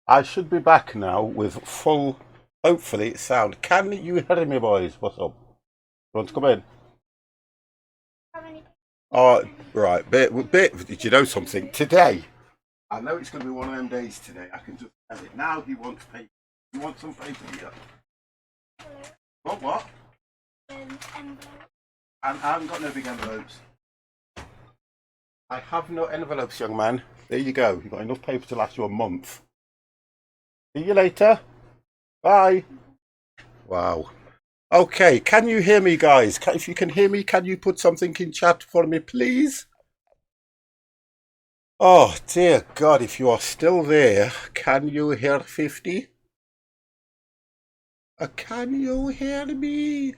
I should be back now with full, hopefully, sound. Can you hear me, boys? What's up? Want to come in? Oh, right. Did you know something? Today, I know it's going to be one of them days today. I can just tell it. Now he wants paper. You want some paper here? What? Envelope. I haven't got no big envelopes. I have no envelopes, young man. There you go. You've got enough paper to last you a month. See you later. Bye. Wow. Okay, can you hear me, guys? If you can hear me, can you put something in chat for me, please? Oh, dear God, if you are still there, can you hear 50? Can you hear me?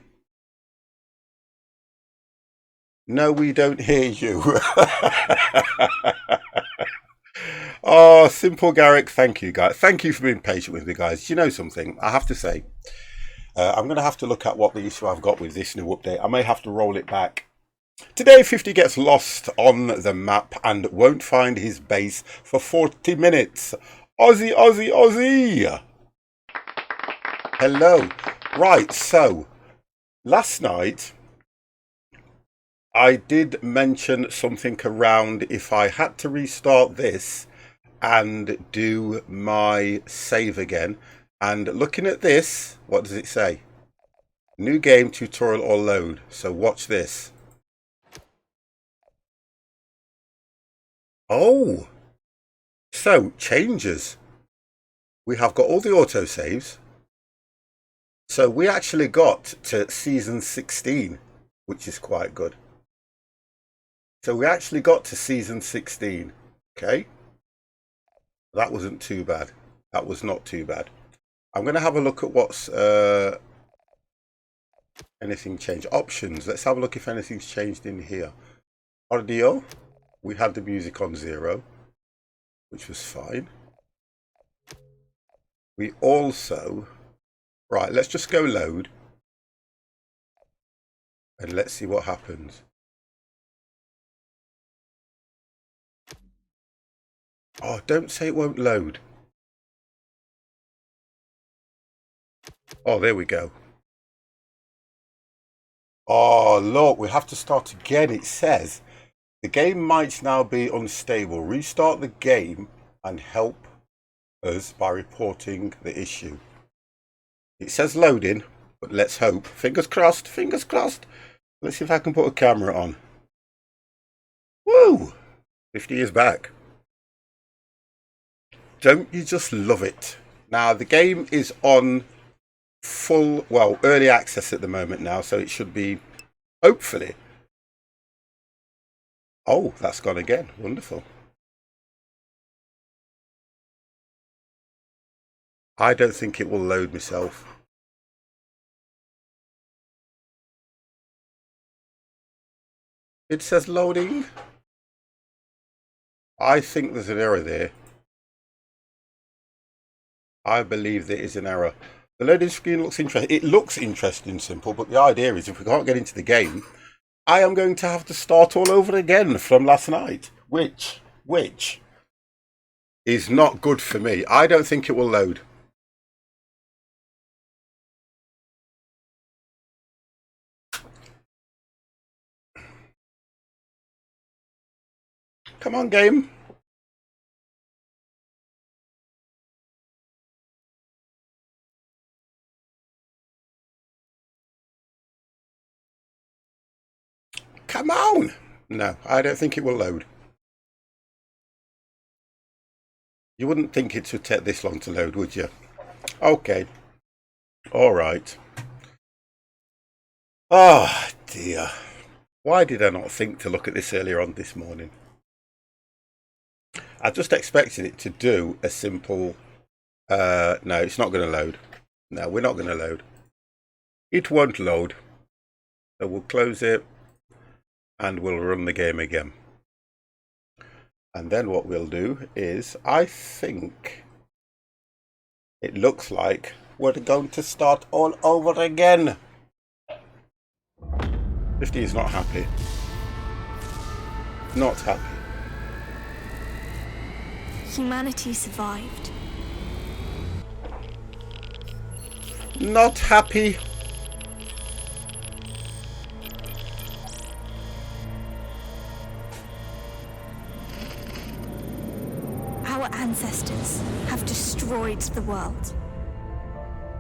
No, we don't hear you. Oh, Simple Garrick, thank you, guys. Thank you for being patient with me, guys. Do you know something? I have to say, I'm going to have to look at what the issue I've got with this new update. I may have to roll it back. Today, 50 gets lost on the map and won't find his base for 40 minutes. Aussie, Aussie, Aussie! Hello. Right, so, last night, I did mention something around if I had to restart this and do my save again. And looking at this, what does it say? New game, tutorial or load. So watch this. Oh, so changes. We have got all the autosaves. So we actually got to season 16, which is quite good. So we actually got to season 16. Okay. That wasn't too bad. That was not too bad. I'm going to have a look at what's anything changed. Options. Let's have a look if anything's changed in here. Audio. We had the music on 0, which was fine. We also... Right, let's just go load. And let's see what happens. Oh, don't say it won't load. Oh, there we go. Oh, look, we have to start again. It says the game might now be unstable. Restart the game and help us by reporting the issue. It says loading, but let's hope. Fingers crossed, fingers crossed. Let's see if I can put a camera on. Woo! 50 years back. Don't you just love it? Now, the game is on full, well, early access at the moment now, so it should be, hopefully. Oh, that's gone again. Wonderful. I don't think it will load myself. It says loading. I think there's an error there. I believe there is an error. The loading screen looks interesting. It looks interesting, Simple, but the idea is if we can't get into the game, I am going to have to start all over again from last night, which is not good for me. I don't think it will load. Come on, game. Come on. No, I don't think it will load. You wouldn't think it would take this long to load, would you? Okay. All right. Oh, dear. Why did I not think to look at this earlier on this morning? I just expected it to do a simple... no, it's not going to load. No, we're not going to load. It won't load. So we'll close it and we'll run the game again. And then what we'll do is, I think it looks like we're going to start all over again. 50 is not happy. Not happy. Humanity survived. Not happy. Our ancestors have destroyed the world.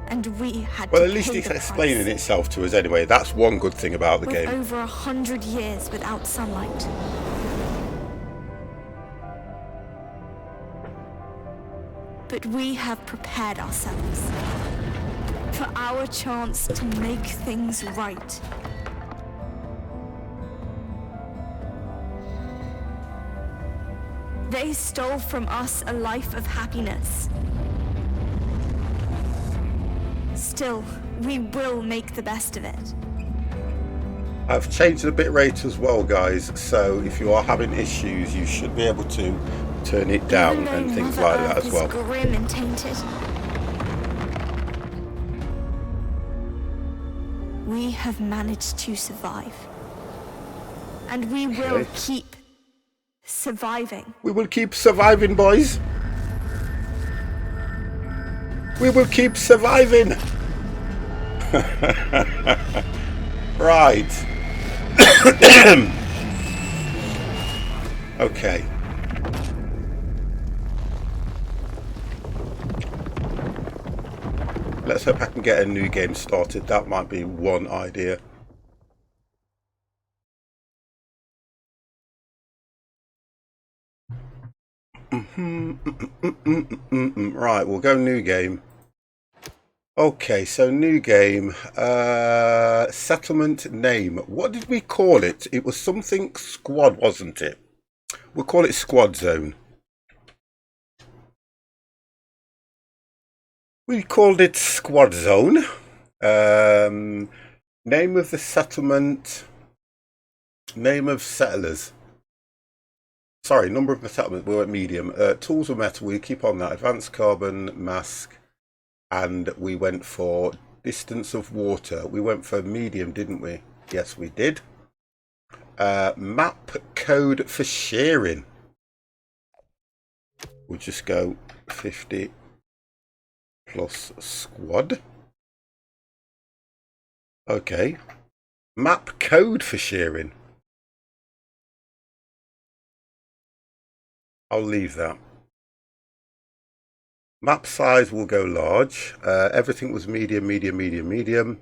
And we had Well, to at least pay it's the explaining price. itself to us anyway. That's one good thing about the With game. over 100 years without sunlight. But we have prepared ourselves for our chance to make things right. They stole from us a life of happiness. Still, we will make the best of it. I've changed the bitrate as well, guys, so if you are having issues, you should be able to turn it down Even and though things Mother like that Earth as well. is grim and tainted, we have managed to survive. And we will Okay. keep surviving. We will keep surviving, boys. We will keep surviving. Right. Okay. Let's hope I can get a new game started. That might be one idea. Right, we'll go new game. Okay, so new game. Settlement name. What did we call it? It was something squad, wasn't it? We'll call it Squad Zone. We called it Squad Zone. Name of the settlement. Name of settlers. Sorry, number of the settlement. We went medium. Tools were metal. We keep on that. Advanced carbon, mask. And we went for distance of water. We went for medium, didn't we? Yes, we did. Map code for sharing. We'll just go 50 plus squad. Okay. Map code for sharing. I'll leave that. Map size will go large. Everything was medium, medium, medium, medium.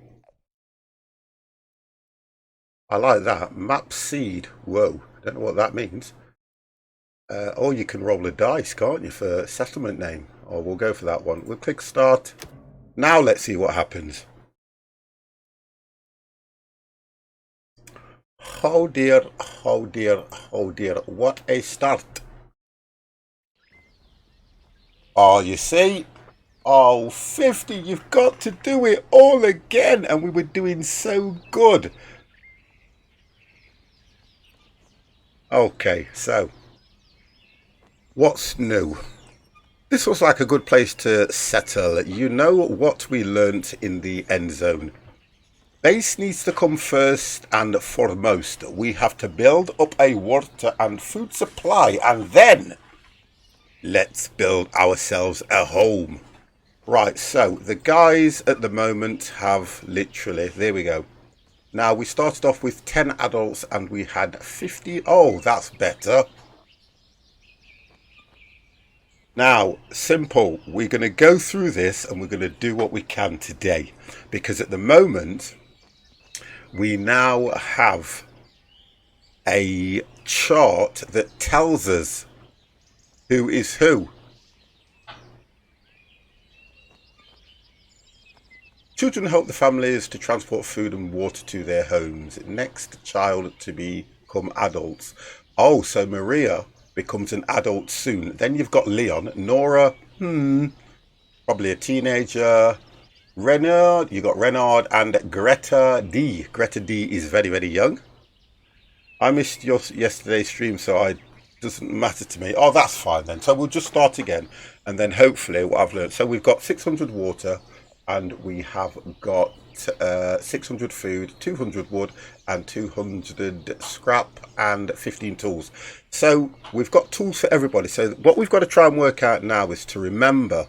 I like that. Map seed. Whoa. Don't know what that means. Or you can roll a dice, can't you, for settlement name? Or we'll go for that one. We'll click start. Now let's see what happens. Oh dear, oh dear, oh dear. What a start. Oh, you see? Oh, 50, you've got to do it all again. And we were doing so good. Okay, so what's new? This was like a good place to settle. You know what we learnt in the end zone. Base needs to come first and foremost. We have to build up a water and food supply, and then let's build ourselves a home. Right, so the guys at the moment have literally, there we go. Now we started off with 10 adults and we had 50. Oh, that's better. Now, simple. We're going to go through this and we're going to do what we can today. Because at the moment, we now have a chart that tells us who is who. Children help the families to transport food and water to their homes. Next child to become adults. Oh, so Maria becomes an adult soon. Then you've got Leon. Nora, probably a teenager. Renard, you got Renard and Greta D. Greta D is very, very young. I missed your yesterday's stream, so it doesn't matter to me. Oh, that's fine then. So we'll just start again. And then hopefully what I've learned. So we've got 600 water. And we have got 600 food, 200 wood, and 200 scrap, and 15 tools. So we've got tools for everybody. So what we've got to try and work out now is to remember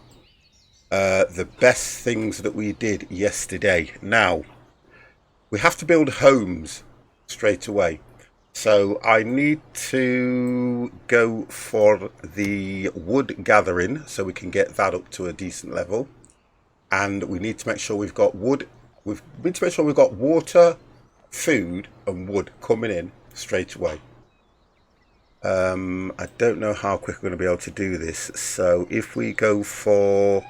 the best things that we did yesterday. Now, we have to build homes straight away. So I need to go for the wood gathering so we can get that up to a decent level. And we need to make sure we've got wood. We need to make sure we've got water, food and wood coming in straight away. I don't know how quick we're going to be able to do this. So if we go for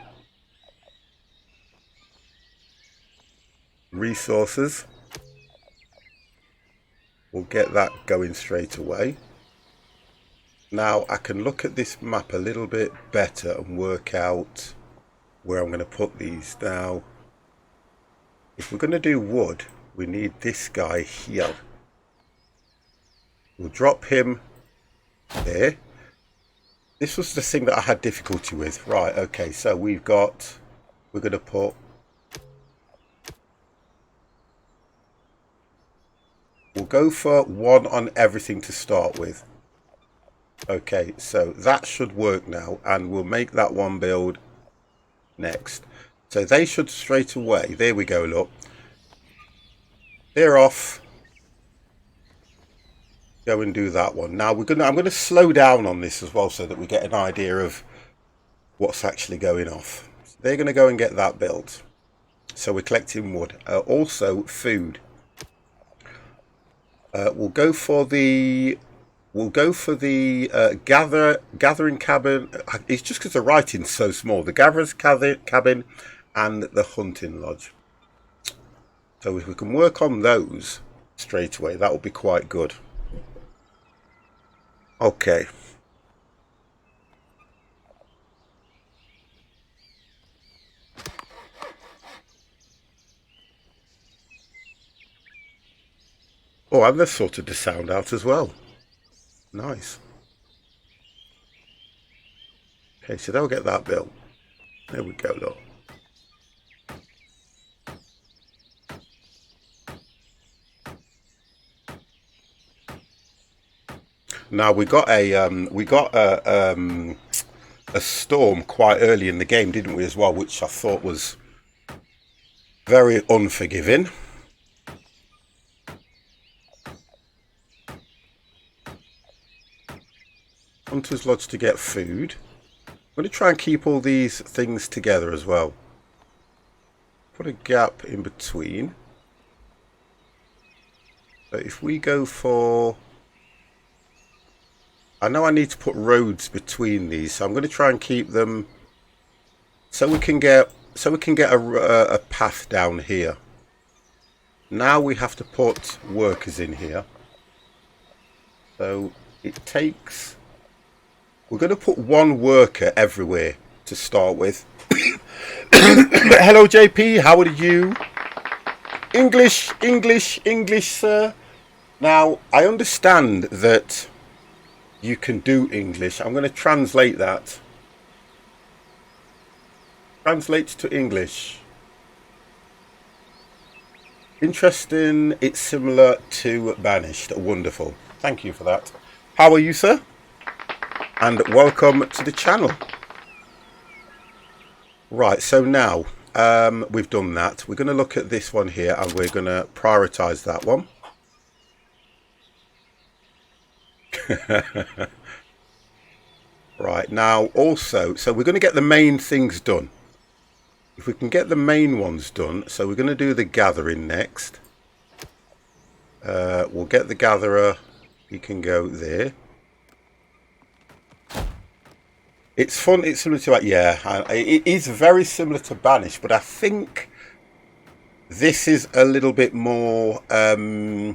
resources, we'll get that going straight away. Now I can look at this map a little bit better and work out where I'm going to put these. Now, if we're going to do wood, we need this guy here. We'll drop him there. This was the thing that I had difficulty with. Right, okay, so we're going to put, we'll go for one on everything to start with. Okay, so that should work now, and we'll make that one build next. So they should straight away, there we go, look, they're off. Go and do that one. Now I'm going to slow down on this as well so that we get an idea of what's actually going off. So they're going to go and get that built. So we're collecting wood. Also food. We'll go for the gathering cabin. It's just because the writing's so small. The gatherer's cabin and the hunting lodge. So if we can work on those straight away, that will be quite good. Okay. Oh, and they've sorted the sound out as well. Nice. Okay, so they'll get that built. There we go, look. Now we got a storm quite early in the game, didn't we, as well, which I thought was very unforgiving. Hunter's Lodge to get food. I'm going to try and keep all these things together as well. Put a gap in between. So if we go for, I know I need to put roads between these, so I'm going to try and keep them so we can get a path down here. Now we have to put workers in here. So it takes, we're going to put one worker everywhere to start with. Hello JP, how are you? English, sir. Now I understand that you can do English. I'm going to translate that. Translate to English. Interesting. It's similar to Banished. Wonderful. Thank you for that. How are you, sir? And welcome to the channel. Right, so now we've done that. We're going to look at this one here and we're going to prioritize that one. Right, now also, so we're going to get the main things done. If we can get the main ones done, so we're going to do the gathering next. We'll get the gatherer, he can go there. It's fun, it's similar to, yeah, it is very similar to Banish, but I think this is a little bit more, I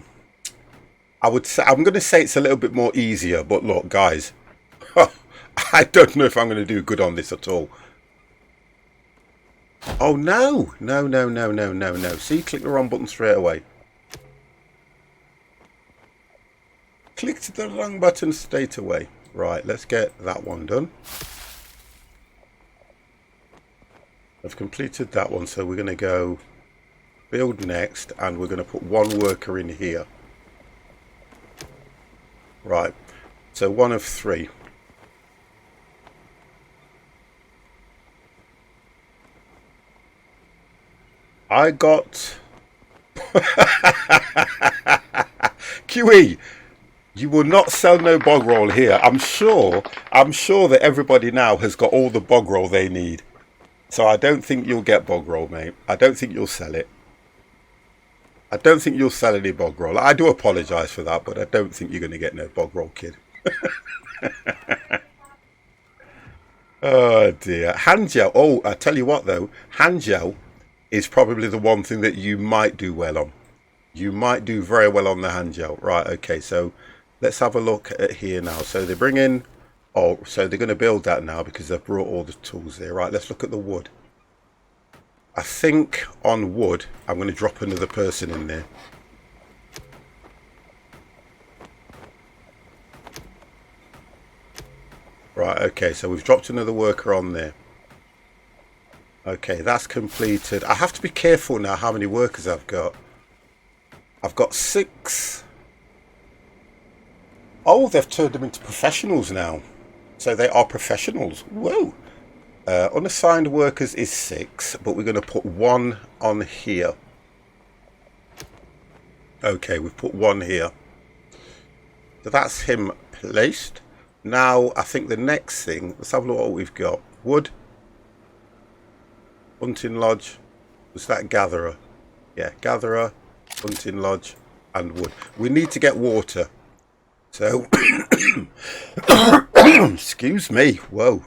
would say, I'm going to say it's a little bit more easier, but look, guys, I don't know if I'm going to do good on this at all. Oh, no. See, click the wrong button straight away. Clicked the wrong button straight away. Right, let's get that one done. I've completed that one, so we're going to go build next, and we're going to put one worker in here. Right, so one of 3. I got QE. You will not sell no bog roll here. I'm sure that everybody now has got all the bog roll they need. So I don't think you'll get bog roll, mate. I don't think you'll sell it. I don't think you'll sell any bog roll. I do apologise for that, but I don't think you're going to get no bog roll, kid. Oh dear. Hand gel. Oh, I tell you what though, hand gel is probably the one thing that you might do well on. You might do very well on the hand gel. Right, okay, so let's have a look at here now. So they bring in, oh, so they're going to build that now because they've brought all the tools there. Right, let's look at the wood. I think on wood, I'm going to drop another person in there. Right, okay, so we've dropped another worker on there. Okay, that's completed. I have to be careful now how many workers I've got. I've got 6. Oh, they've turned them into professionals now. So they are professionals. Whoa. Unassigned workers is 6, but we're going to put 1 on here. Okay, we've put 1 here. So that's him placed. Now, I think the next thing, let's have a look at what we've got. Wood. Hunting lodge. Was that gatherer? Yeah, gatherer, hunting lodge, and wood. We need to get water. So, excuse me. Whoa.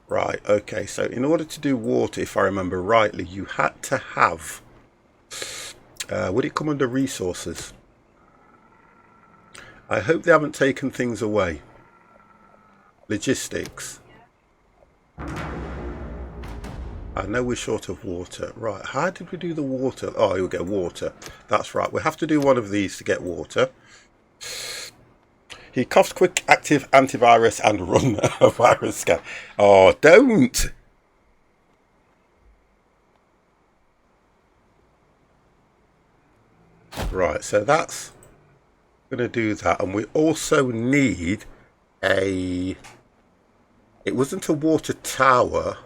Right, okay. So, in order to do water, if I remember rightly, you had to have... would it come under resources? I hope they haven't taken things away. Logistics. I know we're short of water. Right, how did we do the water? Oh, you'll get water. That's right. We have to do one of these to get water. He coughs quick active antivirus and run a virus scan. Oh, don't. Right, so that's going to do that. And we also need a... It wasn't a water tower.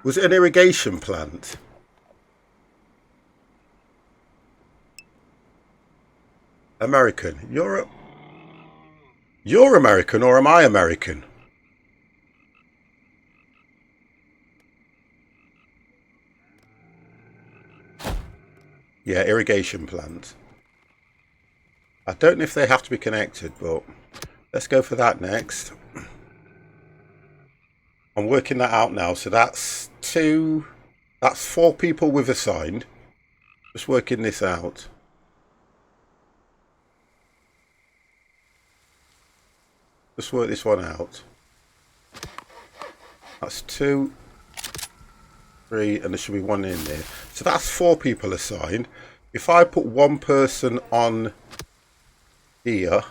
Was it an irrigation plant? American. You're American, or am I American? Yeah, irrigation plant. I don't know if they have to be connected, but let's go for that next. I'm working that out now, so that's 2, that's 4 people we've assigned. Just working this out. Just work this one out. That's 2, 3, and there should be 1 in there. So that's 4 people assigned. If I put 1 person on here...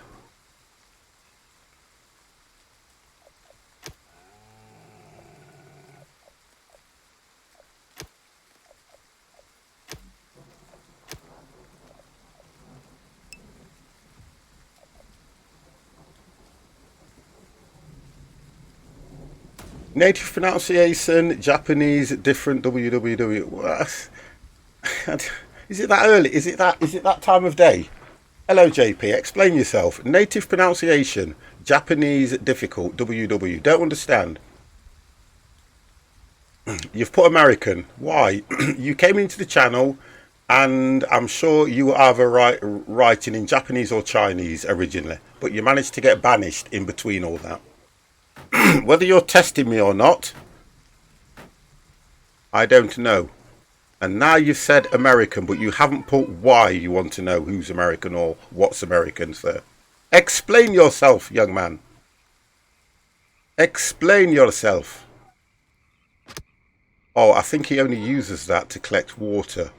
Native pronunciation, Japanese, different www. Is it that early? Is it that time of day? Hello JP, explain yourself. Native pronunciation, Japanese, difficult, www. Don't understand. You've put American. Why? You came into the channel and I'm sure you were either writing in Japanese or Chinese originally, but you managed to get banished in between all that. Whether you're testing me or not, I don't know. And now you've said American, but you haven't put why you want to know who's American or what's American, sir. Explain yourself, young man. Explain yourself. Oh, I think he only uses that to collect water.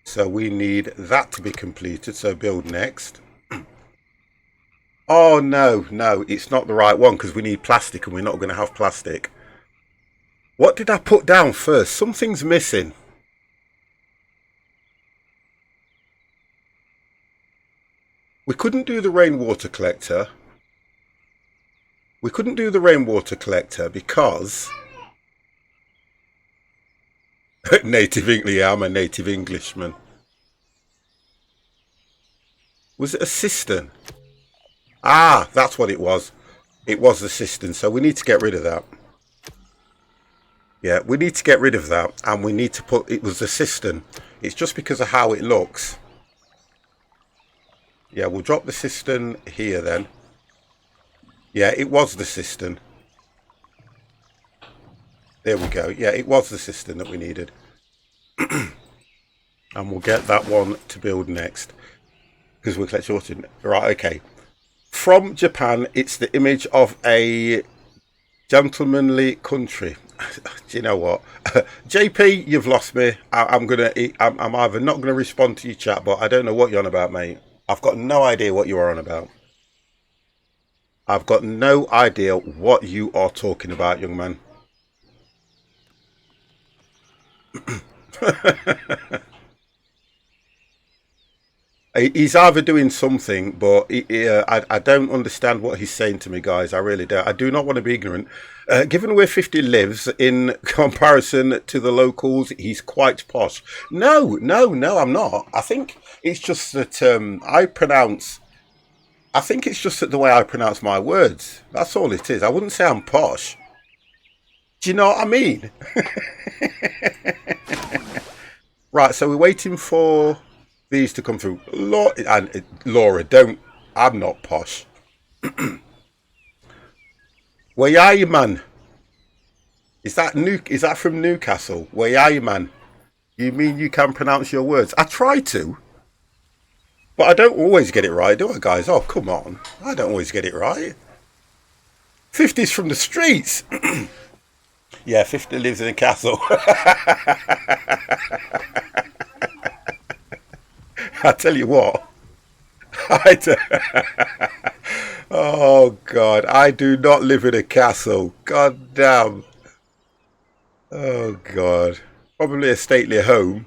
So we need that to be completed, so build next. Oh, no, it's not the right one because we need plastic and we're not going to have plastic. What did I put down first? Something's missing. We couldn't do the rainwater collector. We couldn't do the rainwater collector because native English. Yeah, I'm a native Englishman. Was it a cistern? Ah, that's what it was. It was the cistern. So we need to get rid of that. Yeah, we need to get rid of that, and we need to put. It was the cistern. It's just because of how it looks. Yeah, we'll drop the cistern here then. Yeah, it was the cistern. There we go. Yeah, it was the cistern that we needed. And we'll get that one to build next. Because we're collecting. Right, okay. From Japan, it's the image of a gentlemanly country. Do you know what? JP, you've lost me. I'm either not going to respond to your chat, but I don't know what you're on about, mate. I've got no idea what you're on about. I've got no idea what you are talking about, young man. He's either doing something, but I don't understand what he's saying to me, guys. I really don't. I do not want to be ignorant. Given where 50 lives in comparison to the locals, he's quite posh. No, I'm not. I think it's just that I think it's just that the way I pronounce my words. That's all it is. I wouldn't say I'm posh. Do you know what I mean? Right, so we're waiting for these to come through. Laura, don't. I'm not posh. Where are you, man? Is that from Newcastle? Where are you, man? You mean you can pronounce your words? I try to, but I don't always get it right, do I, guys? Oh, come on. I don't always get it right. 50's from the streets. Yeah, 50 lives in a castle. I tell you what. Oh, God. I do not live in a castle. God damn. Oh, God. Probably a stately home.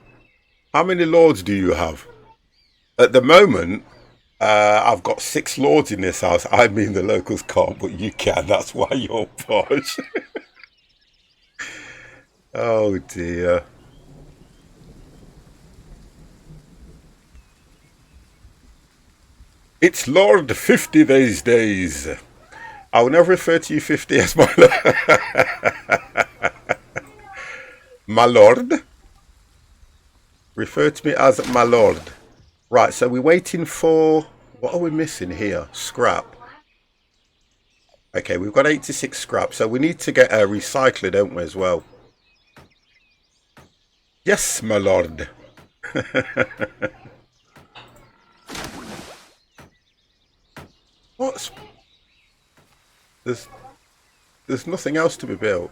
How many lords do you have? At the moment, I've got 6 lords in this house. I mean, the locals can't, but you can. That's why you're posh. Oh, dear. It's Lord 50 these days. I will never refer to you 50 as my lord. My lord. Refer to me as my lord. Right, so we're waiting for... What are we missing here? Scrap. Okay, we've got 86 scrap, so we need to get a recycler, don't we, as well? Yes, my lord. What's... There's nothing else to be built.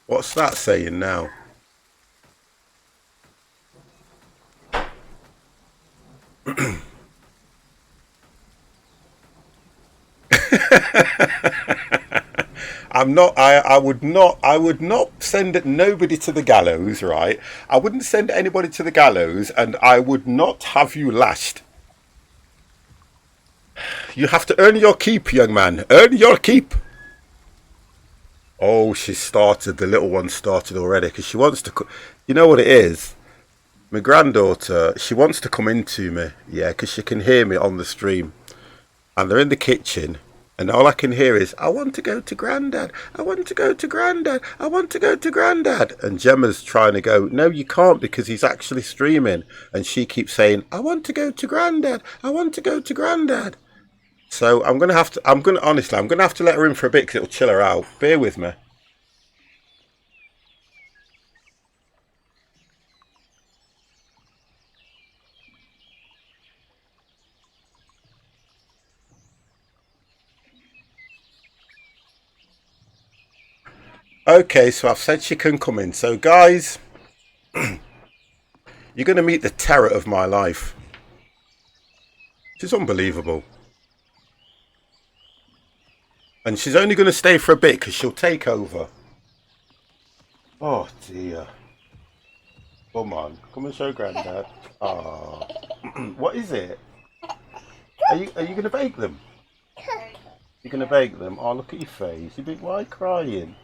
What's that saying now? I would not send nobody to the gallows, right? I wouldn't send anybody to the gallows, and I would not have you lashed. You have to earn your keep, young man. Earn your keep. Oh, she started. The little one started already because she wants to... You know what it is? My granddaughter, she wants to come into me. Yeah, because she can hear me on the stream. And they're in the kitchen. And all I can hear is, I want to go to Grandad. I want to go to Grandad. I want to go to Grandad. And Gemma's trying to go, no, you can't because he's actually streaming. And she keeps saying, I want to go to Grandad. I want to go to Grandad. So I'm going to have to let her in for a bit because it'll chill her out. Bear with me. Okay, so I've said she can come in. So guys, you're going to meet the terror of my life. She's unbelievable. And she's only going to stay for a bit because she'll take over. Oh dear. Come on, come and show Grandad. Ah, what is it? Are you going to bake them? You're going to bake them? Oh, look at your face. Why are you crying?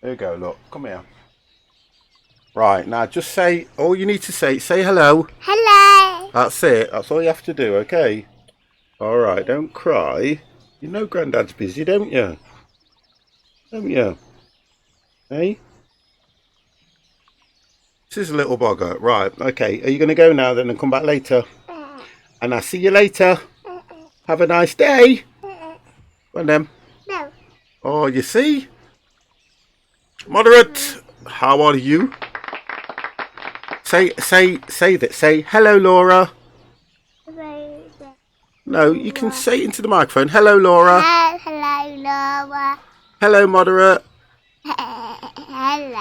There you go, look. Come here. Right, now just say, all you need to say hello. Hello. That's it. That's all you have to do, okay? All right, don't cry. You know Grandad's busy, don't you? Don't you? Hey? This is a little bugger. Right, okay. Are you going to go now then and come back later? And I'll see you later. Have a nice day. Go on then. No. Oh, you see? Moderate, how are you? Say that. Say hello, Laura. No, you can say it into the microphone. Hello, Laura. Hello, Laura. Hello, Moderate. Hello.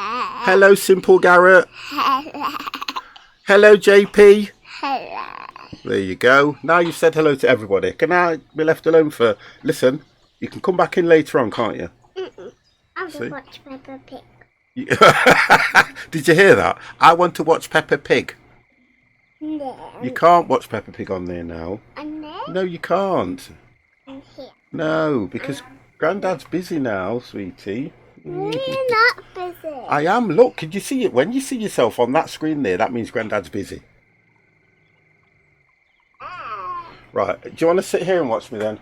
Hello, Simple Garrett. Hello. Hello, JP. Hello. There you go. Now you've said hello to everybody. Can I be left alone for... Listen, you can come back in later on, can't you? I want to watch Peppa Pig. Did you hear that? I want to watch Peppa Pig. No. You can't watch Peppa Pig on there now. No. No, you can't. I'm here. No, because Grandad's busy now, sweetie. We're not busy. I am. Look, could you see it? When you see yourself on that screen there, that means Grandad's busy. Right, do you want to sit here and watch me then?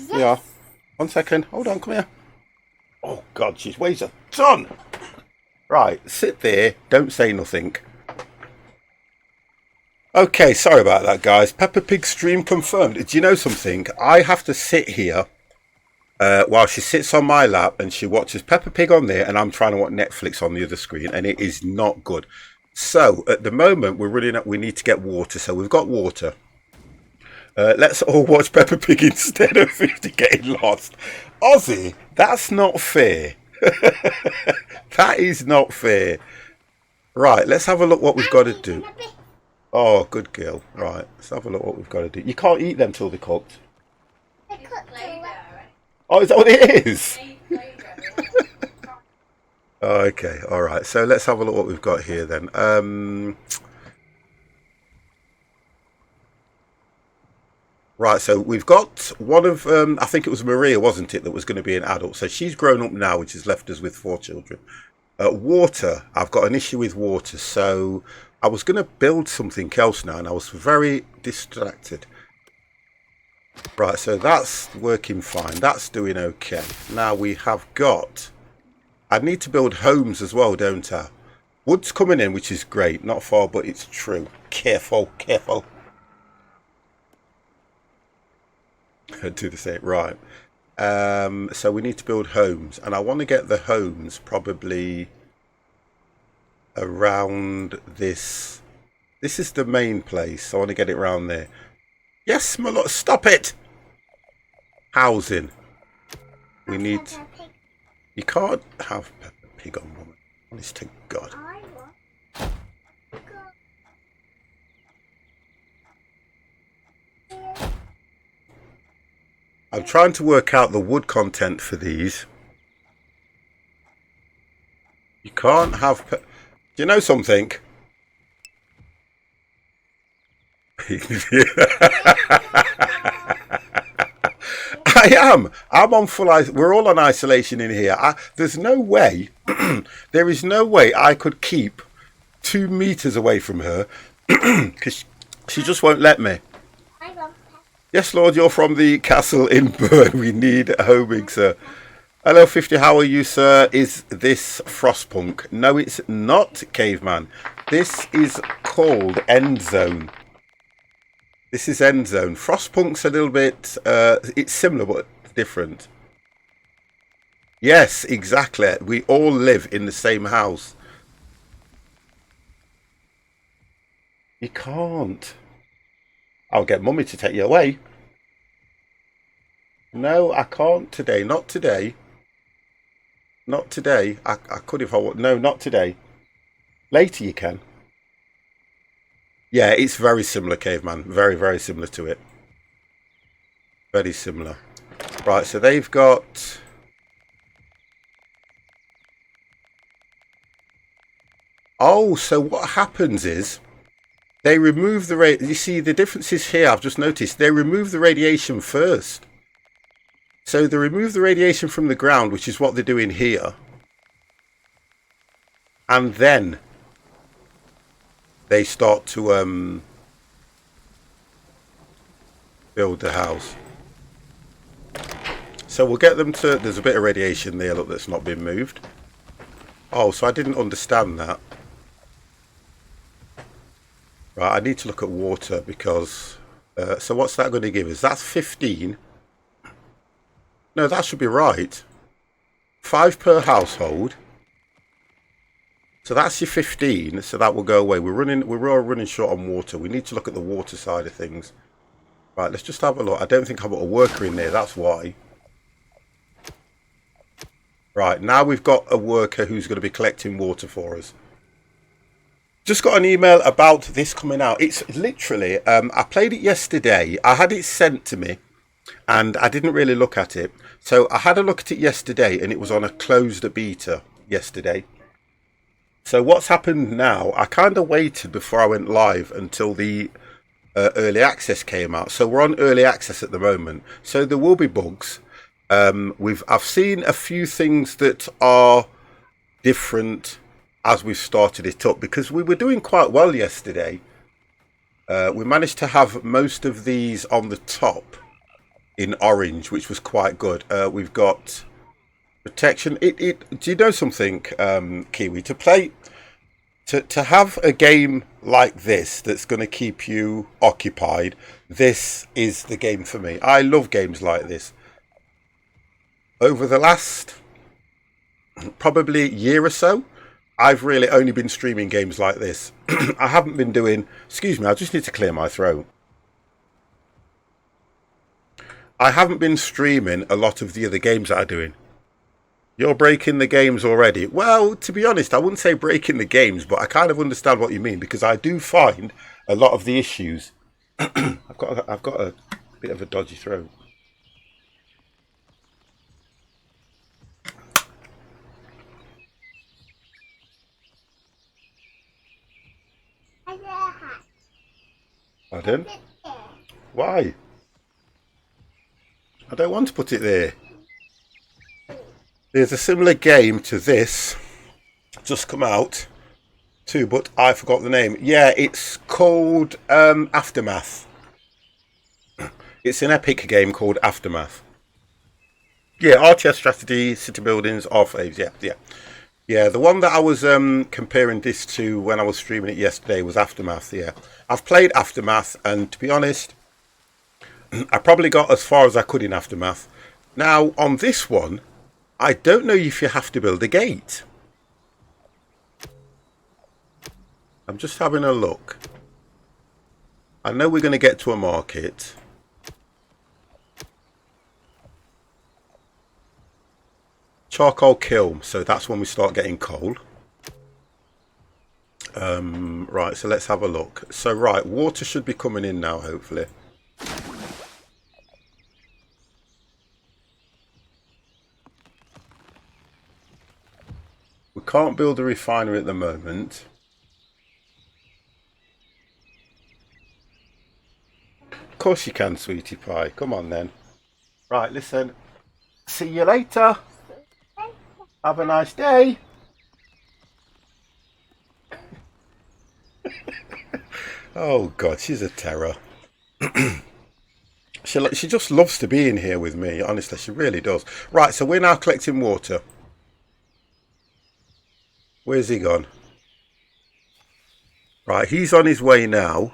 Yeah. 1 second. Hold on, come here. Oh, God, she weighs a ton. Right, sit there. Don't say nothing. Okay, sorry about that, guys. Peppa Pig stream confirmed. Do you know something? I have to sit here while she sits on my lap and she watches Peppa Pig on there and I'm trying to watch Netflix on the other screen and it is not good. So, at the moment, we need to get water. So, we've got water. Let's all watch Peppa Pig instead of 50 getting lost. Ozzy, that's not fair. That is not fair. Right, let's have a look what we've got to do. Oh, good girl. Right, let's have a look what we've got to do. You can't eat them till they're cooked. Oh, is that what it is? Okay, all right. So let's have a look what we've got here then. Right, so we've got one of, I think it was Maria, wasn't it, that was going to be an adult. So she's grown up now, which has left us with 4 children. Water, I've got an issue with water. So I was going to build something else now, and I was very distracted. Right, so that's working fine. That's doing okay. Now we have got, I need to build homes as well, don't I? Wood's coming in, which is great. Not far, but it's true. Careful, careful. Do the same, right. So we need to build homes, and I want to get the homes probably around this. This is the main place. So I want to get it around there. Yes, my lord, stop it. Housing. We need. You can't have Peppa Pig on, woman. Honest to God. I'm trying to work out the wood content for these. You can't have... Do you know something? I am. I'm on full... We're all on isolation in here. There's no way... there is no way I could keep 2 meters away from her because she just won't let me. Yes, Lord, you're from the castle in Burn. We need homing, sir. Hello, 50. How are you, sir? Is this Frostpunk? No, it's not, Caveman. This is called End Zone. This is End Zone. Frostpunk's a little bit... it's similar, but different. Yes, exactly. We all live in the same house. You can't. I'll get Mummy to take you away. No, I can't today. Not today. Not today. I could if I want. No, not today. Later you can. Yeah, it's very similar, Caveman. Very, very similar to it. Very similar. Right, so they've got... Oh, so what happens is... They remove the you see the differences here. I've just noticed they remove the radiation first. So they remove the radiation from the ground, which is what they're doing here. And then they start to build the house. So we'll get them to... There's a bit of radiation there, look, that's not been moved. Oh, so I didn't understand that. Right, I need to look at water because... so what's that going to give us? That's 15. No, that should be right. 5 per household. So that's your 15. So that will go away. We're all running short on water. We need to look at the water side of things. Right, let's just have a look. I don't think I've got a worker in there. That's why. Right, now we've got a worker who's going to be collecting water for us. Just got an email about this coming out. It's literally, I played it yesterday. I had it sent to me and I didn't really look at it. So I had a look at it yesterday and it was on a closed beta yesterday. So what's happened now, I kind of waited before I went live until the early access came out. So we're on early access at the moment. So there will be bugs. I've seen a few things that are different as we've started it up, because we were doing quite well yesterday. We managed to have most of these on the top in orange, which was quite good. We've got protection. Do you know something, Kiwi? To have a game like this that's going to keep you occupied, this is the game for me. I love games like this. Over the last probably year or so, I've really only been streaming games like this. I haven't been doing... Excuse me, I just need to clear my throat. I haven't been streaming a lot of the other games that I'm doing. You're breaking the games already. Well, to be honest, I wouldn't say breaking the games, but I kind of understand what you mean, because I do find a lot of the issues... I've got a bit of a dodgy throat. Pardon? Why? I don't want to put it there. There's a similar game to this just come out too, but I forgot the name. Yeah, it's called Aftermath. It's an epic game called Aftermath. Yeah, RTS strategy, city buildings, R-Faves, yeah, the one that I was comparing this to when I was streaming it yesterday was Aftermath, yeah. I've played Aftermath, and to be honest, I probably got as far as I could in Aftermath. Now, on this one, I don't know if you have to build a gate. I'm just having a look. I know we're going to get to a market. Charcoal kiln, so that's when we start getting coal. Right, so let's have a look. So right, water should be coming in now, hopefully. We can't build a refinery at the moment. Of course you can, sweetie pie. Come on then. Right, listen. See you later. Have a nice day. Oh God, she's a terror. She just loves to be in here with me. Honestly, she really does. Right, so we're now collecting water. Where's he gone? Right, he's on his way now.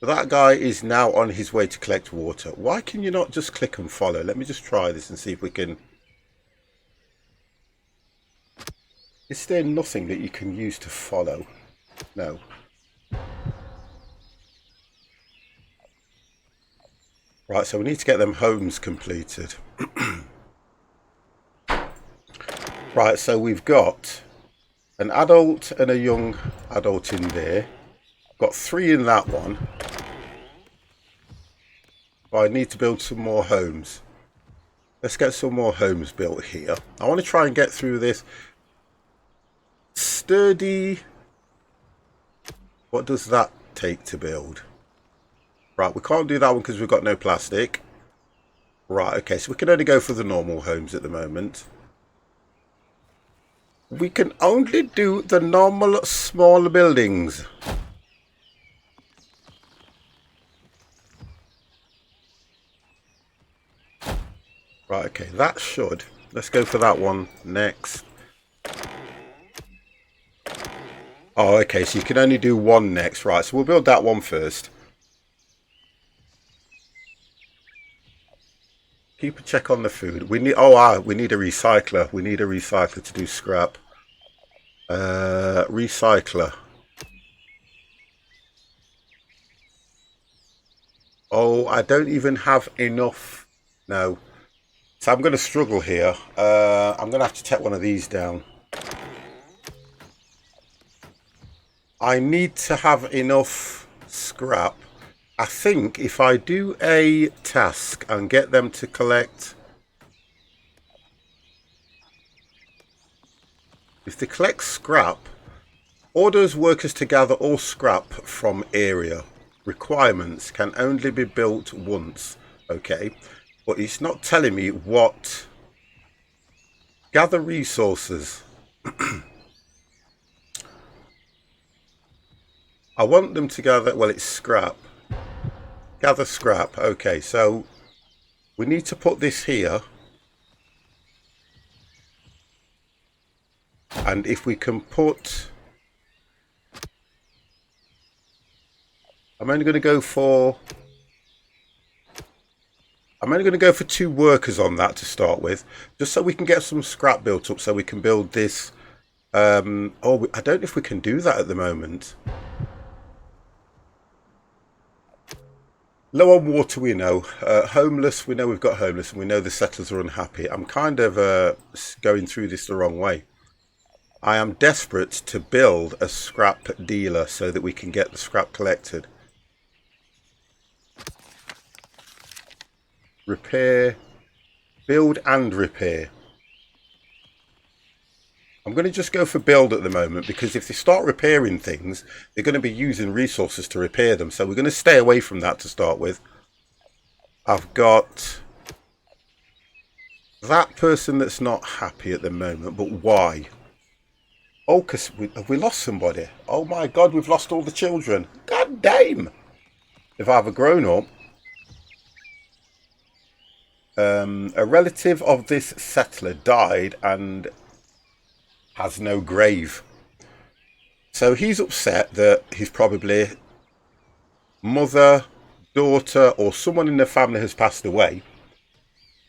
That guy is now on his way to collect water. Why can you not just click and follow? Let me just try this and see if we can... Is there nothing that you can use to follow? No. Right, so we need to get them homes completed. Right, so we've got an adult and a young adult in there. Got 3 in that one. But I need to build some more homes. Let's get some more homes built here. I want to try and get through this. Sturdy What does that take to build? Right, we can't do that one because we've got no plastic. Right, okay, so we can only go for the normal homes at the moment. We can only do the normal small buildings. Right, okay, that should. Let's go for that one next. Oh, okay, so you can only do one next. Right, so we'll build that one first. Keep a check on the food. We need, we need a recycler. We need a recycler to do scrap. Recycler. Oh, I don't even have enough. No. So I'm going to struggle here. I'm going to have to take one of these down. I need to have enough scrap. I think if I do a task and get them to collect... If they collect scrap, orders workers to gather all scrap from area. Requirements can only be built once. Okay, but it's not telling me what. Gather resources. I want them to gather, well, it's scrap. Gather scrap. Okay, so we need to put this here. And if we can put... I'm only going to go for 2 workers on that to start with, just so we can get some scrap built up, so we can build this. I don't know if we can do that at the moment. Low on water, we know. Homeless, we know we've got homeless, and we know the settlers are unhappy. I'm kind of going through this the wrong way. I am desperate to build a scrap dealer so that we can get the scrap collected. Repair, build and repair. I'm going to just go for build at the moment, because if they start repairing things, they're going to be using resources to repair them. So we're going to stay away from that to start with. I've got that person that's not happy at the moment, but why? Oh, because have we lost somebody? Oh my God, we've lost all the children. God damn! If I have a grown up. A relative of this settler died and has no grave. So he's upset that he's probably mother, daughter, or someone in the family has passed away.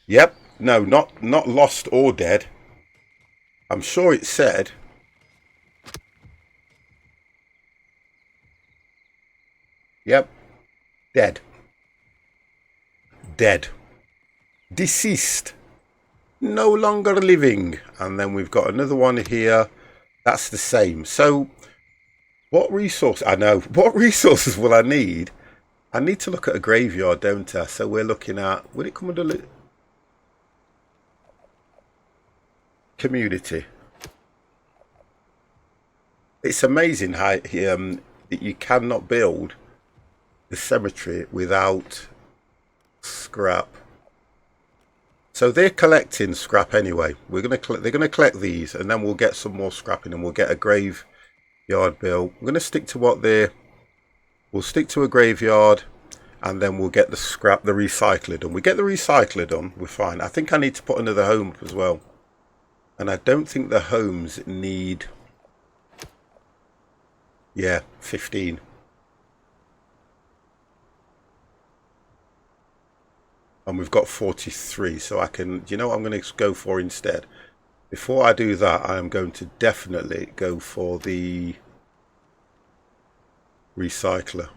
Yep, no, not lost or dead. I'm sure it said. Yep, dead. Dead. Deceased. No longer living. And then we've got another one here. That's the same. So what resource? I know. What resources will I need? I need to look at a graveyard, don't I? So we're looking at, will it come under community? It's amazing how that you cannot build the cemetery without scrap. So they're collecting scrap anyway. They're going to collect these, and then we'll get some more scrapping, and we'll get a graveyard built. We're going to stick to what we'll stick to a graveyard, and then we'll get the scrap, the recycler done. We get the recycler done, we're fine. I think I need to put another home up as well, and I don't think the homes need. Yeah, 15. And we've got 43, so I can, do you know what I'm going to go for instead? Before I do that, I am going to definitely go for the recycler.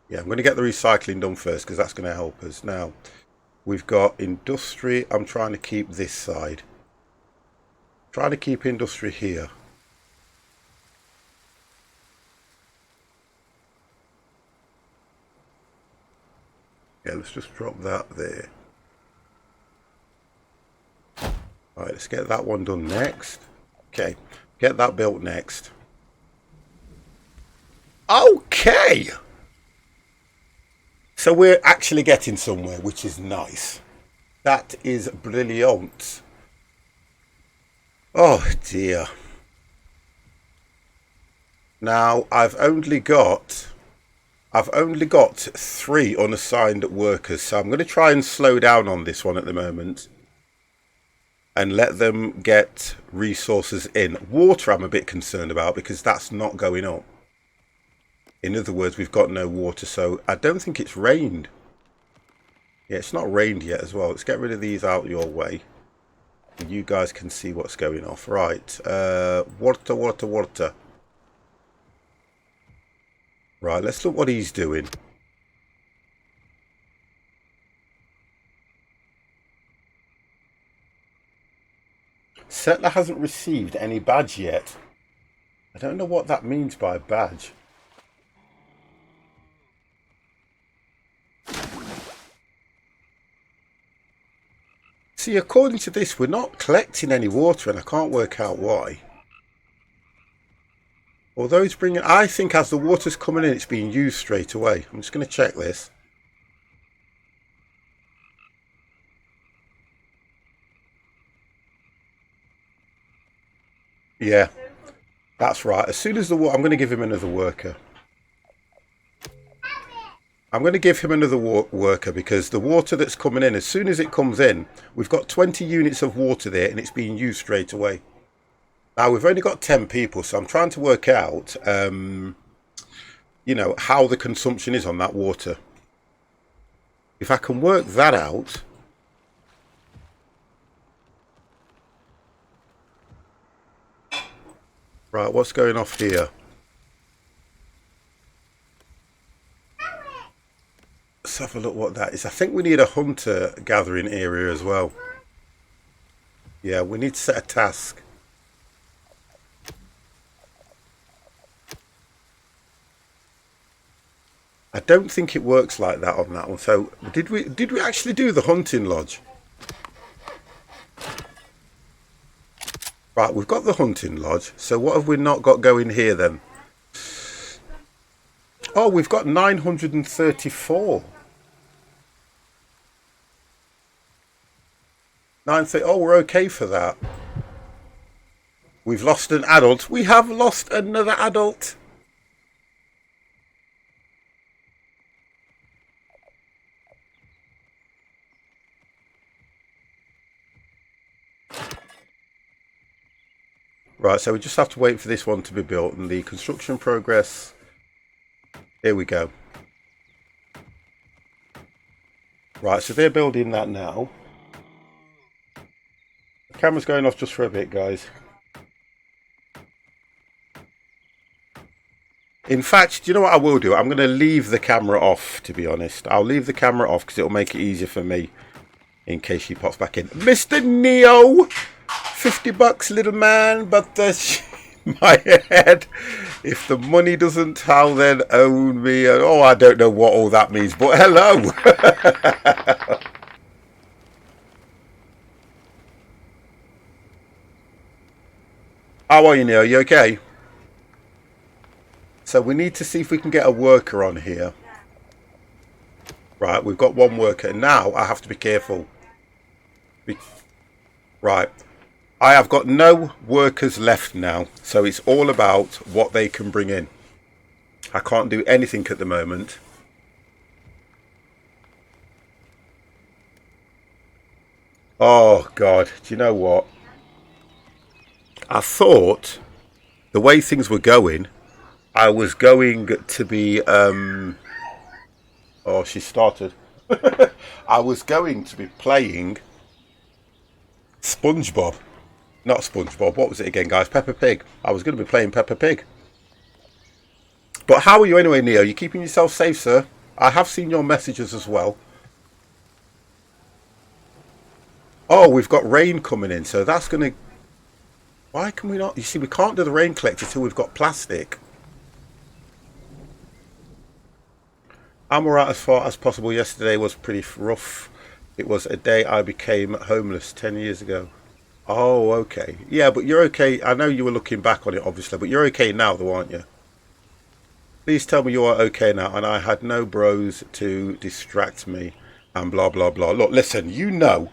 Yeah, I'm going to get the recycling done first, because that's going to help us. Now, we've got industry. I'm trying to keep this side. Trying to keep industry here. Yeah, let's just drop that there. Alright, let's get that one done next. Okay, get that built next. Okay. So we're actually getting somewhere, which is nice. That is brilliant. Oh dear. Now I've only got 3 unassigned workers, so I'm going to try and slow down on this one at the moment and let them get resources in. Water I'm a bit concerned about because that's not going up. In other words, we've got no water, so I don't think it's rained. Yeah, it's not rained yet as well. Let's get rid of these out your way. And you guys can see what's going off. Right, water. Right, let's look what he's doing. Settler hasn't received any badge yet. I don't know what that means by badge. See, according to this, we're not collecting any water, and I can't work out why. Although it's bringing, I think as the water's coming in, it's being used straight away. I'm just going to check this. Yeah, that's right. As soon as the water, I'm going to give him another worker. I'm going to give him another worker because the water that's coming in, as soon as it comes in, we've got 20 units of water there and it's being used straight away. Now, we've only got 10 people, so I'm trying to work out, you know, how the consumption is on that water. If I can work that out... Right, what's going off here? Let's have a look what that is. I think we need a hunter gathering area as well. Yeah, we need to set a task. I don't think it works like that on that one. So did we actually do the hunting lodge? Right, we've got the hunting lodge. So what have we not got going here then? Oh, we've got 934. 930. Oh, we're okay for that. We've lost an adult. We have lost another adult. Right, so we just have to wait for this one to be built and the construction progress. Here we go. Right, so they're building that now. The camera's going off just for a bit, guys. In fact, do you know what I will do? I'm going to leave the camera off, to be honest. I'll leave the camera off because it'll make it easier for me in case she pops back in. Mr. Neo! 50 bucks, little man, but my head. If the money doesn't, how then own me? Oh, I don't know what all that means, but hello. How are you, Neo? You okay? So we need to see if we can get a worker on here. Right, we've got one worker. Now I have to be careful. Right. I have got no workers left now, so it's all about what they can bring in. I can't do anything at the moment. Oh God, do you know what? I thought the way things were going, I was going to be oh, she started. I was going to be playing SpongeBob. Not SpongeBob, what was it again, guys? Peppa Pig. I was going to be playing Peppa Pig. But how are you anyway, Neo? You keeping yourself safe, sir? I have seen your messages as well. Oh, we've got rain coming in, so that's going to... Why can we not... You see, we can't do the rain collector till we've got plastic. I'm alright as far as possible. Yesterday was pretty rough. It was a day I became homeless 10 years ago. Oh, okay. Yeah, but you're okay. I know you were looking back on it, obviously, but you're okay now, though, aren't you? Please tell me you are okay now. And I had no bros to distract me and blah, blah, blah. Look, listen, you know,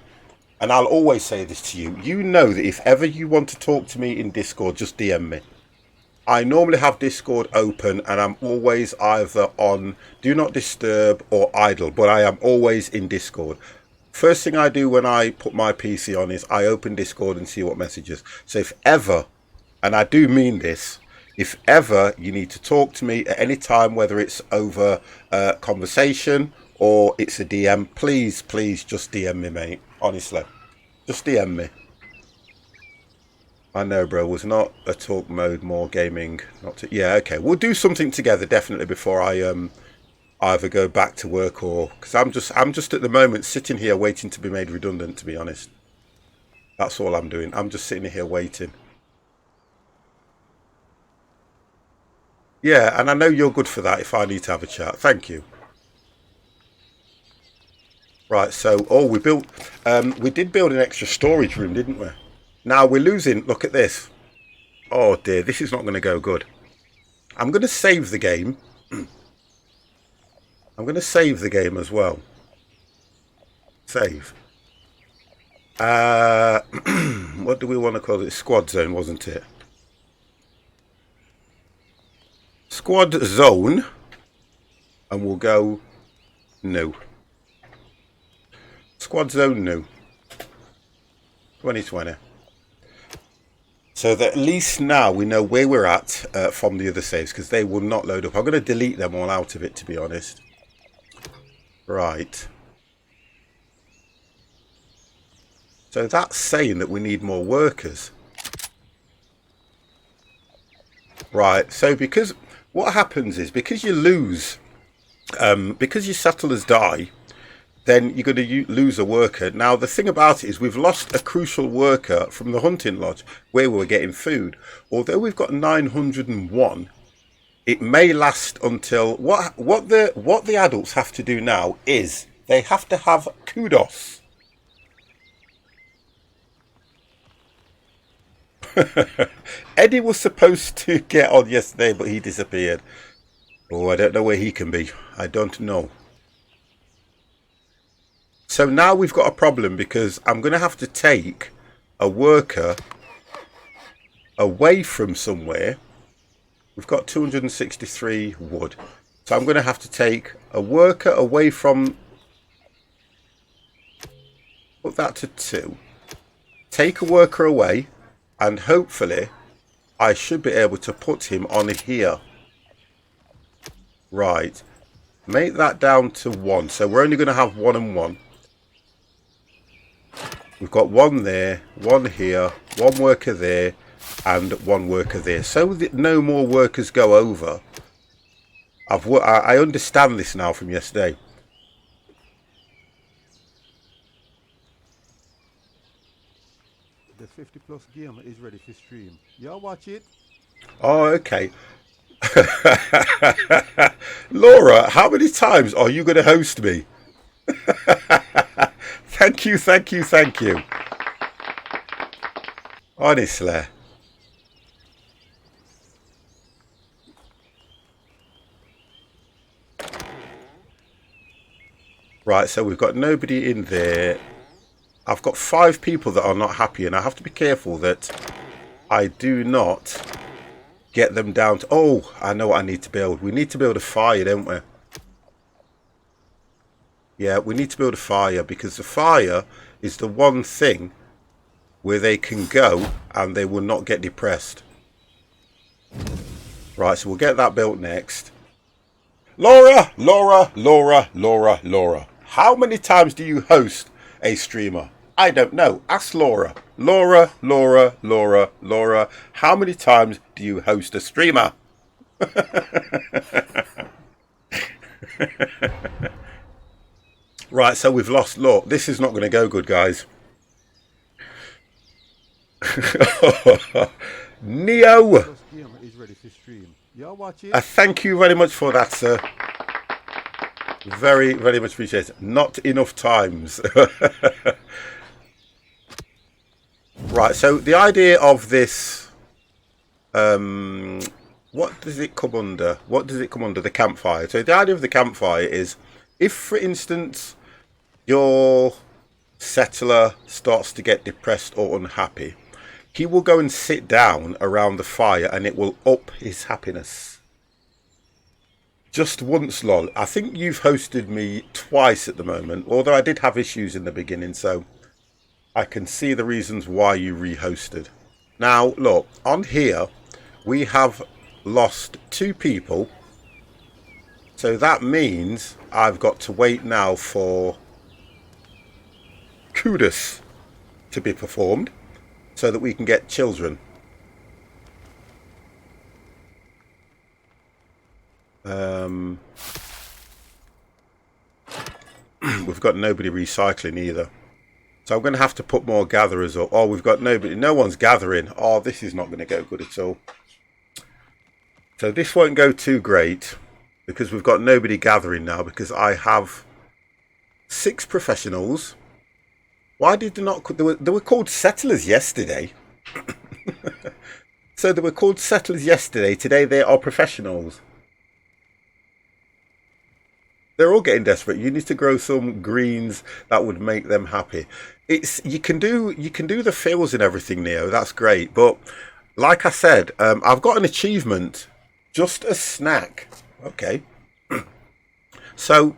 and I'll always say this to you. You know that if ever you want to talk to me in Discord, just DM me. I normally have Discord open and I'm always either on Do Not Disturb or Idle, but I am always in Discord. First thing I do when I put my PC on is I open Discord and see what messages. So if ever, and I do mean this, if ever you need to talk to me at any time, whether it's over conversation or it's a DM, please, please just DM me, mate. Honestly, just DM me. I know, bro. Was not a talk mode, more gaming. Not to, yeah, okay. We'll do something together definitely before I either go back to work or because I'm just at the moment sitting here waiting to be made redundant. To be honest, that's all I'm doing. I'm just sitting here waiting. Yeah, and I know you're good for that. If I need to have a chat, thank you. Right. So, we built. We did build an extra storage room, didn't we? Now we're losing. Look at this. Oh dear, this is not going to go good. I'm going to save the game. I'm going to save the game as well. Save. What do we want to call it? Squad zone, wasn't it? Squad zone. And we'll go new. Squad zone new. 2020. So that at least now we know where we're at from the other saves, because they will not load up. I'm going to delete them all out of it, to be honest. Right. So that's saying that we need more workers. Right. So because what happens is because you lose, because your settlers die, then you're going to lose a worker. Now, the thing about it is we've lost a crucial worker from the hunting lodge where we were getting food. Although we've got 901, it may last until... What the adults have to do now is they have to have kudos. Eddie was supposed to get on yesterday, but he disappeared. Oh, I don't know where he can be. I don't know. So now we've got a problem because I'm going to have to take a worker away from somewhere. We've got 263 wood. So I'm going to have to take a worker away from... Put that to 2. Take a worker away. And hopefully I should be able to put him on here. Right. Make that down to 1. So we're only going to have 1 and 1. We've got 1 there, 1 here, 1 worker there, and 1 worker there. So that no more workers go over. I understand this now from yesterday. The 50+ gamer is ready for stream. Y'all watch it. Oh, okay. Laura, how many times are you going to host me? Thank you, thank you, thank you. Honestly. Right, so we've got nobody in there. I've got 5 people that are not happy, and I have to be careful that I do not get them down to... Oh, I know what I need to build. We need to build a fire, don't we? Yeah, we need to build a fire because the fire is the one thing where they can go and they will not get depressed. Right, so we'll get that built next. Laura, Laura, Laura, Laura, Laura. How many times do you host a streamer? I don't know. Ask Laura. Laura, Laura, Laura, Laura. How many times do you host a streamer? Right, so we've lost. Look, this is not going to go good, guys. Neo. Is ready for stream. Y'all watch it. Thank you very much for that, sir. Very, very much appreciated. Not enough times. Right, so the idea of this what does it come under? What does it come under? The campfire. So the idea of the campfire is, if, for instance, your settler starts to get depressed or unhappy, he will go and sit down around the fire and it will up his happiness. Just once, lol. I think you've hosted me twice at the moment, although I did have issues in the beginning, so I can see the reasons why you re-hosted. Now, look, on here, we have lost 2 people. So that means I've got to wait now for Kudos to be performed so that we can get children. We've got nobody recycling either. So I'm going to have to put more gatherers up. Oh, we've got nobody. No one's gathering. Oh, this is not going to go good at all. So this won't go too great because we've got nobody gathering now because I have 6 professionals. Why did they not... They were called settlers yesterday. So they were called settlers yesterday. Today they are professionals. They're all getting desperate. You need to grow some greens that would make them happy. You can do the fields and everything, Neo. That's great. But like I said, I've got an achievement. Just a snack. Okay. So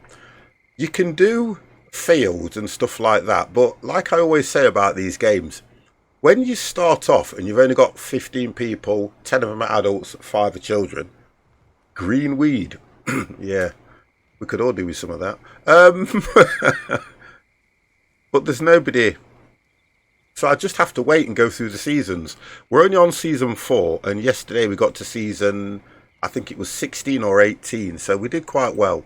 you can do fields and stuff like that. But like I always say about these games, when you start off and you've only got 15 people, 10 of them are adults, 5 are children, green weed. Yeah. We could all do with some of that. But there's nobody. So I just have to wait and go through the seasons. We're only on season 4. And yesterday we got to season, I think it was 16 or 18. So we did quite well.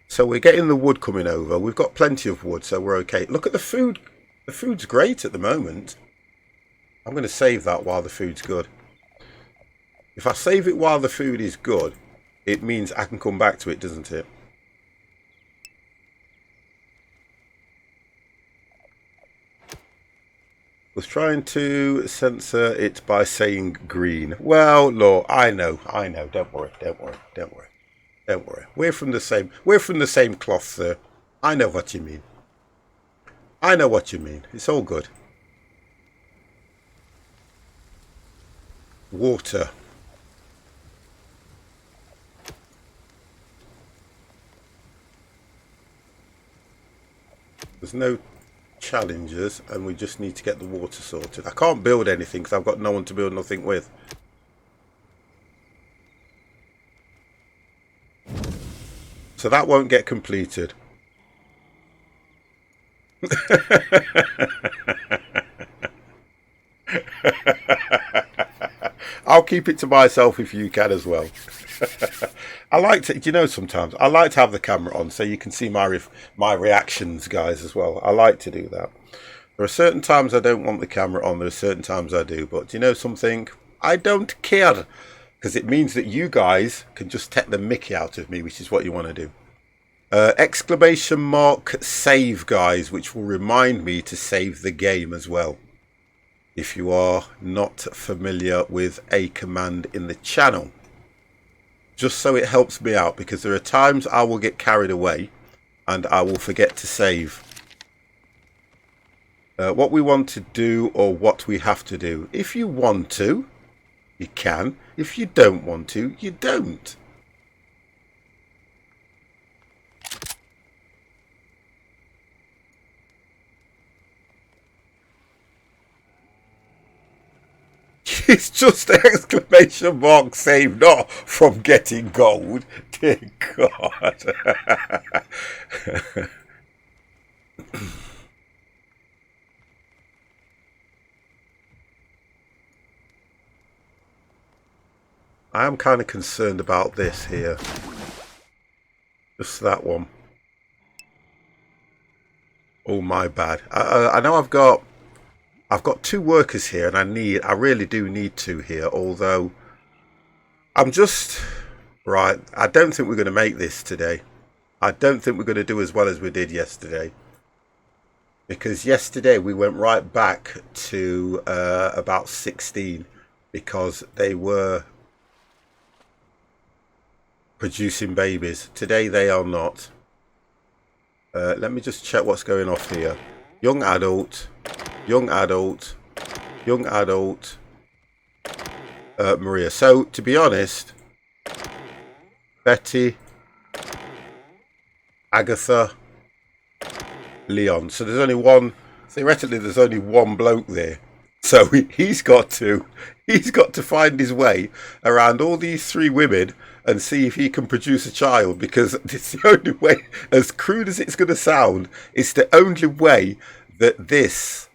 So we're getting the wood coming over. We've got plenty of wood, so we're okay. Look at the food. The food's great at the moment. I'm going to save that while the food's good. If I save it while the food is good, it means I can come back to it, doesn't it? Was trying to censor it by saying green. Well, look, I know. Don't worry. We're from the same cloth, sir. I know what you mean. It's all good. Water. There's no challenges and we just need to get the water sorted. I can't build anything because I've got no one to build nothing with. So that won't get completed. I'll keep it to myself if you can as well. I like to, you know, sometimes I like to have the camera on so you can see my reactions, guys, as well. I like to do that. There are certain times I don't want the camera on. There are certain times I do. But do you know something? I don't care because it means that you guys can just take the mickey out of me, which is what you want to do. Exclamation mark save, guys, which will remind me to save the game as well. If you are not familiar with a command in the channel. Just so it helps me out, because there are times I will get carried away and I will forget to save. What we want to do or what we have to do. If you want to, you can. If you don't want to, you don't. It's just exclamation mark save, not from getting gold. Dear God. I am kind of concerned about this here. Just that one. Oh, my bad. I know I've got 2 workers here, and I really do need 2 here, although I'm just right. I don't think we're going to make this today. I don't think we're going to do as well as we did yesterday, because yesterday we went right back to about 16. because they were producing babies. Today they are not. Let me just check what's going off here. Young adult, young adult, young adult, Maria. So to be honest, Betty, Agatha, Leon. So there's only one, theoretically there's only one bloke there. So he's got to find his way around all these three women and see if he can produce a child, because it's the only way, as crude as it's going to sound, it's the only way that this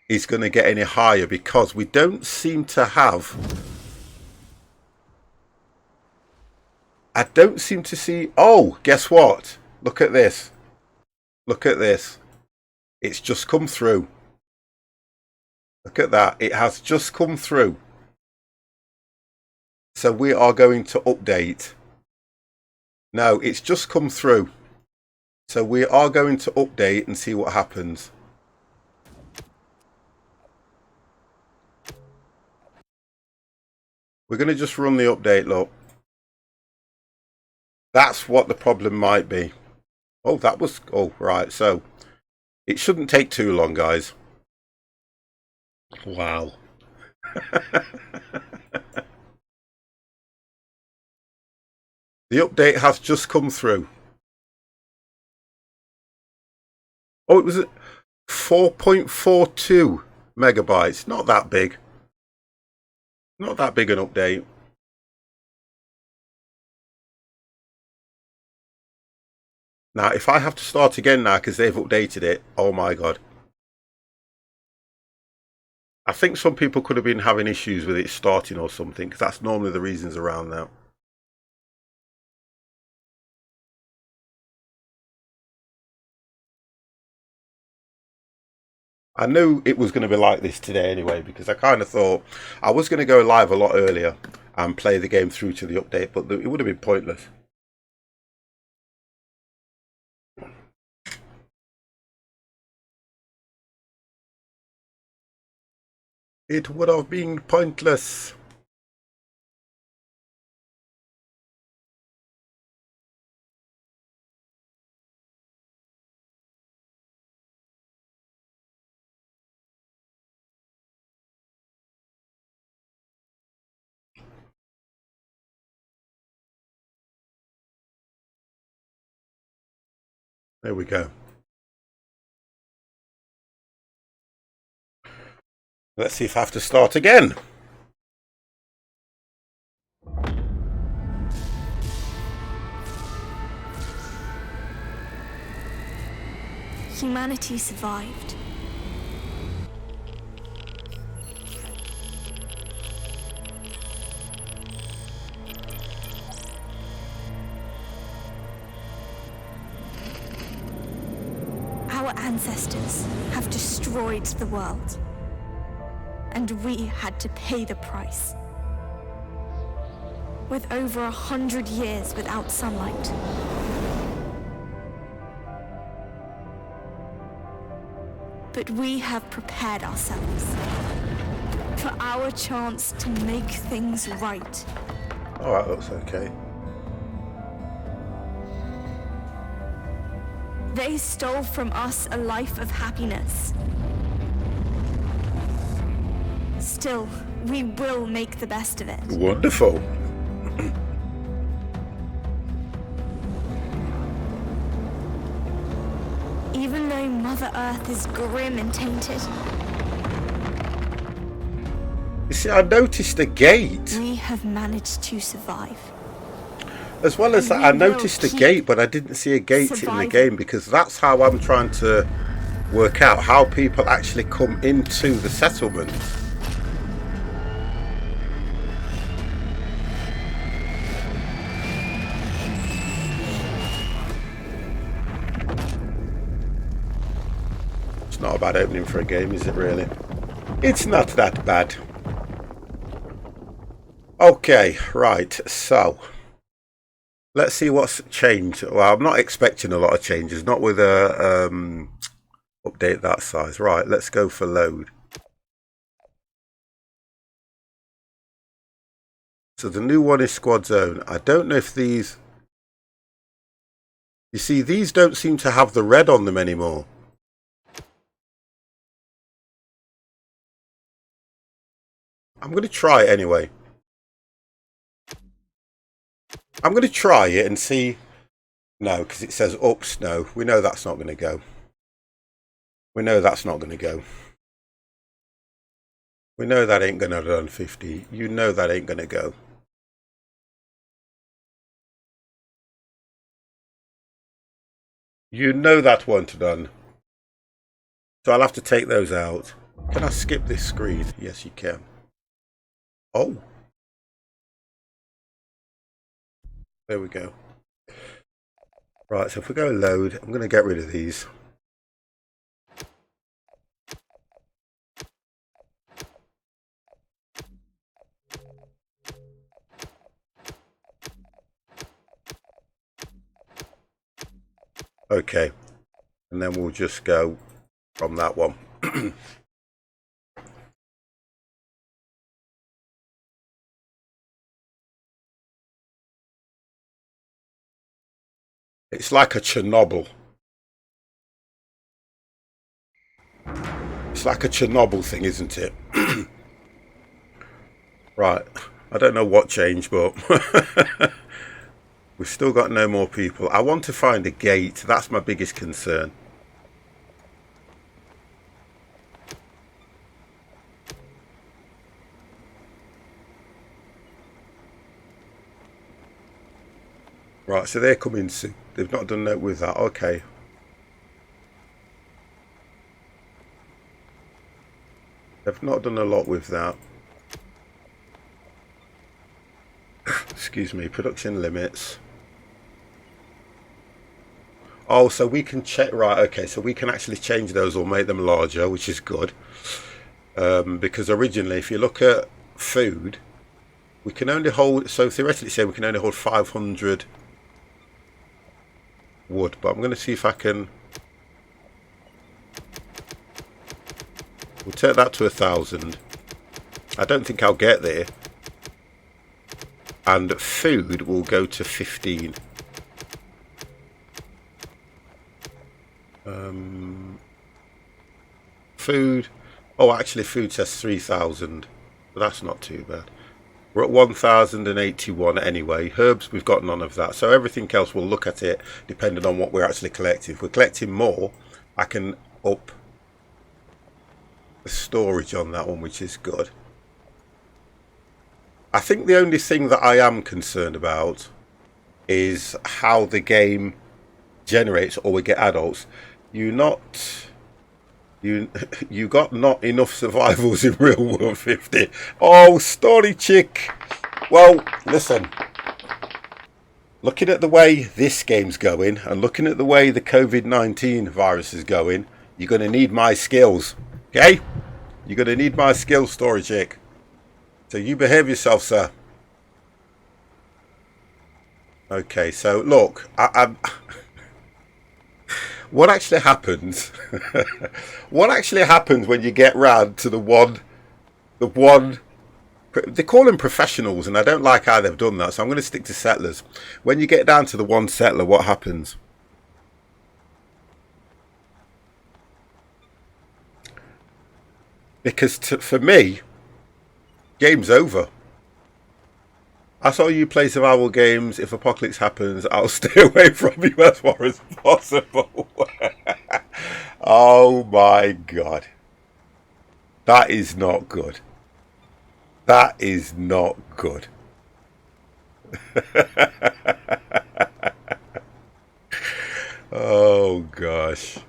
is going to get any higher, because we don't seem to have, I don't seem to see, oh, guess what? Look at this. Look at this. It's just come through. Look at that. It has just come through. So we are going to update. No, it's just come through. So we are going to update and see what happens. We're going to just run the update, look. That's what the problem might be. Oh, that was, oh, right. So it shouldn't take too long, guys. Wow. The update has just come through. Oh, it was at 4.42 megabytes. Not that big. Not that big an update. Now, if I have to start again now because they've updated it, oh my God. I think some people could have been having issues with it starting or something, because that's normally the reasons around that. I knew it was going to be like this today anyway, because I kind of thought I was going to go live a lot earlier and play the game through to the update, but it would have been pointless. It would have been pointless. There we go. Let's see if I have to start again. Humanity survived. Our ancestors have destroyed the world, and we had to pay the price. With over 100 years without sunlight, but we have prepared ourselves for our chance to make things right. Oh, that looks okay. They stole from us a life of happiness. Still, we will make the best of it. Wonderful. Even though Mother Earth is grim and tainted, You see, I noticed a gate. we have managed to survive. As well as that, I noticed a gate, but I didn't see a gate in the surviving. game, because that's how I'm trying to work out how people actually come into the settlement. It's not a bad opening for a game, is it really? It's not that bad. Okay, right, so let's see what's changed. Well, I'm not expecting a lot of changes, not with a update that size. Right, let's go for load. So the new one is Squad Zone. I don't know if these... You see, these don't seem to have the red on them anymore. I'm going to try it anyway. I'm going to try it and see... No, because it says ups. No, we know that's not going to go. We know that's not going to go. We know that ain't going to run 50. You know that ain't going to go. You know that won't run. So I'll have to take those out. Can I skip this screen? Yes, you can. Oh. There we go. Right, so if we go load, I'm going to get rid of these. Okay, and then we'll just go from that one. It's like a Chernobyl. It's like a Chernobyl thing, isn't it? Right, I don't know what changed, but we've still got no more people. I want to find a gate. That's my biggest concern. Right, so they're coming soon. They've not done that with that. Okay. They've not done a lot with that. Excuse me, production limits. Oh, so we can check, right, okay, so we can actually change those or make them larger, which is good. Because originally, if you look at food, we can only hold, so theoretically say we can only hold 500 wood, but I'm going to see if I can, we'll take that to 1,000. I don't think I'll get there. And food will go to 15. Food, oh actually food says 3,000, but that's not too bad. We're at 1,081 anyway. Herbs, we've got none of that, so everything else we'll look at it depending on what we're actually collecting. If we're collecting more, I can up the storage on that one, which is good. I think the only thing that I am concerned about is how the game generates, or we get adults. You got not enough survivals in Real World 50. Oh, Story Chick. Well, listen. Looking at the way this game's going and looking at the way the COVID-19 virus is going, you're going to need my skills. Okay? You're going to need my skills, Story Chick. So you behave yourself, sir. Okay, so look, I'm what actually happens? What actually happens when you get round to the one? They call them professionals, and I don't like how they've done that. So I'm going to stick to settlers. When you get down to the one settler, what happens? Because for me, game's over. I saw you play survival games. If apocalypse happens, I'll stay away from you as far as possible. Oh my god. That is not good. That is not good. Oh gosh.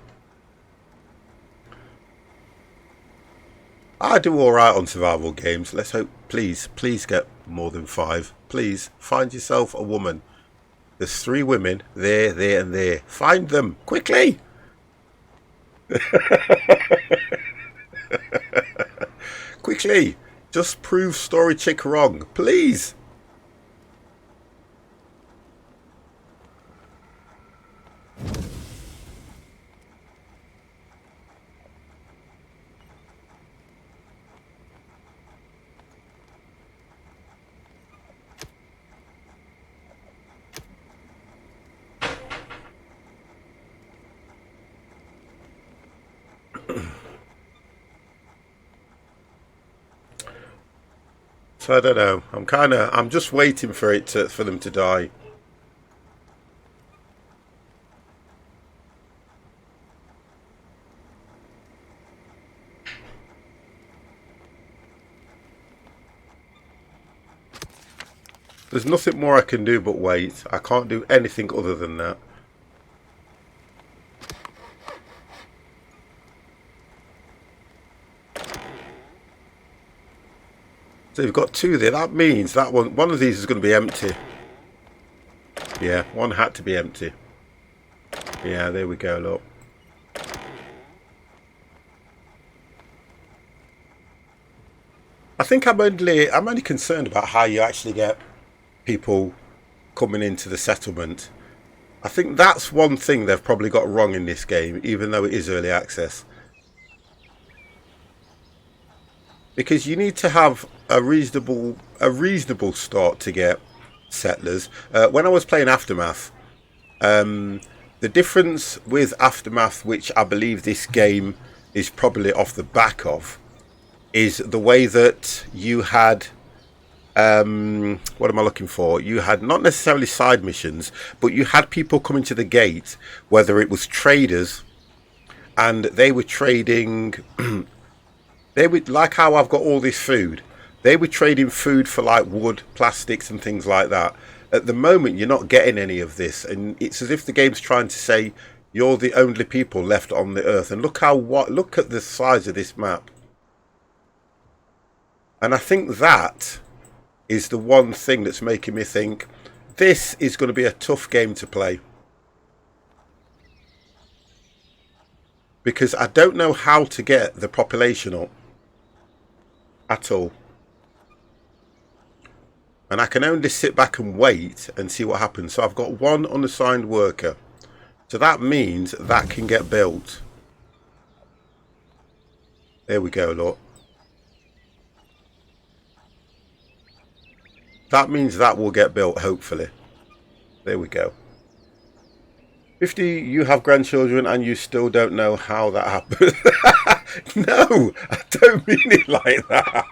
I do alright on survival games. Let's hope, please get more than 5. Please, find yourself a woman. There's 3 women, there, and there. Find them, quickly! Quickly! Just prove Story Chick wrong, please! So I don't know. I'm just waiting for them to die. There's nothing more I can do but wait. I can't do anything other than that. So you've got two there. That means that one of these is going to be empty. Yeah, one had to be empty. Yeah, there we go, look. I think I'm only concerned about how you actually get people coming into the settlement. I think that's one thing they've probably got wrong in this game, even though it is early access. Because you need to have a reasonable start to get settlers. When I was playing Aftermath, the difference with Aftermath, which I believe this game is probably off the back of, is the way that you had what am I looking for? You had not necessarily side missions, but you had people coming to the gate, whether it was traders, and they were trading. They would, like how I've got all this food. They were trading food for like wood, plastics, and things like that. At the moment, you're not getting any of this, and it's as if the game's trying to say you're the only people left on the earth. And look at the size of this map. And I think that is the one thing that's making me think this is going to be a tough game to play. Because I don't know how to get the population up at all. And I can only sit back and wait and see what happens. So I've got one unassigned worker. So that means that can get built. There we go, look. That means that will get built, hopefully. There we go. 50, you have grandchildren and you still don't know how that happened. No, I don't mean it like that.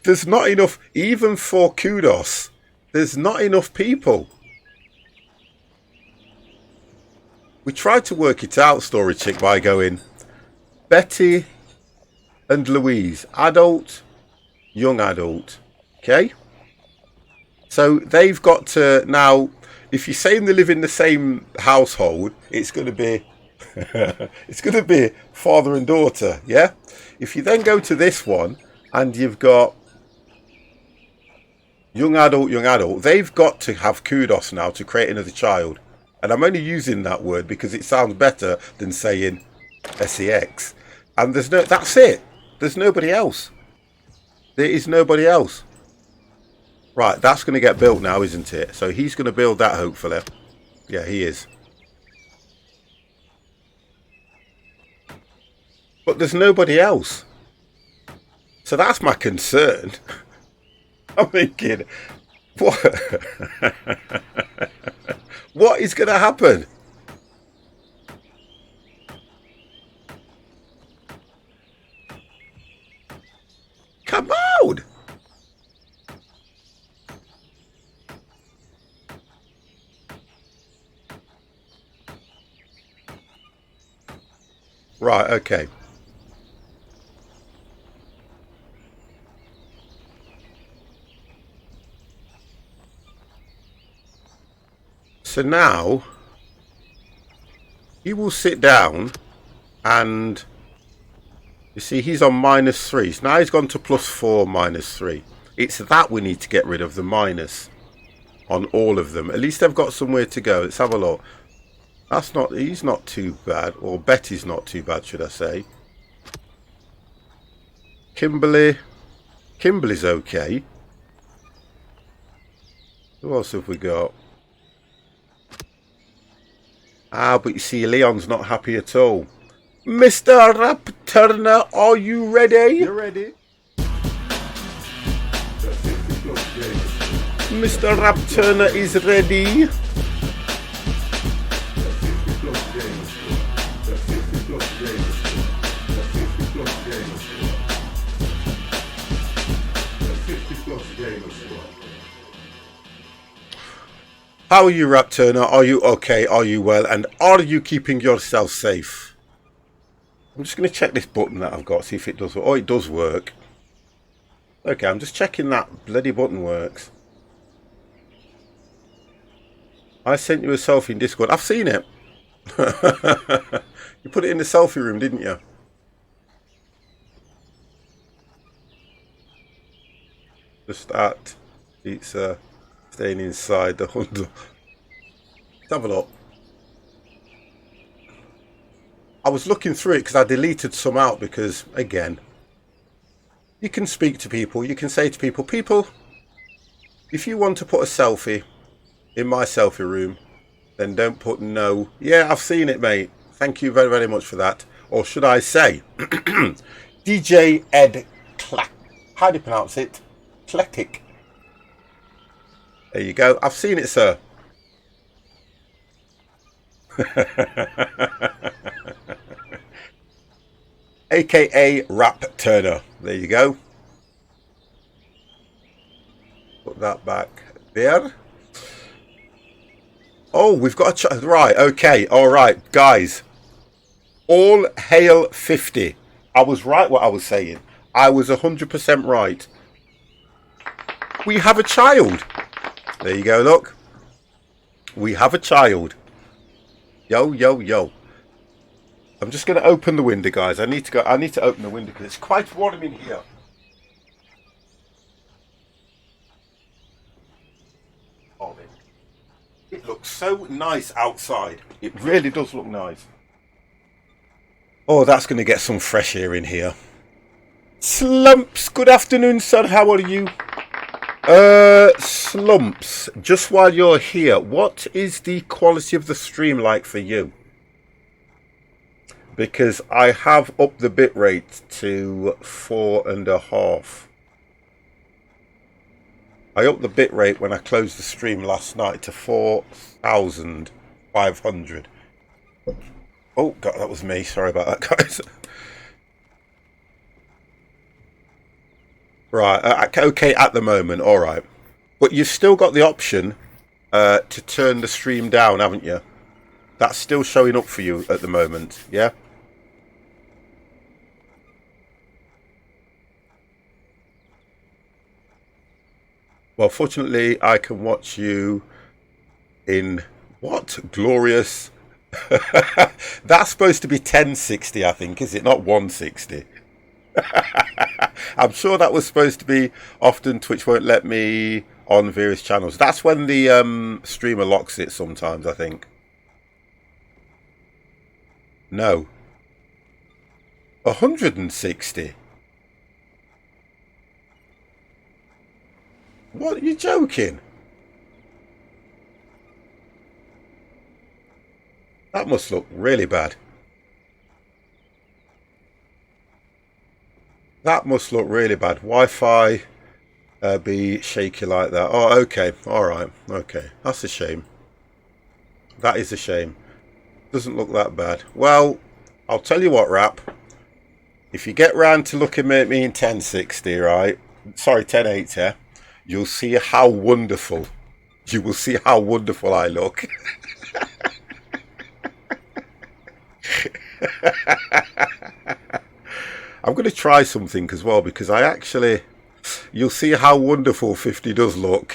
There's not enough, even for kudos, there's not enough people. We tried to work it out, Story Chick, by going Betty and Louise, adult, young adult. Okay, so they've got to now. If you're saying they live in the same household, it's going to be it's going to be father and daughter. Yeah. If you then go to this one and you've got young adult, they've got to have kudos now to create another child. And I'm only using that word because it sounds better than saying sex. And that's it. There's nobody else. There is nobody else. Right, that's going to get built now, isn't it? So he's going to build that, hopefully. Yeah, he is. But there's nobody else. So that's my concern. I'm thinking, what? What is going to happen? Come on! Right, okay. So now he will sit down and you see he's on -3. So now he's gone to +4, -3. It's that we need to get rid of, the minus on all of them. At least they've got somewhere to go. Let's have a look. He's not too bad, or Betty's not too bad, should I say. Kimberly's okay. Who else have we got? But you see, Leon's not happy at all. Mr. Rap Turner, are you ready? You ready? Mr. Rap Turner is ready. How are you, Rap Turner? Are you okay? Are you well? And are you keeping yourself safe? I'm just going to check this button that I've got, see if it does work. Oh, it does work. Okay, I'm just checking that bloody button works. I sent you a selfie in Discord. I've seen it. You put it in the selfie room, didn't you? Just that it's staying inside the huddle. Let's have a look. I was looking through it because I deleted some out because, again, you can speak to people. You can say to people, if you want to put a selfie in my selfie room, then don't put no. Yeah, I've seen it, mate. Thank you very, very much for that. Or should I say, DJ Ed Clack. How do you pronounce it? Eclectic. There you go. I've seen it, sir. AKA Rap Turner. There you go. Put that back there. Oh, we've got a right. Okay. All right, guys. All hail 50. I was right what I was saying. I was 100% right. We have a child. There you go, look. We have a child. Yo, yo, yo. I'm just going to open the window, guys. I need to open the window because it's quite warm in here. Oh, it looks so nice outside. It really does look nice. Oh, that's going to get some fresh air in here. Slumps, good afternoon, sir. How are you? Slumps, just while you're here, what is the quality of the stream like for you? Because I have upped the bitrate to 4.5. I upped the bitrate when I closed the stream last night to 4,500. Oh, God, that was me. Sorry about that, guys. Right, okay at the moment, all right. But you've still got the option to turn the stream down, haven't you? That's still showing up for you at the moment, yeah? Well, fortunately, I can watch you in what? Glorious. That's supposed to be 1060, I think, is it? Not 160. I'm sure that was supposed to be. Often Twitch won't let me on various channels. That's when the streamer locks it sometimes, I think. No. 160. What? Are you joking? That must look really bad. That must look really bad. Wi-Fi be shaky like that. Oh, okay. All right. Okay. That's a shame. That is a shame. Doesn't look that bad. Well, I'll tell you what, Rap. If you get round to looking at me in 1060, right? Sorry, 1080. You'll see how wonderful. You will see how wonderful I look. I'm going to try something as well because I actually, you'll see how wonderful 50 does look.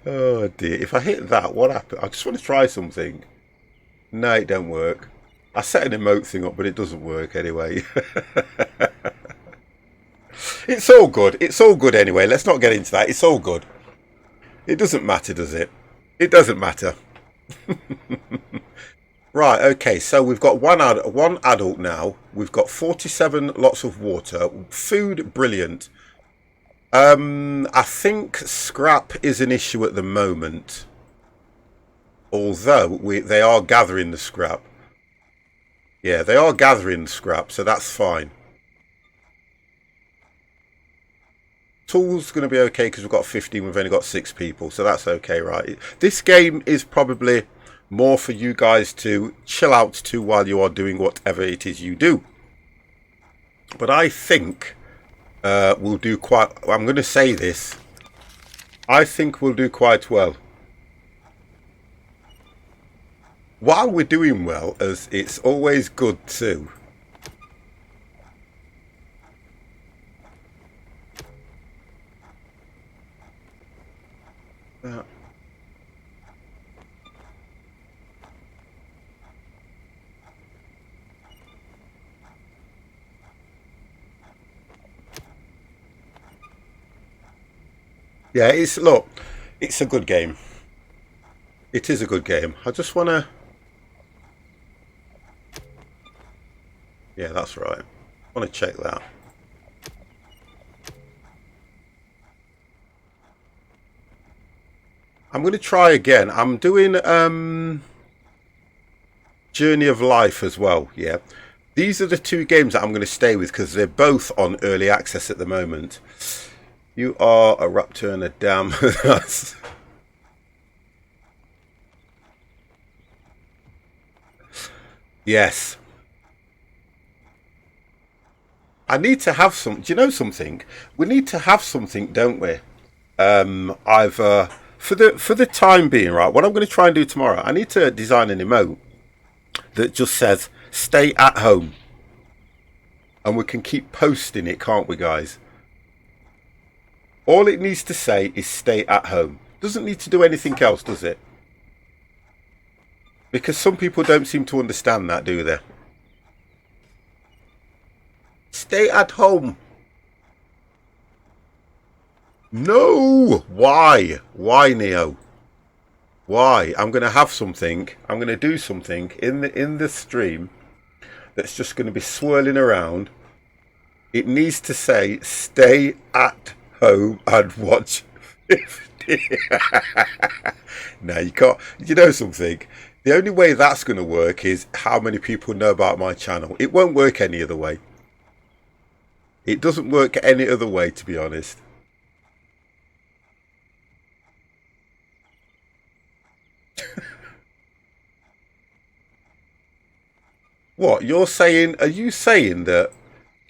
Oh dear, if I hit that, what happened? I just want to try something. No, it don't work. I set an emote thing up, but it doesn't work anyway. It's all good. It's all good anyway. Let's not get into that. It's all good. It doesn't matter, does it? It doesn't matter. Right, okay, so we've got one adult now. We've got 47 lots of water. Food, brilliant. I think scrap is an issue at the moment. Although they are gathering the scrap. Yeah, they are gathering scrap, so that's fine. Tools going to be okay because we've got 15, we've only got 6 people, so that's okay, right? This game is probably more for you guys to chill out to while you are doing whatever it is you do. But I think we'll do quite... I'm going to say this. I think we'll do quite well. While we're doing well, as it's always good too. Yeah, look, it's a good game. It is a good game. I just want to... Yeah, that's right. I want to check that. I'm going to try again. I'm doing Journey of Life as well, yeah. These are the two games that I'm going to stay with because they're both on early access at the moment. You are a raptor and a dam. Yes. I need to have some. Do you know something? We need to have something, don't we? Either for the time being, right? What I'm going to try and do tomorrow, I need to design an emote that just says "Stay at home," and we can keep posting it, can't we, guys? All it needs to say is "Stay at home." Doesn't need to do anything else, does it? Because some people don't seem to understand that, do they? Stay at home. No! Why? Why, Neo? Why? I'm going to have something. I'm going to do something in the stream that's just going to be swirling around. It needs to say, "Stay at home and watch 50." No, you can't. You know something? The only way that's going to work is how many people know about my channel. It won't work any other way. It doesn't work any other way, to be honest. What, you're saying, are you saying that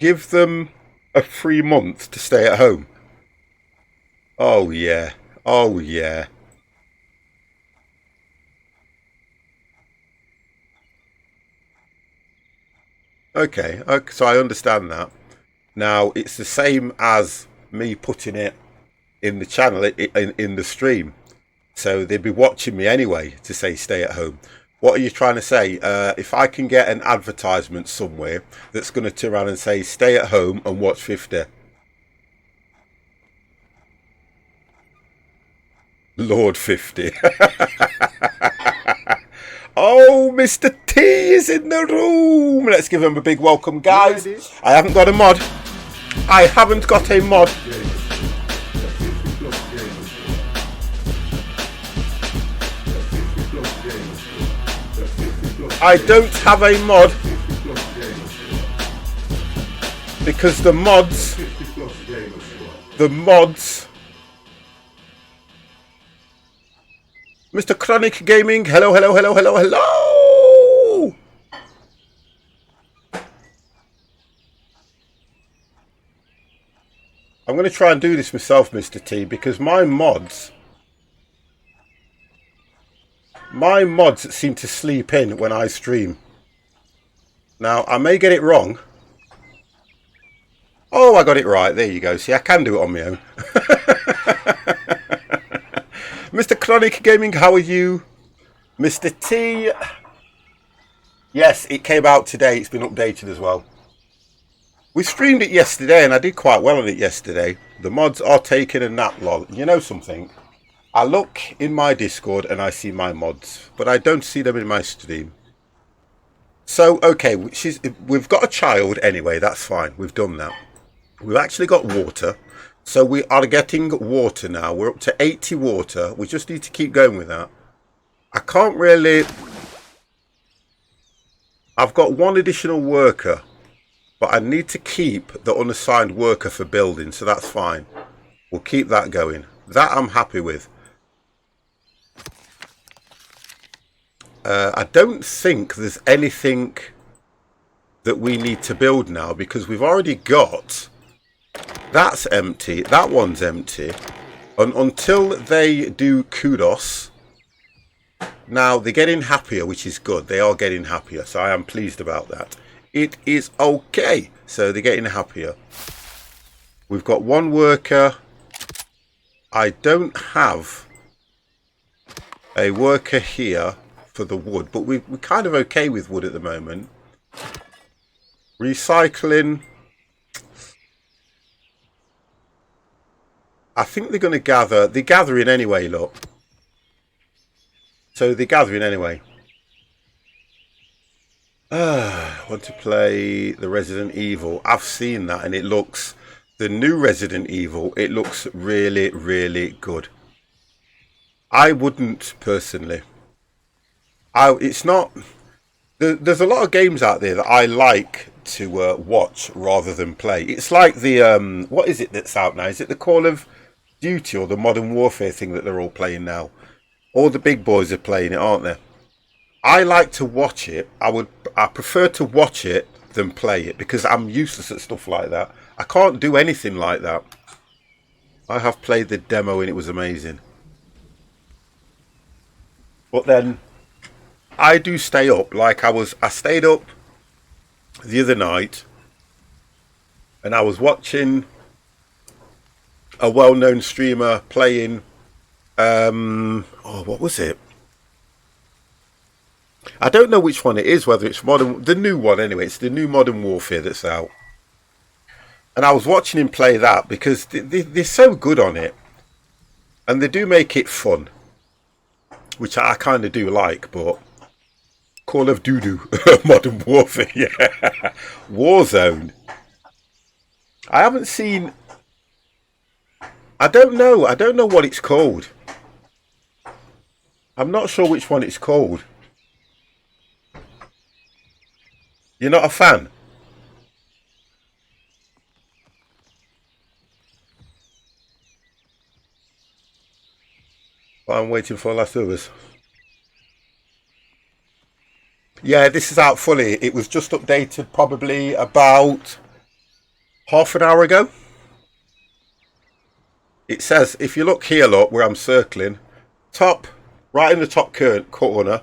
give them a free month to stay at home? Oh yeah, oh yeah. Okay, so I understand that. Now, it's the same as me putting it in the channel, in the stream. So they'd be watching me anyway to say "Stay at home." What are you trying to say? If I can get an advertisement somewhere that's going to turn around and say "Stay at home and watch 50." Lord 50. Oh, Mr. T is in the room. Let's give him a big welcome, guys. I haven't got a mod. I haven't got a mod. I don't have a mod because the mods Mr. Chronic Gaming, hello. I'm going to try and do this myself, Mr. T, because my mods seem to sleep in when I stream. Now, I may get it wrong. Oh, I got it right. There you go. See, I can do it on my own. Mr. Chronic Gaming, how are you? Mr. T. Yes, it came out today. It's been updated as well. We streamed it yesterday and I did quite well on it yesterday. The mods are taking a nap, lol. You know something? I look in my Discord and I see my mods, but I don't see them in my stream. So, okay, we've got a child anyway. That's fine. We've done that. We've actually got water. So we are getting water now. We're up to 80 water. We just need to keep going with that. I can't really... I've got one additional worker, but I need to keep the unassigned worker for building, so that's fine. We'll keep that going. That I'm happy with. I don't think there's anything that we need to build now because we've already got... That's empty. That one's empty. Until they do kudos. Now they're getting happier, which is good. They are getting happier, so I am pleased about that. It is okay. So they're getting happier. We've got one worker. I don't have a worker here for the wood, but we're kind of okay with wood at the moment. Recycling. I think they're going to gather. They're gathering anyway, look. So they're gathering anyway. I want to play the Resident Evil. I've seen that and it looks... The new Resident Evil, it looks really, really good. I wouldn't personally. It's not... There's a lot of games out there that I like to watch rather than play. It's like the... what is it that's out now? Is it the Call of Duty or the Modern Warfare thing that they're all playing now? All the big boys are playing it, aren't they? I like to watch it. I prefer to watch it than play it because I'm useless at stuff like that. I can't do anything like that. I have played the demo and it was amazing. But then I do stay up. Like I stayed up the other night and I was watching a well-known streamer playing what was it? I don't know which one it is, whether it's the new one anyway. It's the new Modern Warfare that's out. And I was watching him play that because they're so good on it. And they do make it fun. Which I kind of do like, but... Call of Duty, Modern Warfare, yeah. Warzone. I haven't seen... I don't know what it's called. I'm not sure which one it's called. You're not a fan? I'm waiting for Last of Us. Yeah, this is out fully. It was just updated probably about half an hour ago. It says, if you look here, look, where I'm circling, top, right in the top corner,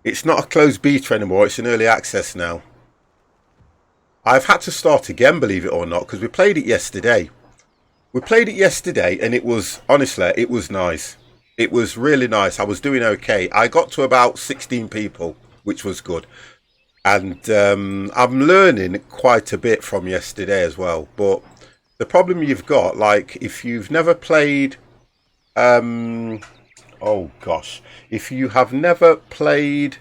it's not a closed beta anymore, it's an early access now. I've had to start again, believe it or not, because we played it yesterday. We played it yesterday and it was, honestly, it was nice. It was really nice. I was doing okay. I got to about 16 people, which was good. And I'm learning quite a bit from yesterday as well. But the problem you've got, like, if you've never played... oh, gosh. If you have never played...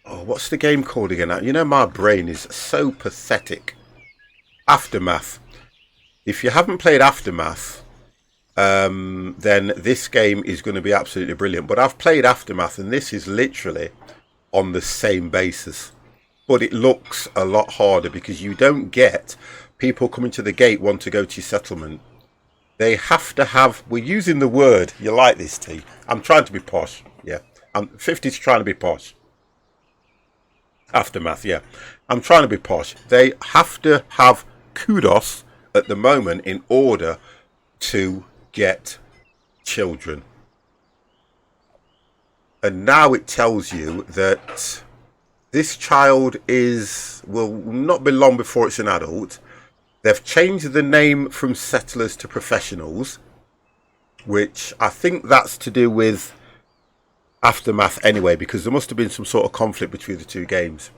Oh, what's the game called again? You know, my brain is so pathetic. Aftermath. If you haven't played Aftermath, then this game is going to be absolutely brilliant. But I've played Aftermath, and this is literally on the same basis. But it looks a lot harder because you don't get people coming to the gate want to go to your settlement. They have to have... We're using the word... You like this, T? I'm trying to be posh. Yeah. 50's trying to be posh. Aftermath, yeah. I'm trying to be posh. They have to have kudos at the moment in order to get children. And now it tells you that this child will not be long before it's an adult. They've changed the name from settlers to professionals, which I think that's to do with Aftermath anyway, because there must have been some sort of conflict between the two games.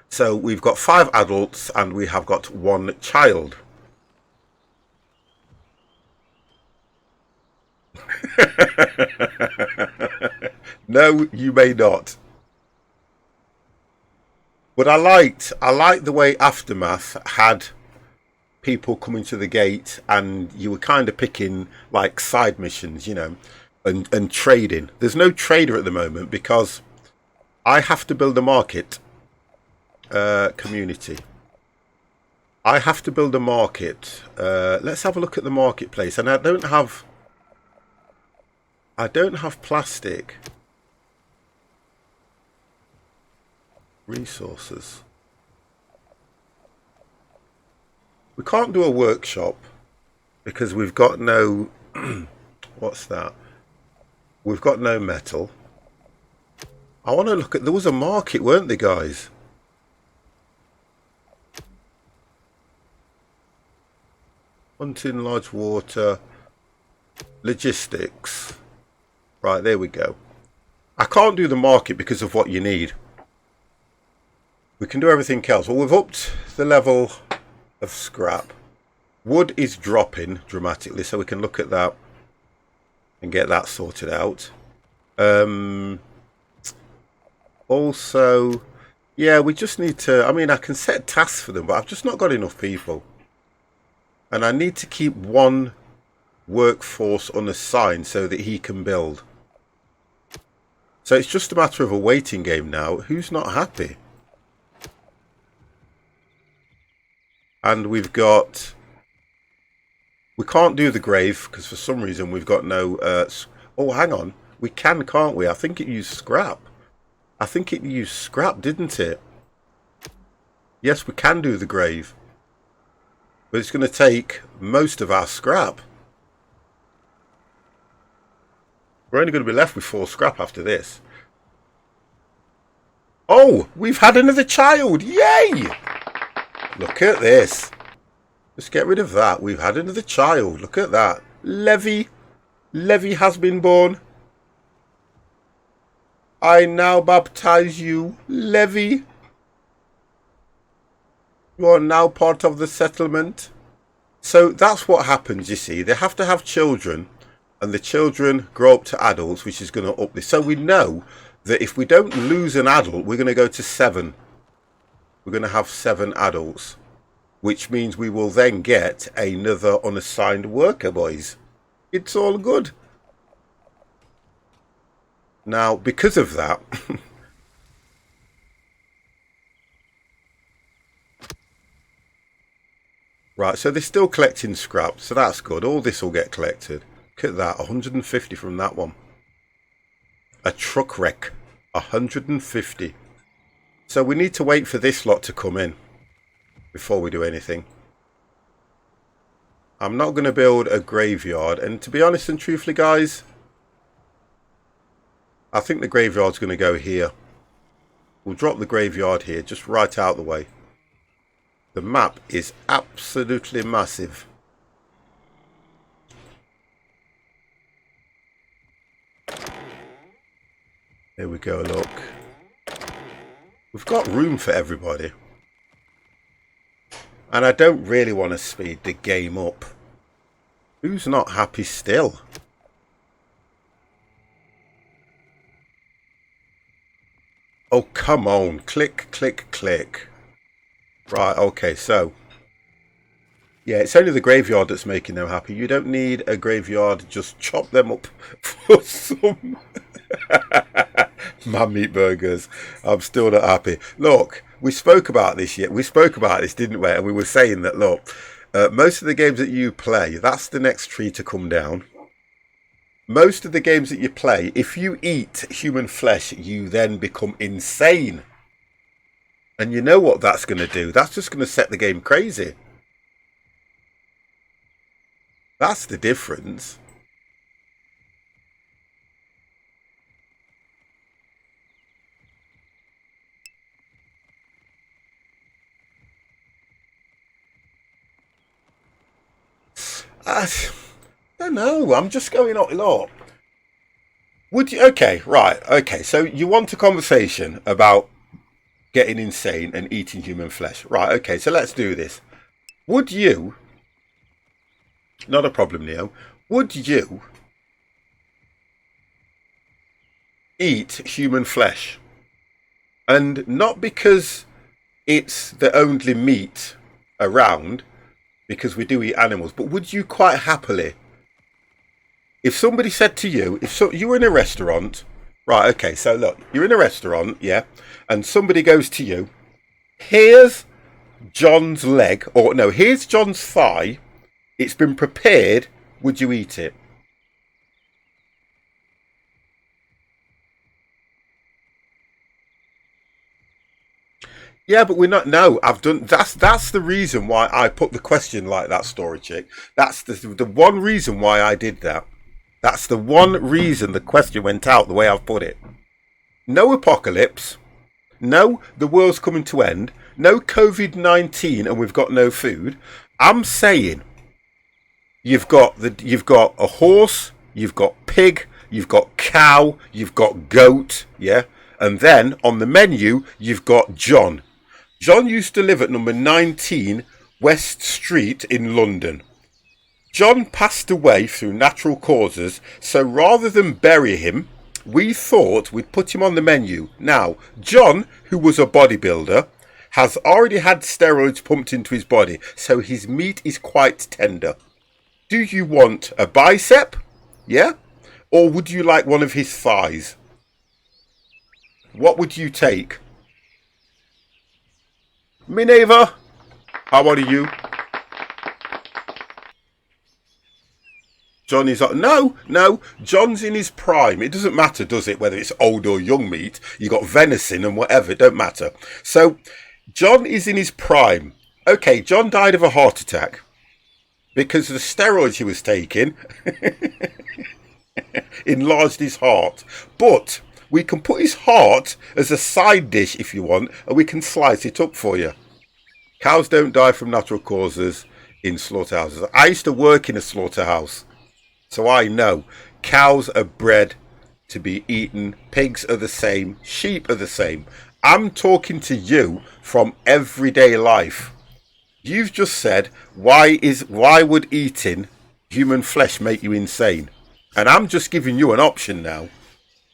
So we've got 5 adults and we have got 1 child. No, you may not. But I liked the way Aftermath had people coming to the gate and you were kind of picking like side missions, you know, and trading. There's no trader at the moment because I have to build a market community. I have to build a market. Let's have a look at the marketplace. And I don't have plastic. Resources. We can't do a workshop. because we've got no what's that? We've got no metal. I want to look at, there was a market, weren't there, guys? Hunting, large water, logistics. Right, there we go. I can't do the market because of what you need. We can do everything else. Well, we've upped the level of scrap. Wood is dropping dramatically, so we can look at that and get that sorted out. Also, yeah, we just need to, I mean, I can set tasks for them, but I've just not got enough people. And I need to keep one workforce unassigned so that he can build. So it's just a matter of a waiting game now. Who's not happy? And we've got... We can't do the grave because for some reason we've got no... oh, hang on. We can, can't we? I think it used scrap. I think it used scrap, didn't it? Yes, we can do the grave. But it's going to take most of our scrap. We're only going to be left with 4 scrap after this. Oh, we've had another child. Yay! Look at this. Let's get rid of that. We've had another child. Look at that. Levy. Levy has been born. I now baptize you, Levy. You are now part of the settlement. So that's what happens, you see. They have to have children, and the children grow up to adults, which is going to up this. So we know that if we don't lose an adult, we're going to go to 7. We're going to have 7 adults, which means we will then get another unassigned worker, boys. It's all good. Now, because of that... Right, so they're still collecting scrap, so that's good. All this will get collected. Look at that, 150 from that one. A truck wreck, 150. So we need to wait for this lot to come in before we do anything. I'm not going to build a graveyard, and to be honest and truthfully, guys, I think the graveyard's going to go here. We'll drop the graveyard here, just right out the way. The map is absolutely massive. There we go, look. We've got room for everybody. And I don't really want to speed the game up. Who's not happy still? Oh, come on. Click, click, click. Right, okay, so. Yeah, it's only the graveyard that's making them happy. You don't need a graveyard. Just chop them up for some man meat burgers. I'm still not happy. Look, we spoke about this yet. We spoke about this, didn't we? And we were saying that, look, most of the games that you play, that's the next tree to come down. Most of the games that you play, if you eat human flesh, you then become insane. And you know what that's going to do? That's just going to set the game crazy. That's the difference. I don't know. I'm just going on. Look. Would you? Okay, right. Okay, so you want a conversation about getting insane and eating human flesh. Right, okay, so let's do this. Would you, not a problem, Neo, would you eat human flesh? And not because it's the only meat around, because we do eat animals, but would you quite happily, if somebody said to you, you were in a restaurant, right, okay, so look, you're in a restaurant, yeah, and somebody goes to you, here's John's leg, or no, here's John's thigh, it's been prepared, would you eat it? Yeah, but we're not. No, I've done. That's the reason why I put the question like that, Story Chick. That's the one reason why I did that. That's the one reason the question went out the way I've put it. No apocalypse. No, the world's coming to end. No COVID-19, and we've got no food. I'm saying you've got a horse, you've got pig, you've got cow, you've got goat, yeah, and then on the menu you've got John. John used to live at number 19 West Street in London. John passed away through natural causes, so rather than bury him, we thought we'd put him on the menu. Now, John, who was a bodybuilder, has already had steroids pumped into his body, so his meat is quite tender. Do you want a bicep? Yeah? Or would you like one of his thighs? What would you take? Minerva, how are you? John is no, John's in his prime. It doesn't matter, does it, whether it's old or young meat? You got venison and whatever, it don't matter. So John is in his prime. Okay, John died of a heart attack because the steroids he was taking enlarged his heart. But we can put his heart as a side dish if you want, and we can slice it up for you. Cows don't die from natural causes in slaughterhouses. I used to work in a slaughterhouse, so I know cows are bred to be eaten. Pigs are the same. Sheep are the same. I'm talking to you from everyday life. You've just said, why would eating human flesh make you insane? And I'm just giving you an option now.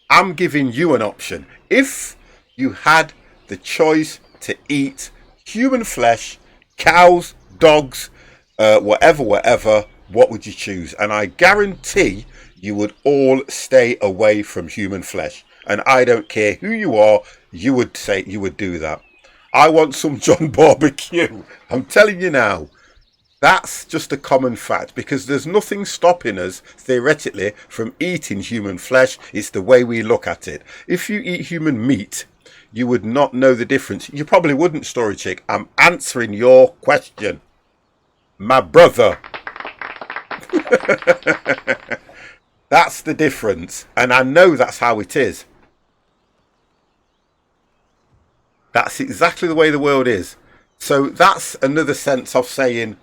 I'm giving you an option. If you had the choice to eat human flesh, cows, dogs, whatever, what would you choose? And I guarantee you would all stay away from human flesh. And I don't care who you are, you would say you would do that. I want some John barbecue. I'm telling you now. That's just a common fact, because there's nothing stopping us, theoretically, from eating human flesh. It's the way we look at it. If you eat human meat, you would not know the difference. You probably wouldn't, Story Chick. I'm answering your question, my brother. That's the difference. And I know that's how it is. That's exactly the way the world is. So that's another sense of saying,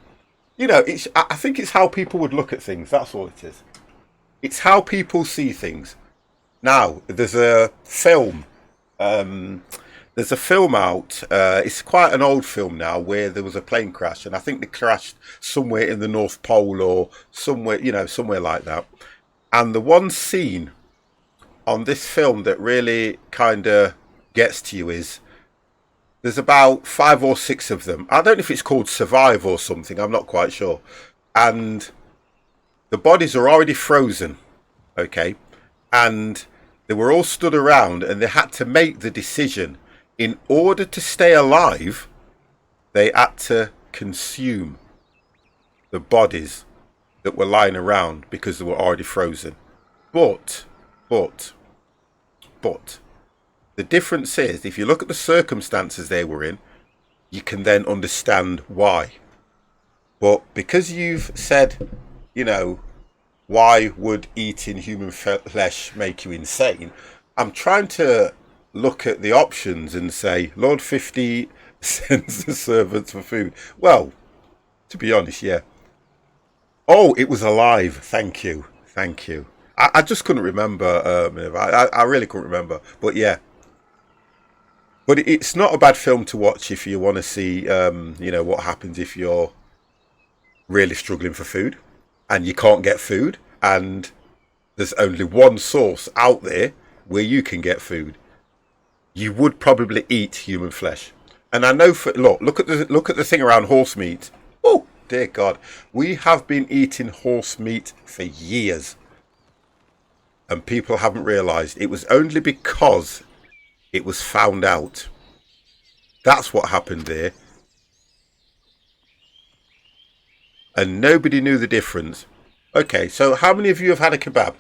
you know, I think it's how people would look at things. That's all it is. It's how people see things. Now, there's a film. There's a film out. It's quite an old film now, where there was a plane crash, and I think they crashed somewhere in the North Pole or somewhere, you know, somewhere like that. And the one scene on this film that really kind of gets to you is, there's about 5 or 6 of them. I don't know if it's called Survive or something. I'm not quite sure. And the bodies are already frozen. Okay. And they were all stood around, and they had to make the decision. In order to stay alive, they had to consume the bodies that were lying around because they were already frozen. But the difference is, if you look at the circumstances they were in, you can then understand why. But because you've said, you know, why would eating human flesh make you insane? I'm trying to look at the options and say, Lord 50 sends the servants for food. Well, to be honest, yeah. Oh, it was alive. Thank you. I just couldn't remember. I really couldn't remember. But yeah. But it's not a bad film to watch if you want to see, you know, what happens if you're really struggling for food and you can't get food, and there's only one source out there where you can get food. You would probably eat human flesh. And I know look at the thing around horse meat. Oh dear God, we have been eating horse meat for years, and people haven't realised it was only because it was found out. That's what happened there. And nobody knew the difference. Okay, so how many of you have had a kebab?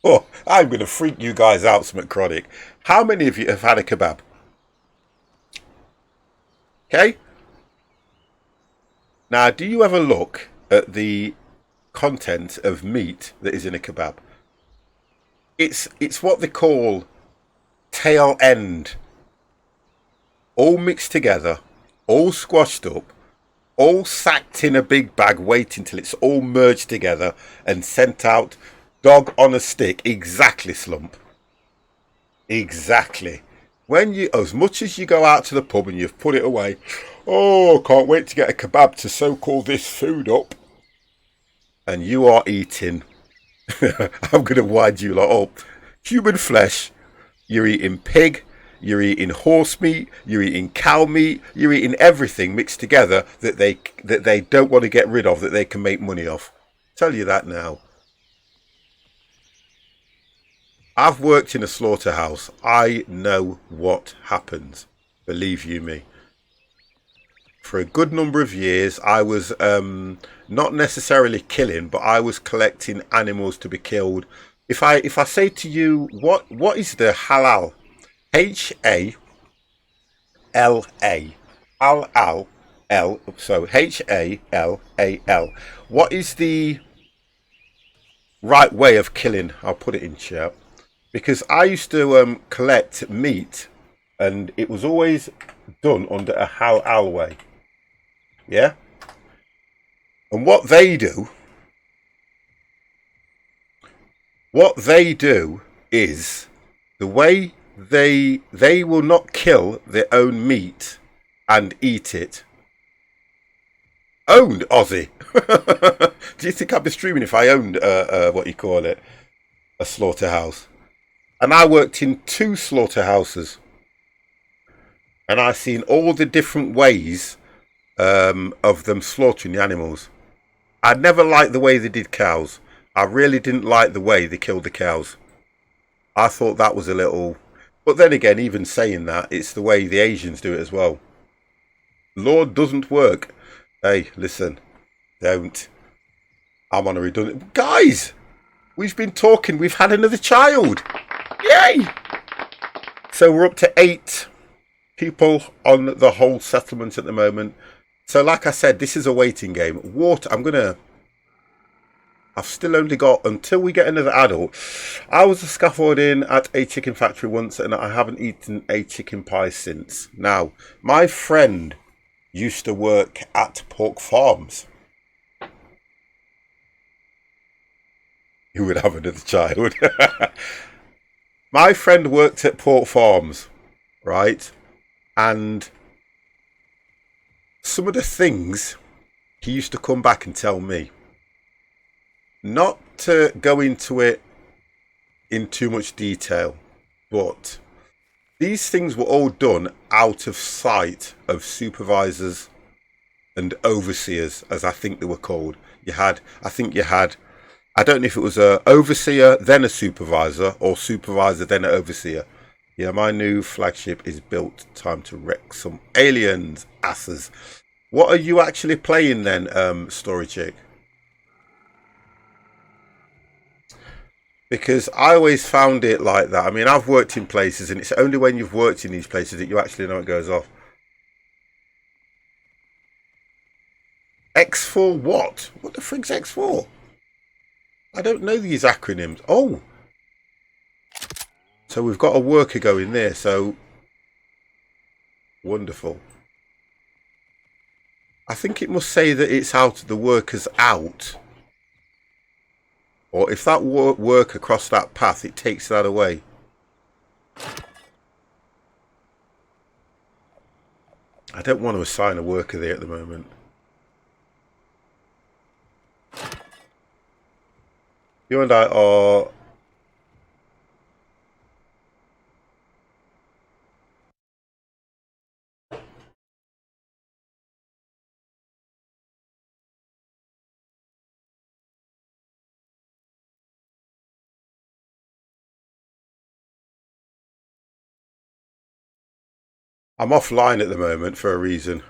Oh, I'm going to freak you guys out, Smith Chronic. How many of you have had a kebab? Okay? Now, do you ever look at the content of meat that is in a kebab? It's what they call tail end. All mixed together, all squashed up, all sacked in a big bag, waiting till it's all merged together and sent out. Dog on a stick. Exactly, Slump. Exactly. When you, as much as you go out to the pub and you've put it away, oh, can't wait to get a kebab to so-call this food up. And you are eating, I'm going to wind you lot up, human flesh. You're eating pig, you're eating horse meat, you're eating cow meat, you're eating everything mixed together that they don't want to get rid of, that they can make money off. Tell you that now. I've worked in a slaughterhouse. I know what happens. Believe you me. For a good number of years, I was not necessarily killing, but I was collecting animals to be killed. If I say to you, what is the halal? H-A-L-A. Halal. So H-A-L-A-L. What is the right way of killing? I'll put it in chat. Because I used to collect meat, and it was always done under a halal way. Yeah? And what they do is, the way they will not kill their own meat and eat it. Owned, Aussie. Do you think I'd be streaming if I owned what you call it, a slaughterhouse? And I worked in 2 slaughterhouses, and I seen all the different ways of them slaughtering the animals. I never liked the way they did cows. I really didn't like the way they killed the cows. I thought that was a little... But then again, even saying that, it's the way the Asians do it as well. Law doesn't work. Hey, listen, don't. I'm on a redundant... Guys, we've been talking. We've had another child. Yay! So we're up to 8 people on the whole settlement at the moment. So like I said, this is a waiting game. Water, I've still only got, until we get another adult. I was a scaffolding at a chicken factory once, and I haven't eaten a chicken pie since. Now, my friend used to work at Pork Farms. You would have another child. My friend worked at Pork Farms, right? And some of the things he used to come back and tell me, not to go into it in too much detail, but these things were all done out of sight of supervisors and overseers, as I think they were called. I don't know if it was a overseer, then a supervisor, or supervisor, then an overseer. Yeah, my new flagship is built. Time to wreck some aliens, asses. What are you actually playing then, Story Chick? Because I always found it like that. I mean, I've worked in places, and it's only when you've worked in these places that you actually know it goes off. X4 what? What the frick's X4? I don't know these acronyms. Oh! So we've got a worker going there, so... Wonderful. I think it must say that it's out, the worker's out. Or if that worker crossed that path, it takes that away. I don't want to assign a worker there at the moment. You and I are... I'm offline at the moment for a reason.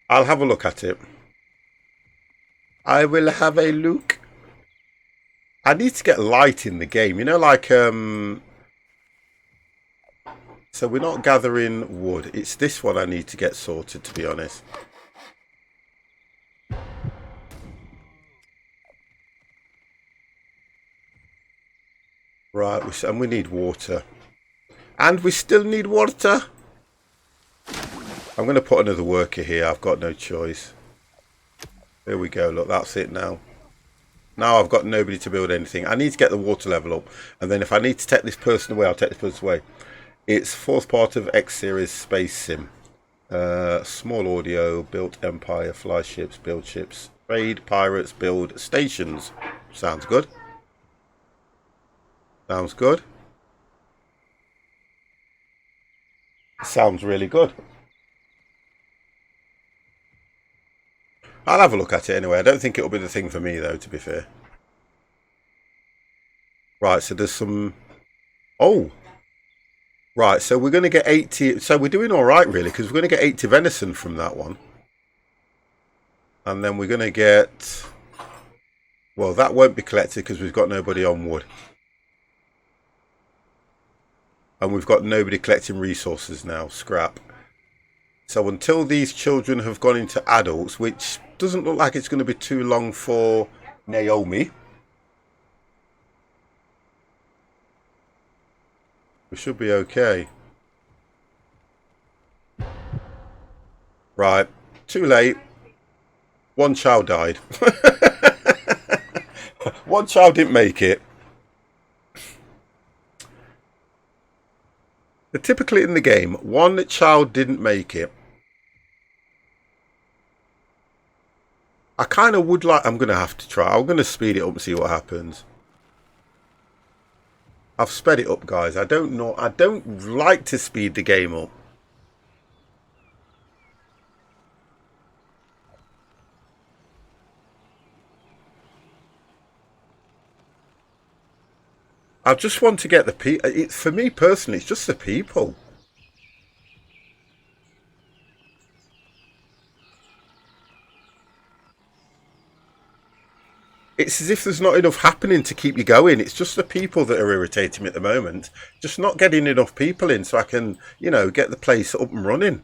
I'll have a look at it. I will have a look. I need to get light in the game. You know, like So we're not gathering wood. It's this one I need to get sorted, to be honest. Right, and we need water. And we still need water. I'm going to put another worker here. I've got no choice. There we go. Look, that's it now. Now I've got nobody to build anything. I need to get the water level up. And then if I need to take this person away, I'll take this person away. It's fourth part of X Series Space Sim. Small audio, built empire, fly ships, build ships, trade, pirates, build stations. Sounds good. Sounds good. Sounds really good. I'll have a look at it anyway. I don't think it'll be the thing for me though, to be fair. Right, so there's some... Oh! Right, so we're going to get 80... So we're doing alright really, because we're going to get 80 venison from that one. And then we're going to get... Well, that won't be collected because we've got nobody on wood. And we've got nobody collecting resources now, scrap. So until these children have gone into adults, which doesn't look like it's going to be too long for Naomi, we should be okay. Right, too late. One child died. One child didn't make it. But typically in the game, one child didn't make it. I kind of would like... I'm going to have to try. I'm going to speed it up and see what happens. I've sped it up, guys. I don't know. I don't like to speed the game up. I just want to get the people. For me personally, it's just the people. It's as if there's not enough happening to keep you going. It's just the people that are irritating me at the moment. Just not getting enough people in so I can, you know, get the place up and running.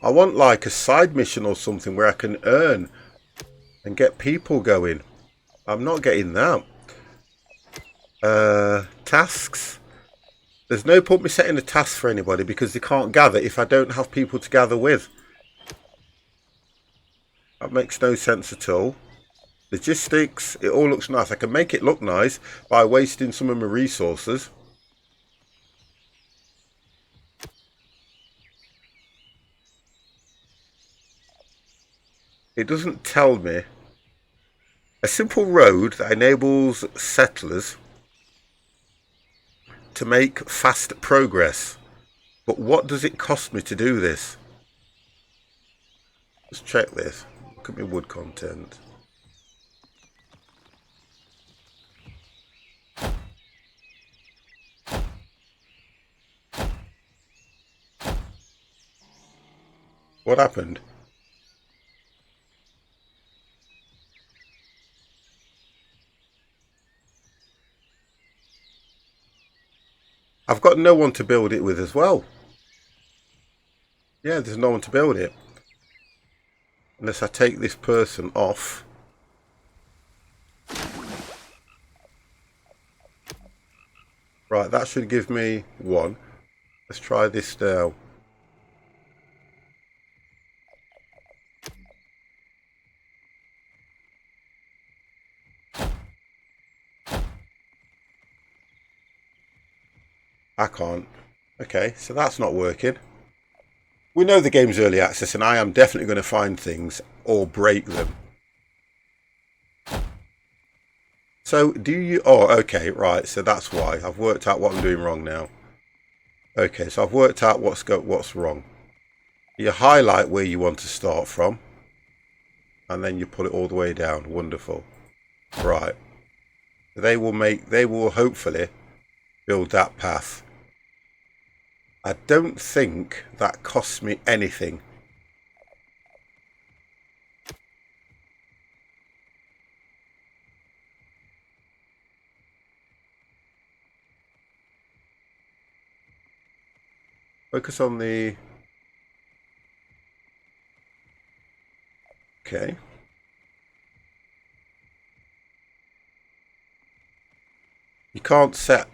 I want like a side mission or something where I can earn and get people going. I'm not getting that. Tasks. There's no point me setting a task for anybody because they can't gather if I don't have people to gather with. That makes no sense at all. Logistics. It all looks nice. I can make it look nice by wasting some of my resources. It doesn't tell me. A simple road that enables settlers to make fast progress. But what does it cost me to do this? Let's check this. Look at my wood content. What happened? I've got no one to build it with as well. Yeah, there's no one to build it. Unless I take this person off. Right, that should give me one. Let's try this now. I can't. Okay, so that's not working. We know the game's early access and I am definitely going to find things or break them. So do you... Oh, okay, right. So that's why. I've worked out what I'm doing wrong now. Okay, so I've worked out what's wrong. You highlight where you want to start from. And then you pull it all the way down. Wonderful. Right. They will hopefully build that path. I don't think that costs me anything. Focus on the... Okay. You can't set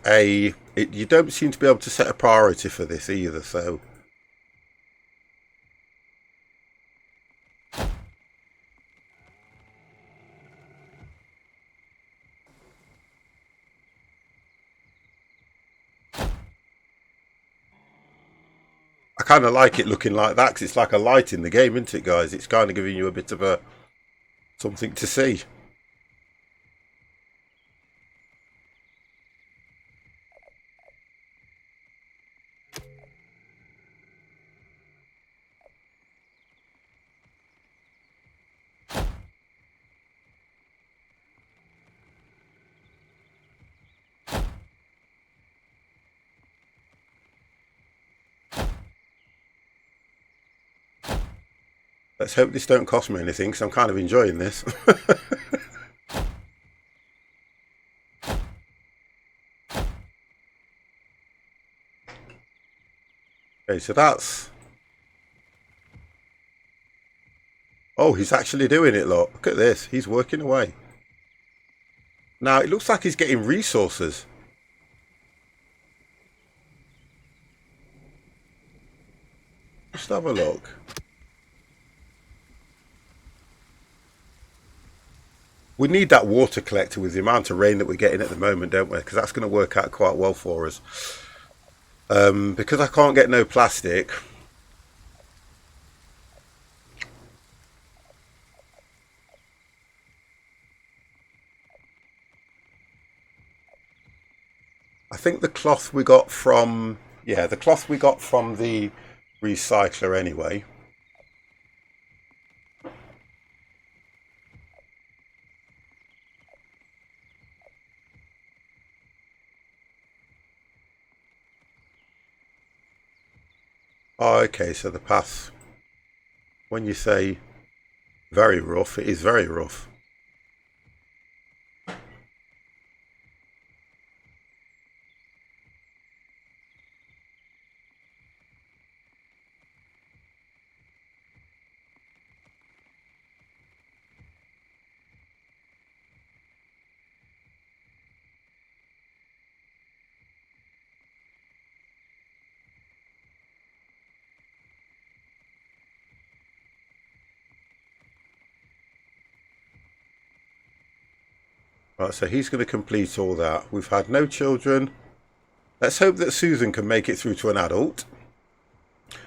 a... you don't seem to be able to set a priority for this either, so... I kind of like it looking like that because it's like a light in the game, isn't it, guys? It's kind of giving you a bit of a something to see. Let's hope this don't cost me anything because I'm kind of enjoying this. Okay, so that's... Oh, he's actually doing it, look at this. He's working away. Now, it looks like he's getting resources. Just have a look. We need that water collector with the amount of rain that we're getting at the moment, don't we? Because that's going to work out quite well for us. Because I can't get no plastic... I think the cloth we got from... Yeah, the cloth we got from the recycler anyway. Oh, okay, so the path... When you say very rough, it is very rough. Right, so he's going to complete all that. We've had no children. Let's hope that Susan can make it through to an adult.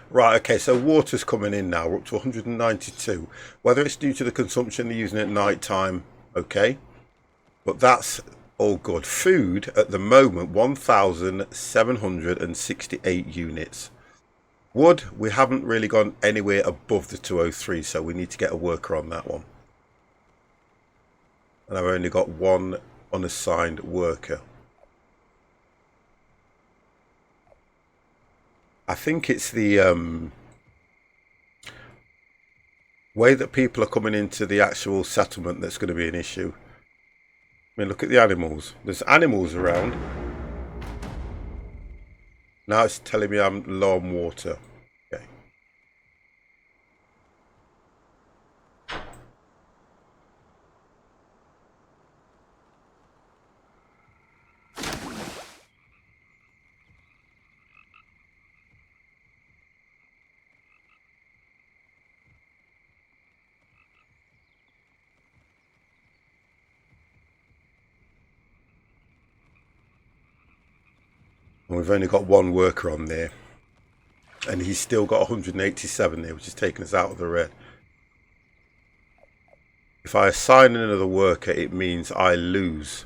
Right, okay, so water's coming in now. We're up to 192. Whether it's due to the consumption they're using at night time, okay. But that's all good. Food at the moment, 1,768 units. Wood, we haven't really gone anywhere above the 203, so we need to get a worker on that one. And I've only got one unassigned worker. I think it's the way that people are coming into the actual settlement that's going to be an issue. I mean, look at the animals. There's animals around. Now it's telling me I'm low on water. Okay. And we've only got one worker on there. And he's still got 187 there, which is taking us out of the red. If I assign another worker, it means I lose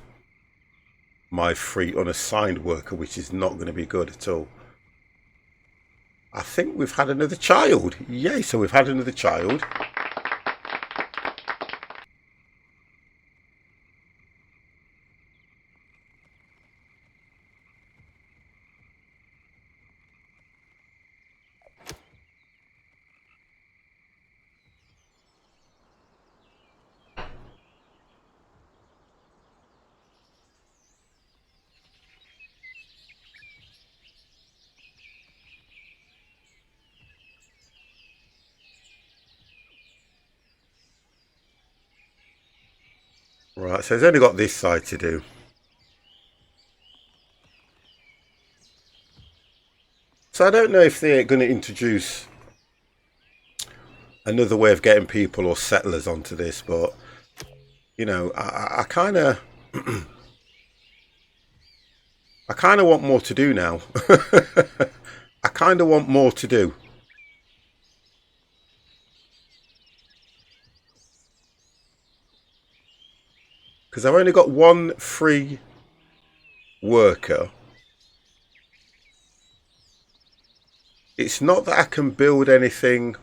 my free unassigned worker, which is not going to be good at all. I think we've had another child. Yay, so we've had another child. Right, so he's only got this side to do. So I don't know if they're going to introduce another way of getting people or settlers onto this, but you know, I kind of, I kind of want more to do now. I kind of want more to do. Because I've only got one free worker. It's not that I can build anything.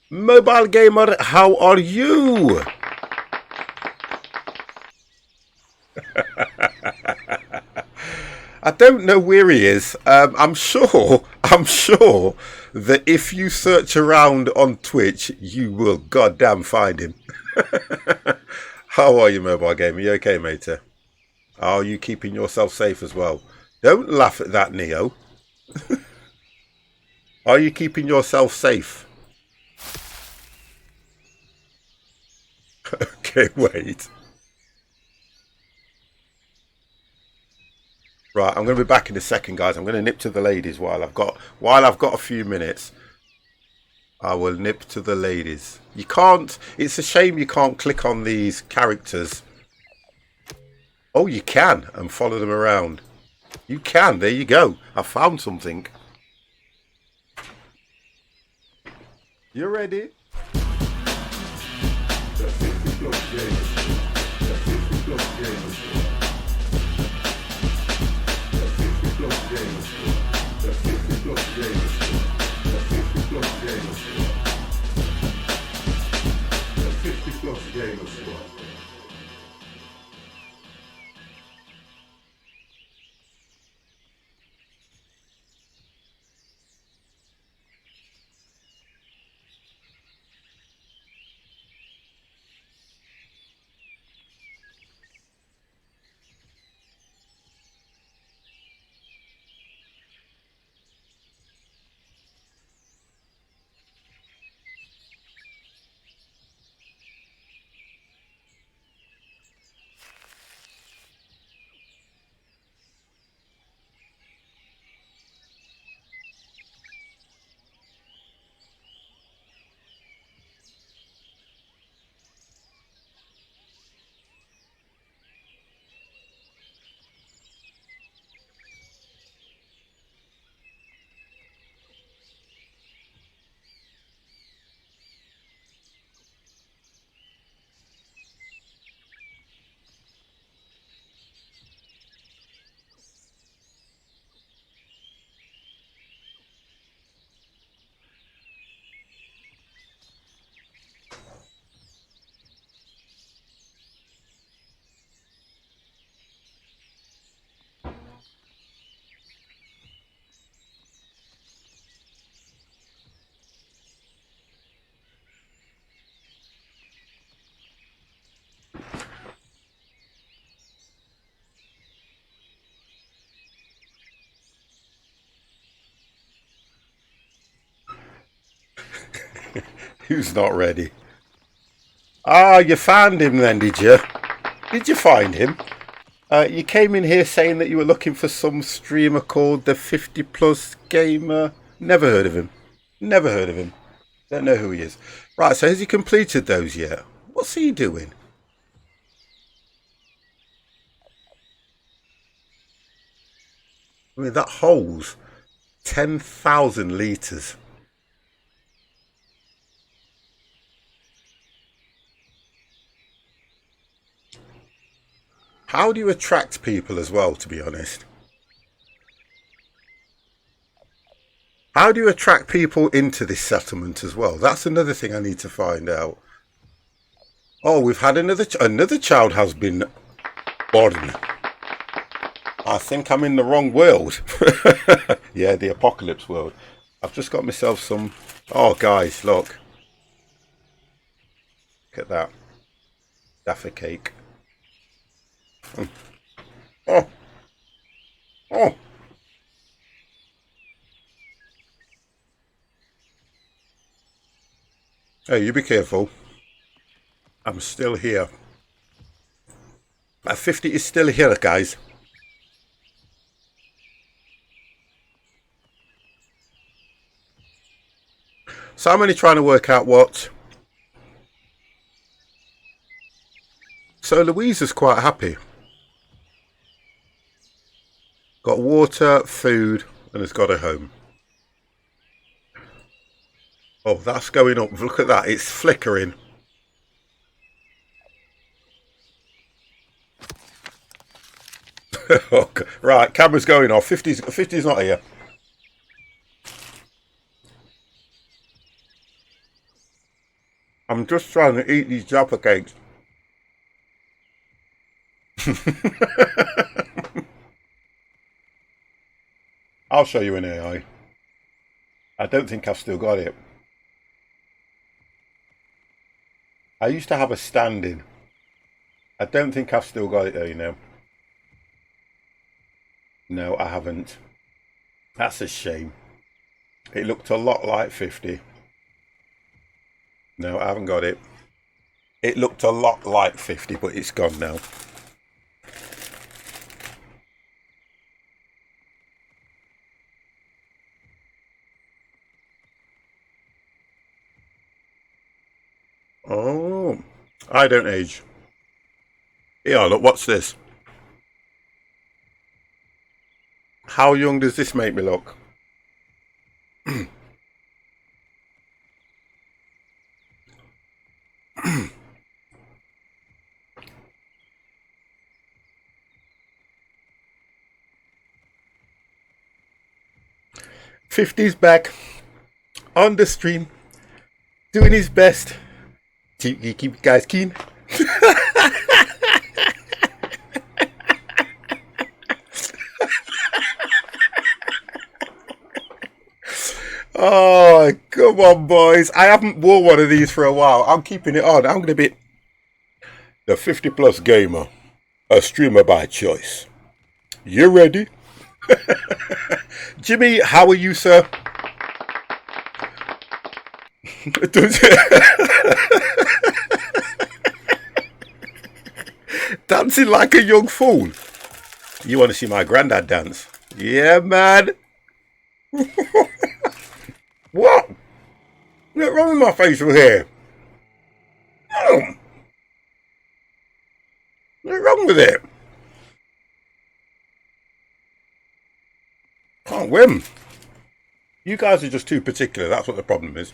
Mobile Gamer, how are you? I don't know where he is. I'm sure that if you search around on Twitch, you will goddamn find him. How are you, Mobile Gamer? You okay, mate? Are you keeping yourself safe as well? Don't laugh at that, Neo. Are you keeping yourself safe? Okay, wait. Right, I'm going to be back in a second, guys. I'm going to nip to the ladies while I've got a few minutes. I will nip to the ladies. You can't. It's a shame you can't click on these characters. Oh, you can, and follow them around. You can. There you go. I found something. You ready? Who's not ready? Ah, you found him then, did you? Did you find him? You came in here saying that you were looking for some streamer called the 50 Plus Gamer. Never heard of him. Never heard of him. Don't know who he is. Right, so has he completed those yet? What's he doing? I mean, that holds 10,000 litres. How do you attract people as well, to be honest? How do you attract people into this settlement as well? That's another thing I need to find out. Oh, we've had another child has been born. I think I'm in the wrong world. Yeah, the apocalypse world. I've just got myself some... Oh, guys, look. Look at that. Jaffa cake. Oh. Oh. Hey, you be careful. I'm still here. That 50 is still here, guys. So I'm only trying to work out what. So Louise is quite happy. Got water, food, and has got a home. Oh, that's going up. Look at that. It's flickering. Okay. Right, camera's going off. 50's not here. I'm just trying to eat these Jaffa cakes. I'll show you an AI. I don't think I've still got it. I used to have a stand-in. I don't think I've still got it though, you know. No, I haven't. That's a shame. It looked a lot like 50. No, I haven't got it. It looked a lot like 50, but it's gone now. Oh, I don't age. Yeah, look, what's this? How young does this make me look? '50's back on the stream, doing his best. Keep you guys keen. Oh, come on, boys. I haven't worn one of these for a while. I'm keeping it on. I'm going to be the 50 plus gamer, a streamer by choice. You ready? Jimmy, how are you, sir? Dancing like a young fool. You want to see my granddad dance? Yeah, man. What? What's wrong with my facial hair? What's wrong with it? Can't win. You guys are just too particular. That's what the problem is.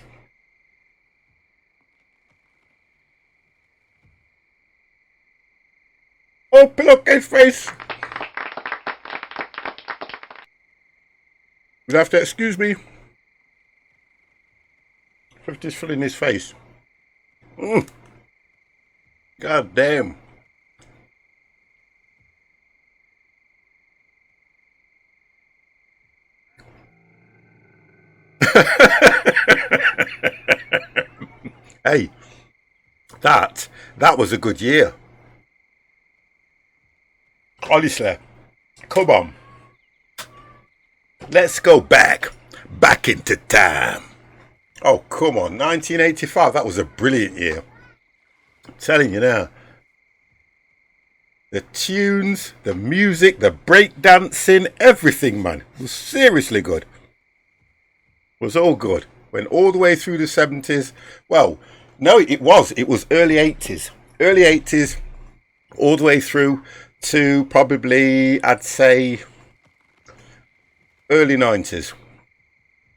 Oh, pillowcase face. You'll have to excuse me. 50's filling his face. God damn. Hey, that was a good year. Honestly, come on. Let's go back into time. Oh, come on, 1985. That was a brilliant year. I'm telling you now. The tunes, the music, the breakdancing, everything, man, was seriously good. Was all good. Went all the way through the 70s. Well, no, it was early 80s. Early 80s, all the way through to probably, I'd say, early 90s.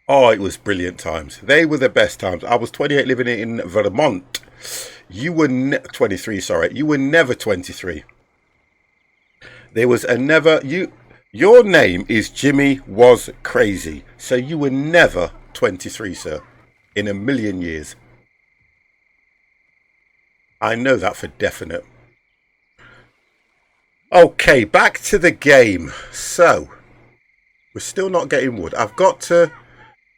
Oh, it was brilliant times. They were the best times. I was 28 living in Vermont. You were 23, sorry. You were never 23. There was a never... Your name is Jimmy Was Crazy. So you were never 23, sir. In a million years. I know that for definite. Okay, back to the game. So, we're still not getting wood.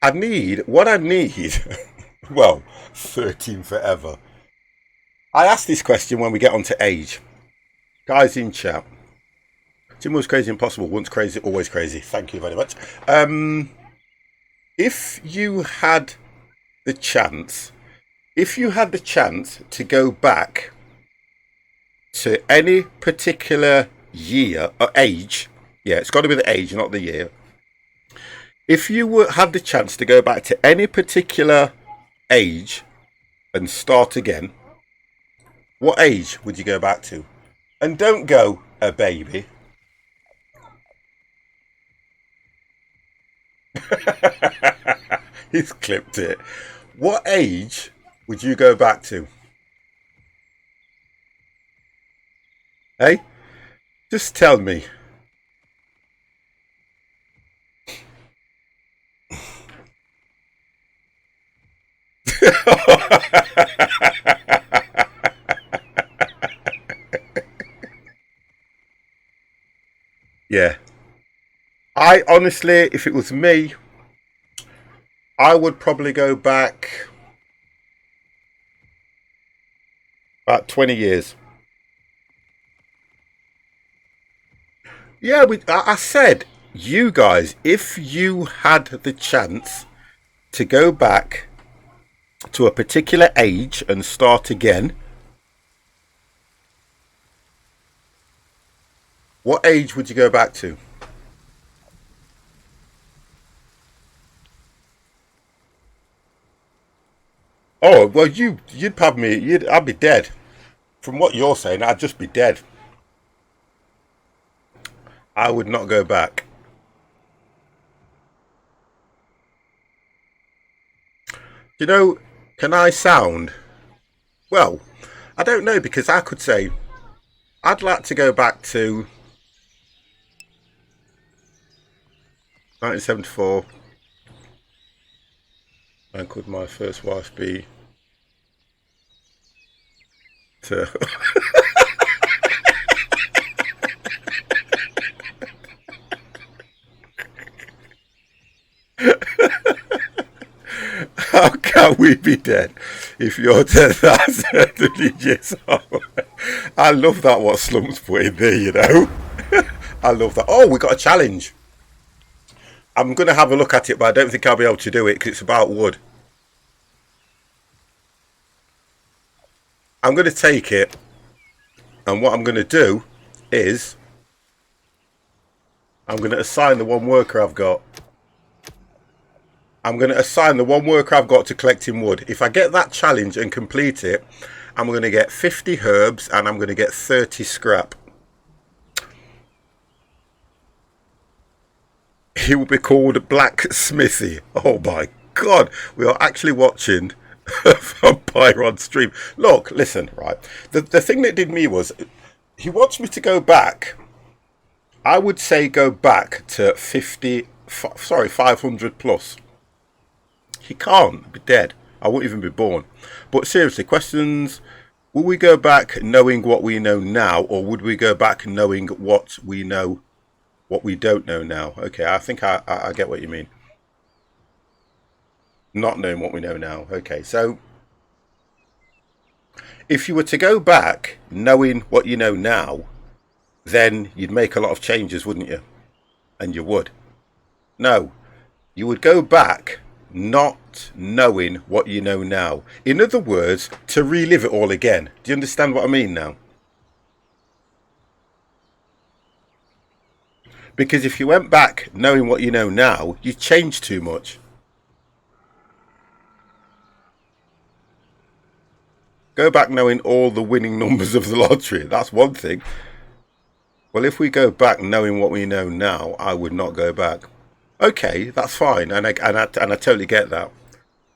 I need, well, 13 forever. I asked this question when we get on to age. Guys in chat. Jim was crazy impossible. Once crazy, always crazy. Thank you very much. If you had the chance to go back to any particular year or age, yeah, it's got to be the age, not the year. If you had the chance to go back to any particular age and start again, what age would you go back to? And don't go a baby. He's clipped it. What age would you go back to? Hey? Just tell me. Yeah. I honestly, if it was me, I would probably go back about 20 years. Yeah, I said, you guys, if you had the chance to go back to a particular age and start again, what age would you go back to? Oh, well, you'd have me, I'd be dead. From what you're saying, I'd just be dead. I would not go back. You know, can I sound? Well, I don't know, because I could say I'd like to go back to 1974. And could my first wife be to how can we be dead if you're 10,000 years old? I love that what Slumps put in there, you know. I love that. Oh, we got a challenge. I'm going to have a look at it, but I don't think I'll be able to do it because it's about wood. I'm going to take it, and what I'm going to do is I'm going to assign the one worker I've got. I'm going to assign the one worker I've got to collecting wood. If I get that challenge and complete it, I'm going to get 50 herbs and I'm going to get 30 scrap. He will be called Blacksmithy. Oh my God, we are actually watching Vampire on stream. Look, listen, right. The thing that did me was, he wants me to go back. I would say go back to 500 plus. He can't be dead. I won't even be born. But seriously, questions. Will we go back knowing what we know now, or would we go back knowing what we know, what we don't know now? Okay, I think I get what you mean. Not knowing what we know now. Okay, so if you were to go back knowing what you know now, then you'd make a lot of changes, wouldn't you? And you would. No, you would go back not knowing what you know now. In other words, to relive it all again. Do you understand what I mean now? Because if you went back knowing what you know now, you change too much. Go back knowing all the winning numbers of the lottery. That's one thing. Well, if we go back knowing what we know now, I would not go back. Okay, that's fine, and I totally get that.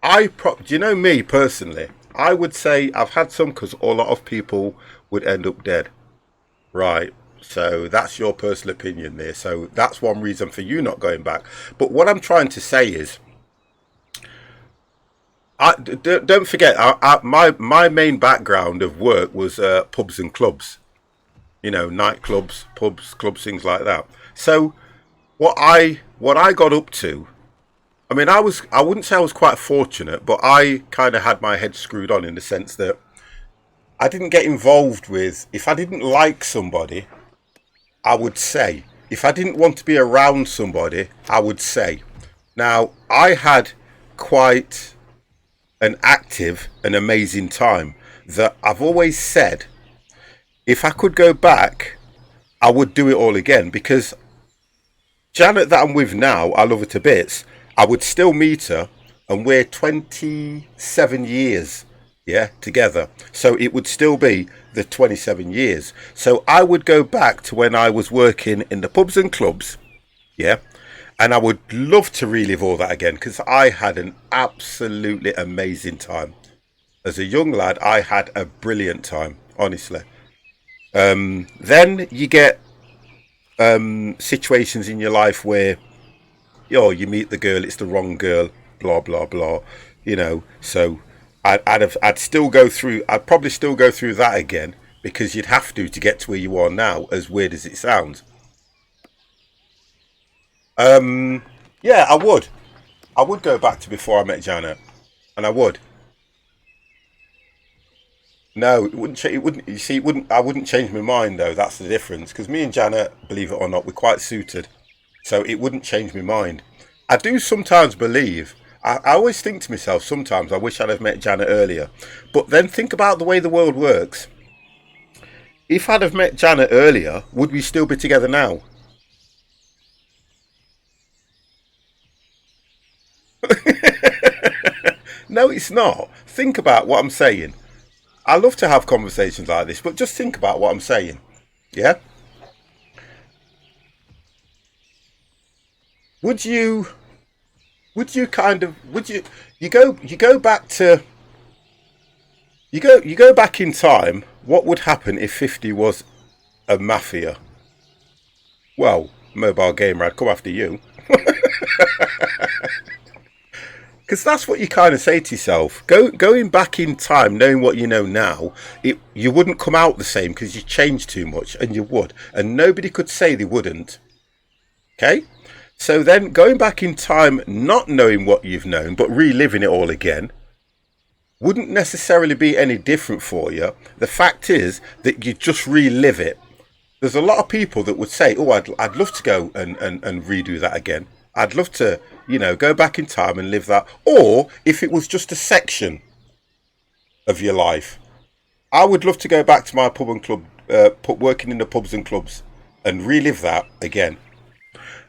Do you know me personally? I would say I've had some, because a lot of people would end up dead. Right. So that's your personal opinion there. So that's one reason for you not going back. But what I'm trying to say is, don't forget, my main background of work was pubs and clubs. You know, nightclubs, pubs, clubs, things like that. So what I got up to, I mean, I wouldn't say I was quite fortunate, but I kind of had my head screwed on in the sense that I didn't get involved with, if I didn't like somebody, I would say. If I didn't want to be around somebody, I would say. Now, I had quite an active and amazing time that I've always said, if I could go back, I would do it all again, because Janet that I'm with now, I love her to bits. I would still meet her, and we're 27 years, yeah, together. So it would still be the 27 years. So I would go back to when I was working in the pubs and clubs, yeah, and I would love to relive all that again, because I had an absolutely amazing time. As a young lad, I had a brilliant time, honestly. Then you get situations in your life where you meet the girl, it's the wrong girl, blah blah blah, So I'd still go through. I'd probably still go through that again, because you'd have to get to where you are now. As weird as it sounds. Yeah, I would. I would go back to before I met Janet, and I would. No, it wouldn't. It wouldn't. You see, it wouldn't. I wouldn't change my mind though. That's the difference. Because me and Janet, believe it or not, we're quite suited. So it wouldn't change my mind. I do sometimes believe. I always think to myself, sometimes I wish I'd have met Janet earlier. But then think about the way the world works. If I'd have met Janet earlier, would we still be together now? No, it's not. Think about what I'm saying. I love to have conversations like this, but just think about what I'm saying. Yeah? Would you kind of would you go back to you go back in time, what would happen if 50 was a mafia? Well, Mobile Gamer, I'd come after you. Because that's what you kind of say to yourself. Going back in time, knowing what you know now, you wouldn't come out the same, because you changed too much, and you would. And nobody could say they wouldn't. Okay? So then going back in time, not knowing what you've known, but reliving it all again, wouldn't necessarily be any different for you. The fact is that you just relive it. There's a lot of people that would say, oh, I'd love to go and redo that again. I'd love to, go back in time and live that. Or if it was just a section of your life, I would love to go back to my pub and club, working in the pubs and clubs, and relive that again.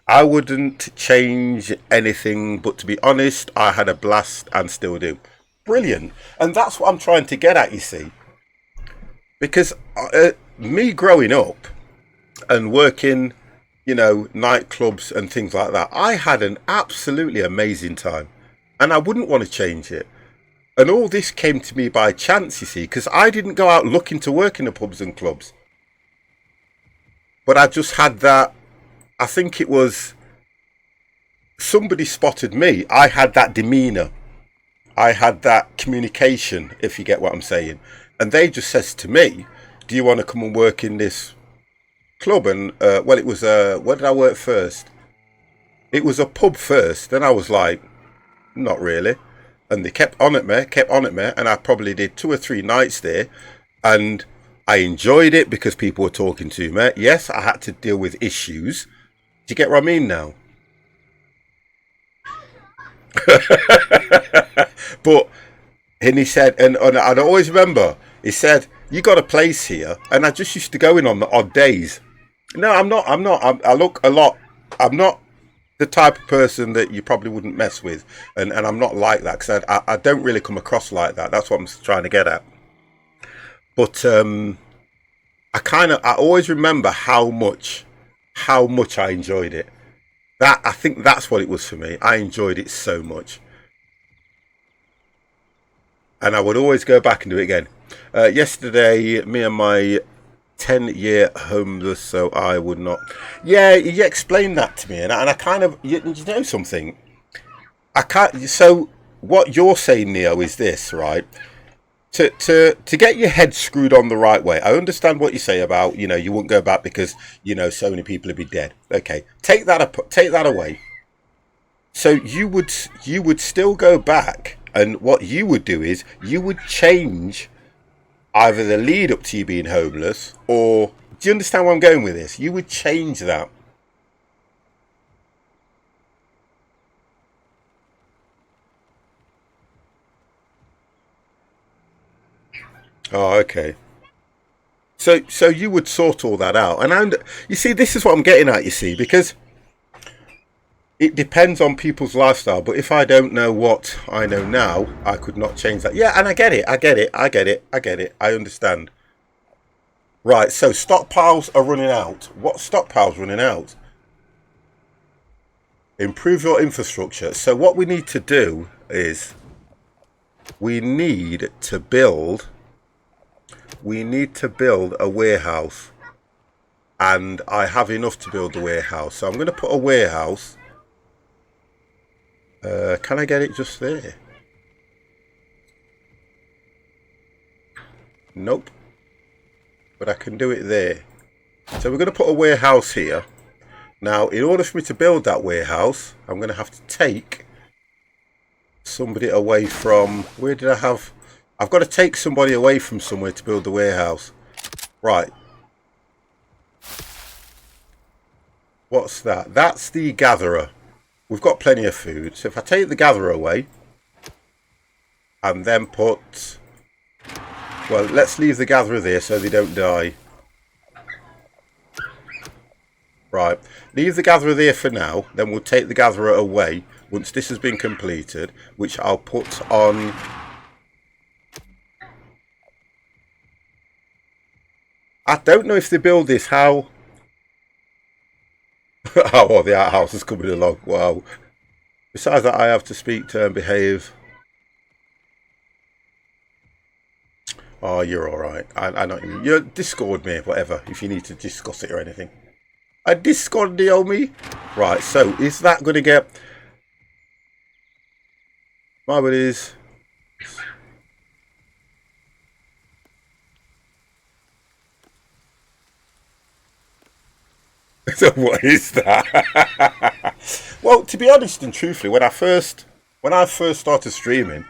I wouldn't change anything, but to be honest, I had a blast and still do. Brilliant. And that's what I'm trying to get at, you see. Because me growing up and working, nightclubs and things like that, I had an absolutely amazing time. And I wouldn't want to change it. And all this came to me by chance, you see, because I didn't go out looking to work in the pubs and clubs. But I just had that, I think it was somebody spotted me. I had that demeanour. I had that communication, if you get what I'm saying. And they just says to me, do you want to come and work in this club? And it was where did I work first? It was a pub first. Then I was like, not really. And they kept on at me, and I probably did 2 or 3 nights there, and I enjoyed it because people were talking to me. Yes, I had to deal with issues. Do you get what I mean now? But and he said, and I always remember, he said, you got a place here, and I just used to go in on the odd days. No, I'm not. I look a lot. I'm not the type of person that you probably wouldn't mess with, and I'm not like that, because I don't really come across like that. That's what I'm trying to get at. But I always remember how much I enjoyed it. I think that's what it was for me. I enjoyed it so much, and I would always go back and do it again. Yesterday, me and my 10-year homeless, so I would not. Yeah, you explained that to me, and I kind of, you know something. I can't. So what you're saying, Neo, is this, right? To get your head screwed on the right way. I understand what you say about, you wouldn't go back because so many people would be dead. Okay, take that away. So you would still go back, and what you would do is you would change either the lead up to you being homeless, or do you understand where I'm going with this? You would change that. Oh, okay. So you would sort all that out. And you see, this is what I'm getting at, you see, because it depends on people's lifestyle. But if I don't know what I know now, I could not change that. Yeah, and I get it. I understand. Right, so stockpiles are running out. What stockpiles running out? Improve your infrastructure. So what we need to do is we need to build a warehouse, and I have enough to build a warehouse. So I'm going to put a warehouse. Can I get it just there? Nope. But I can do it there. So we're going to put a warehouse here. Now, in order for me to build that warehouse, I'm going to have to take somebody away from... Where did I have... I've got to take somebody away from somewhere to build the warehouse. Right. What's that? That's the gatherer. We've got plenty of food. So if I take the gatherer away and then put... Well, let's leave the gatherer there so they don't die. Right. Leave the gatherer there for now. Then we'll take the gatherer away once this has been completed, which I'll put on... I don't know if they build this, how... Oh, the outhouse is coming along. Wow. Besides that, I have to speak to and behave. Oh, you're alright. I know you Discord me, whatever, if you need to discuss it or anything. I Discord you me. Right, so is that going to get... My buddies. So what is that? Well, to be honest and truthfully, when I first started streaming,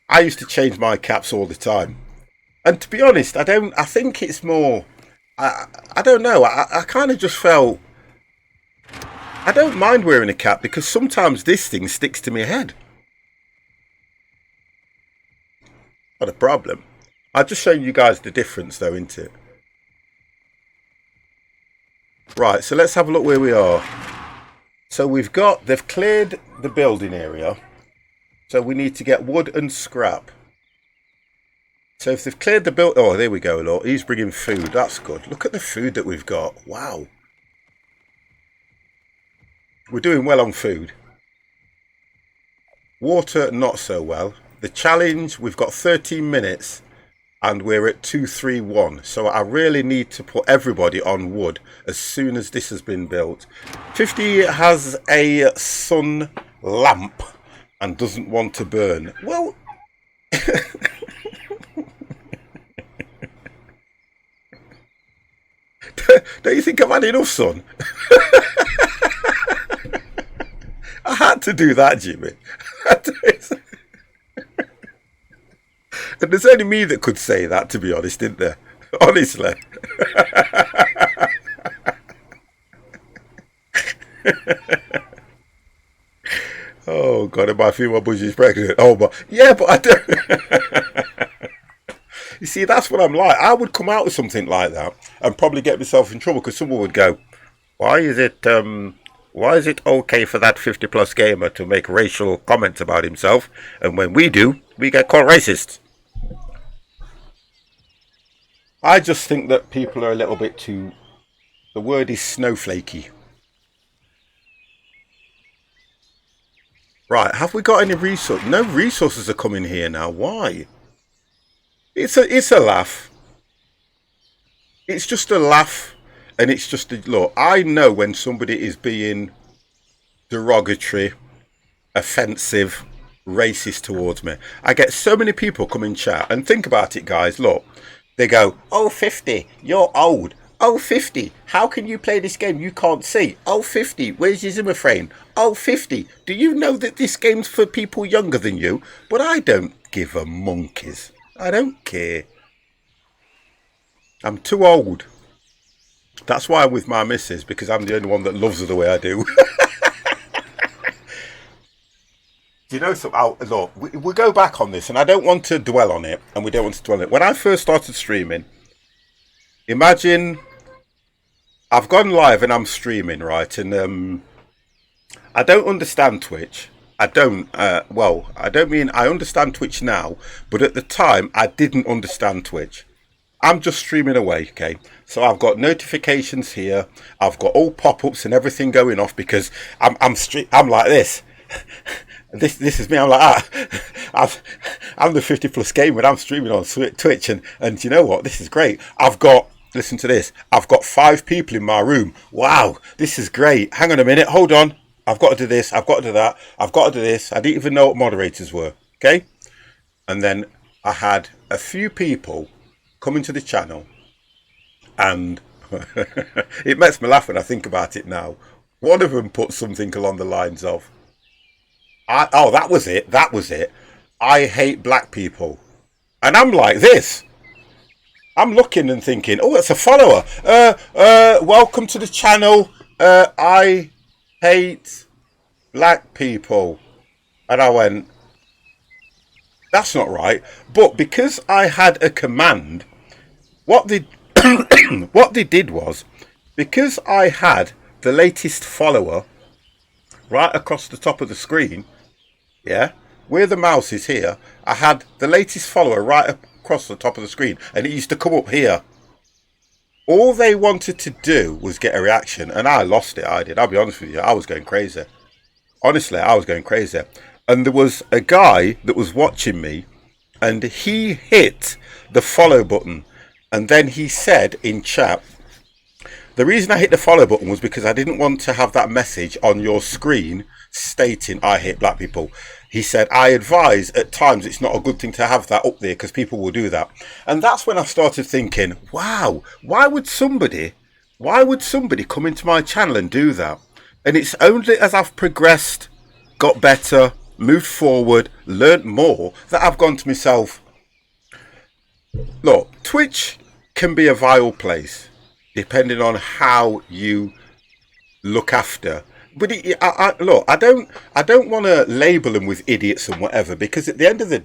I used to change my caps all the time. And to be honest, I think it's more, I don't know, I kind of just felt, I don't mind wearing a cap because sometimes this thing sticks to my head. Not a problem. I'll just show you guys the difference though, isn't it? Right, so let's have a look where we are. So they've cleared the building area. So we need to get wood and scrap. So if they've cleared the build... Oh, there we go, Lord. He's bringing food. That's good. Look at the food that we've got. Wow. We're doing well on food. Water, not so well. The challenge, we've got 13 minutes and we're at 231. So I really need to put everybody on wood as soon as this has been built. 50 has a sun lamp and doesn't want to burn. Well... Don't you think I've had enough sun? I had to do that, Jimmy. And there's only me that could say that, to be honest, isn't there? Honestly. Oh, God, am I feeling my bushy's pregnant? Oh, but yeah, but I don't... You see, that's what I'm like. I would come out with something like that and probably get myself in trouble because someone would go, why is it okay for that 50+ gamer to make racial comments about himself, and when we do, we get called racist? I just think that people are a little bit too... The word is snowflakey. Right, have we got any resources? No resources are coming here now. Why? It's a laugh. It's just a laugh, and it's just a look. I know when somebody is being derogatory, offensive, racist towards me. I get so many people come in chat, and think about it, guys. Look, they go, "Oh, 50, you're old. Oh, 50, how can you play this game? You can't see. Oh, 50, where's your Zimmer frame? Oh, 50, do you know that this game's for people younger than you?" But I don't give a monkeys. I don't care. I'm too old. That's why I'm with my missus, because I'm the only one that loves her the way I do. Do you know something? Look, we'll go back on this, and I don't want to dwell on it, and we don't want to dwell on it. When I first started streaming, imagine I've gone live and I'm streaming, right? And I don't understand Twitch. I don't. I don't mean I understand Twitch now, but at the time I didn't understand Twitch. I'm just streaming away, okay? So I've got notifications here. I've got all pop-ups and everything going off because I'm like this. This is me. I'm like I'm the 50 plus gamer. I'm streaming on Twitch, and you know what? This is great. Listen to this. I've got 5 people in my room. Wow, this is great. Hang on a minute. Hold on. I've got to do this. I've got to do that. I've got to do this. I didn't even know what moderators were. Okay, and then I had a few people come into the channel, and it makes me laugh when I think about it now. One of them put something along the lines of, that was it. I hate black people. And I'm like this. I'm looking and thinking, oh, it's a follower. Welcome to the channel. I hate black people. And I went, that's not right. But because I had a command, what they did was, because I had the latest follower right across the top of the screen, yeah, where the mouse is here, I had the latest follower right across the top of the screen, and it used to come up here. All they wanted to do was get a reaction, and I lost it. I did. I'll be honest with you. I was going crazy. Honestly, I was going crazy. And there was a guy that was watching me, and he hit the follow button. And then he said in chat, the reason I hit the follow button was because I didn't want to have that message on your screen stating I hate black people. He said, I advise at times it's not a good thing to have that up there because people will do that. And that's when I started thinking, wow, why would somebody come into my channel and do that? And it's only as I've progressed, got better, moved forward, learnt more, that I've gone to myself, look, Twitch can be a vile place depending on how you look after. But look, I don't want to label them with idiots and whatever, because at the end of the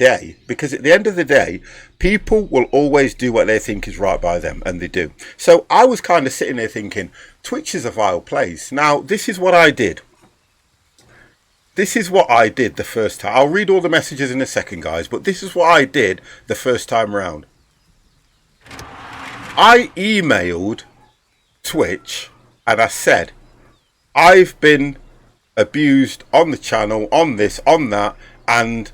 day, people will always do what they think is right by them, and they do. So I was kind of sitting there thinking, Twitch is a vile place. Now, this is what I did. This is what I did the first time. I'll read all the messages in a second, guys, but this is what I did the first time round. I emailed Twitch and I said, I've been abused on the channel, on this, on that, and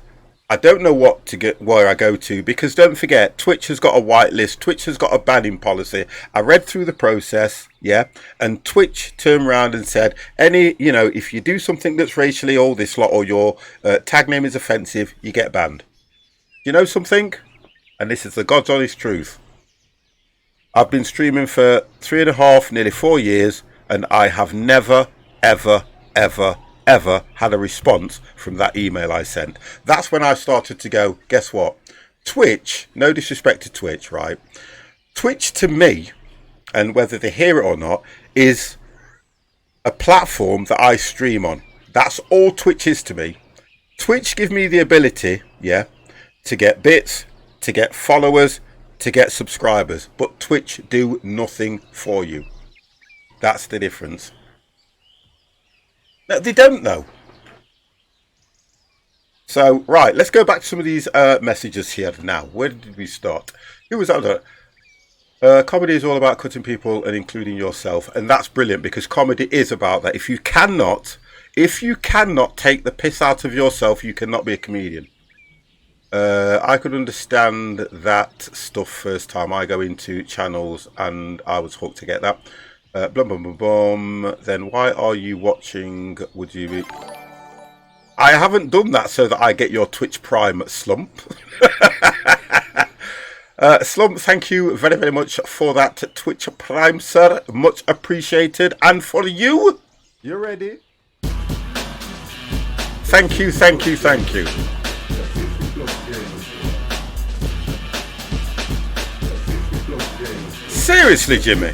I don't know where I go to, because don't forget, Twitch has got a whitelist, Twitch has got a banning policy. I read through the process, yeah, and Twitch turned around and said, if you do something that's racially all this lot, or your tag name is offensive, you get banned. You know something? And this is the God's honest truth. I've been streaming for 3.5, nearly 4 years, and I have never, ever had a response from that email I sent. That's when I started to go, guess what? Twitch, no disrespect to Twitch, right? Twitch to me, and whether they hear it or not, is a platform that I stream on. That's all Twitch is to me. Twitch gives me the ability, yeah, to get bits, to get followers, to get subscribers, but Twitch do nothing for you. That's the difference. No, they don't know. So, right, let's go back to some of these messages here now. Where did we start? Who was that? Comedy is all about cutting people and including yourself, and that's brilliant, because comedy is about that. If you cannot take the piss out of yourself, you cannot be a comedian. I could understand that stuff first time I go into channels, and I was hooked to get that. Blum, blum, blum, blum. Then why are you watching? Would you be? I haven't done that so that I get your Twitch Prime, Slump. Slump, thank you very, very much for that Twitch Prime, sir. Much appreciated. And for you? You ready? Thank you, thank you, thank you. Seriously, Jimmy?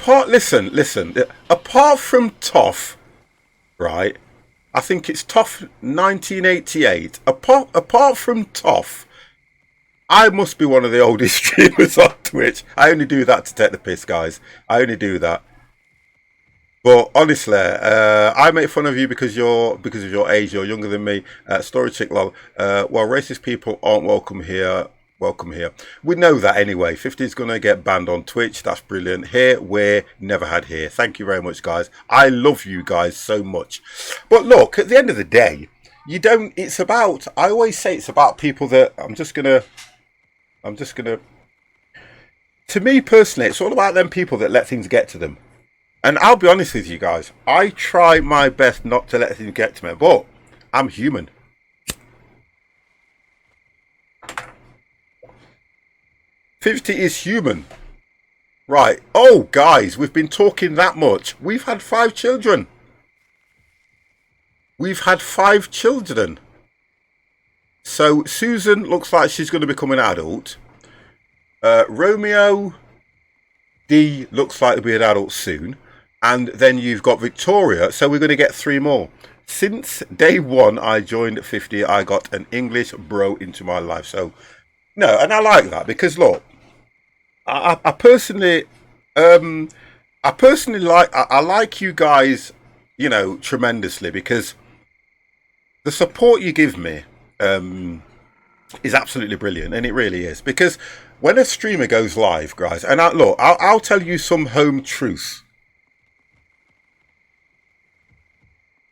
Listen. Apart from Toff, right? I think it's Toff 1988. Apart from Toff, I must be one of the oldest streamers on Twitch. I only do that to take the piss, guys. I only do that. But honestly, I make fun of you because of your age. You're younger than me. Story chick lol. Well, racist people aren't welcome here. Welcome here. We know that anyway. 50 is going to get banned on Twitch. That's brilliant. Here, we're never had here. Thank you very much, guys. I love you guys so much. But look, at the end of the day, you don't, it's about, I always say it's about people that, I'm just going to, to me personally, it's all about them people that let things get to them. And I'll be honest with you guys, I try my best not to let things get to me, but I'm human. 50 is human. Right. Oh, guys, we've been talking that much. We've had 5 children. We've had 5 children. So Susan looks like she's going to become an adult. Romeo D looks like to be an adult soon. And then you've got Victoria. So we're going to get 3 more. Since day 1 I joined 50, I got an English bro into my life. So, no, and I like that because, look, I personally like you guys, you know, tremendously because the support you give me is absolutely brilliant, and it really is. Because when a streamer goes live, guys, and I'll tell you some home truths.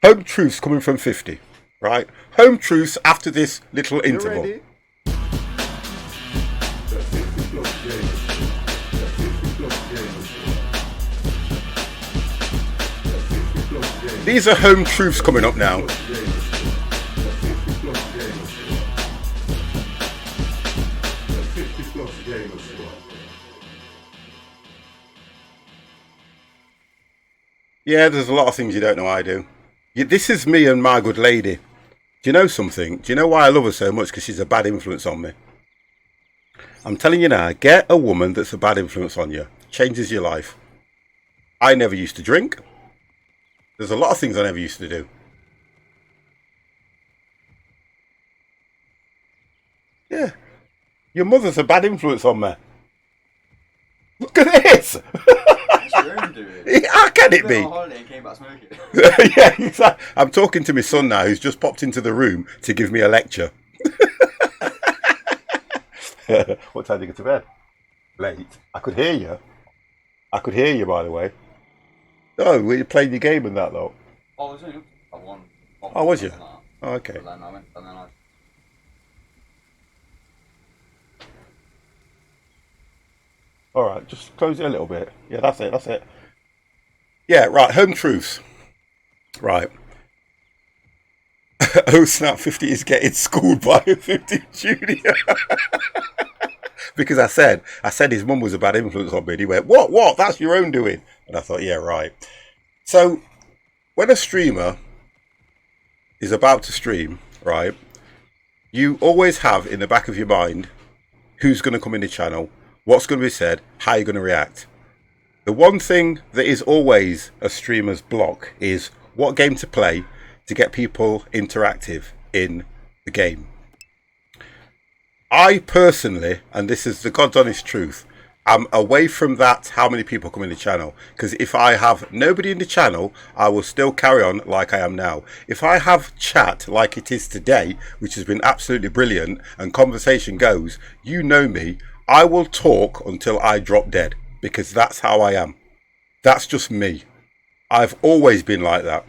Home truths coming from 50, right? Home truths after this little interval. Ready? These are home truths coming up now. Yeah, there's a lot of things you don't know I do. This is me and my good lady. Do you know something? Do you know why I love her so much? Because she's a bad influence on me. I'm telling you now, get a woman that's a bad influence on you. Changes your life. I never used to drink. There's a lot of things I never used to do. Yeah. Your mother's a bad influence on me. Look at this! How can it be? On holiday and came back smoking. Yeah, exactly. I'm talking to my son now, who's just popped into the room to give me a lecture. What time did you get to bed? Late. I could hear you. I could hear you, by the way. Oh, were you playing your game and that, though? Oh, I was only up to one. Oh, was you? Like that. Oh, okay. But then I went, and then I... All right, just close it a little bit. Yeah, that's it, that's it. Yeah, right, home truths. Right. Oh, snap, 50 is getting schooled by a 50 junior. Because I said his mum was a bad influence on me. And he went, what? That's your own doing. And I thought, yeah, right. So, when a streamer is about to stream, right, you always have in the back of your mind who's going to come in the channel, what's going to be said, how you're going to react. The one thing that is always a streamer's block is what game to play to get people interactive in the game. I personally, and this is the God's honest truth, I'm away from that, how many people come in the channel. Because if I have nobody in the channel, I will still carry on like I am now. If I have chat like it is today, which has been absolutely brilliant, and conversation goes, you know me, I will talk until I drop dead. Because that's how I am. That's just me. I've always been like that.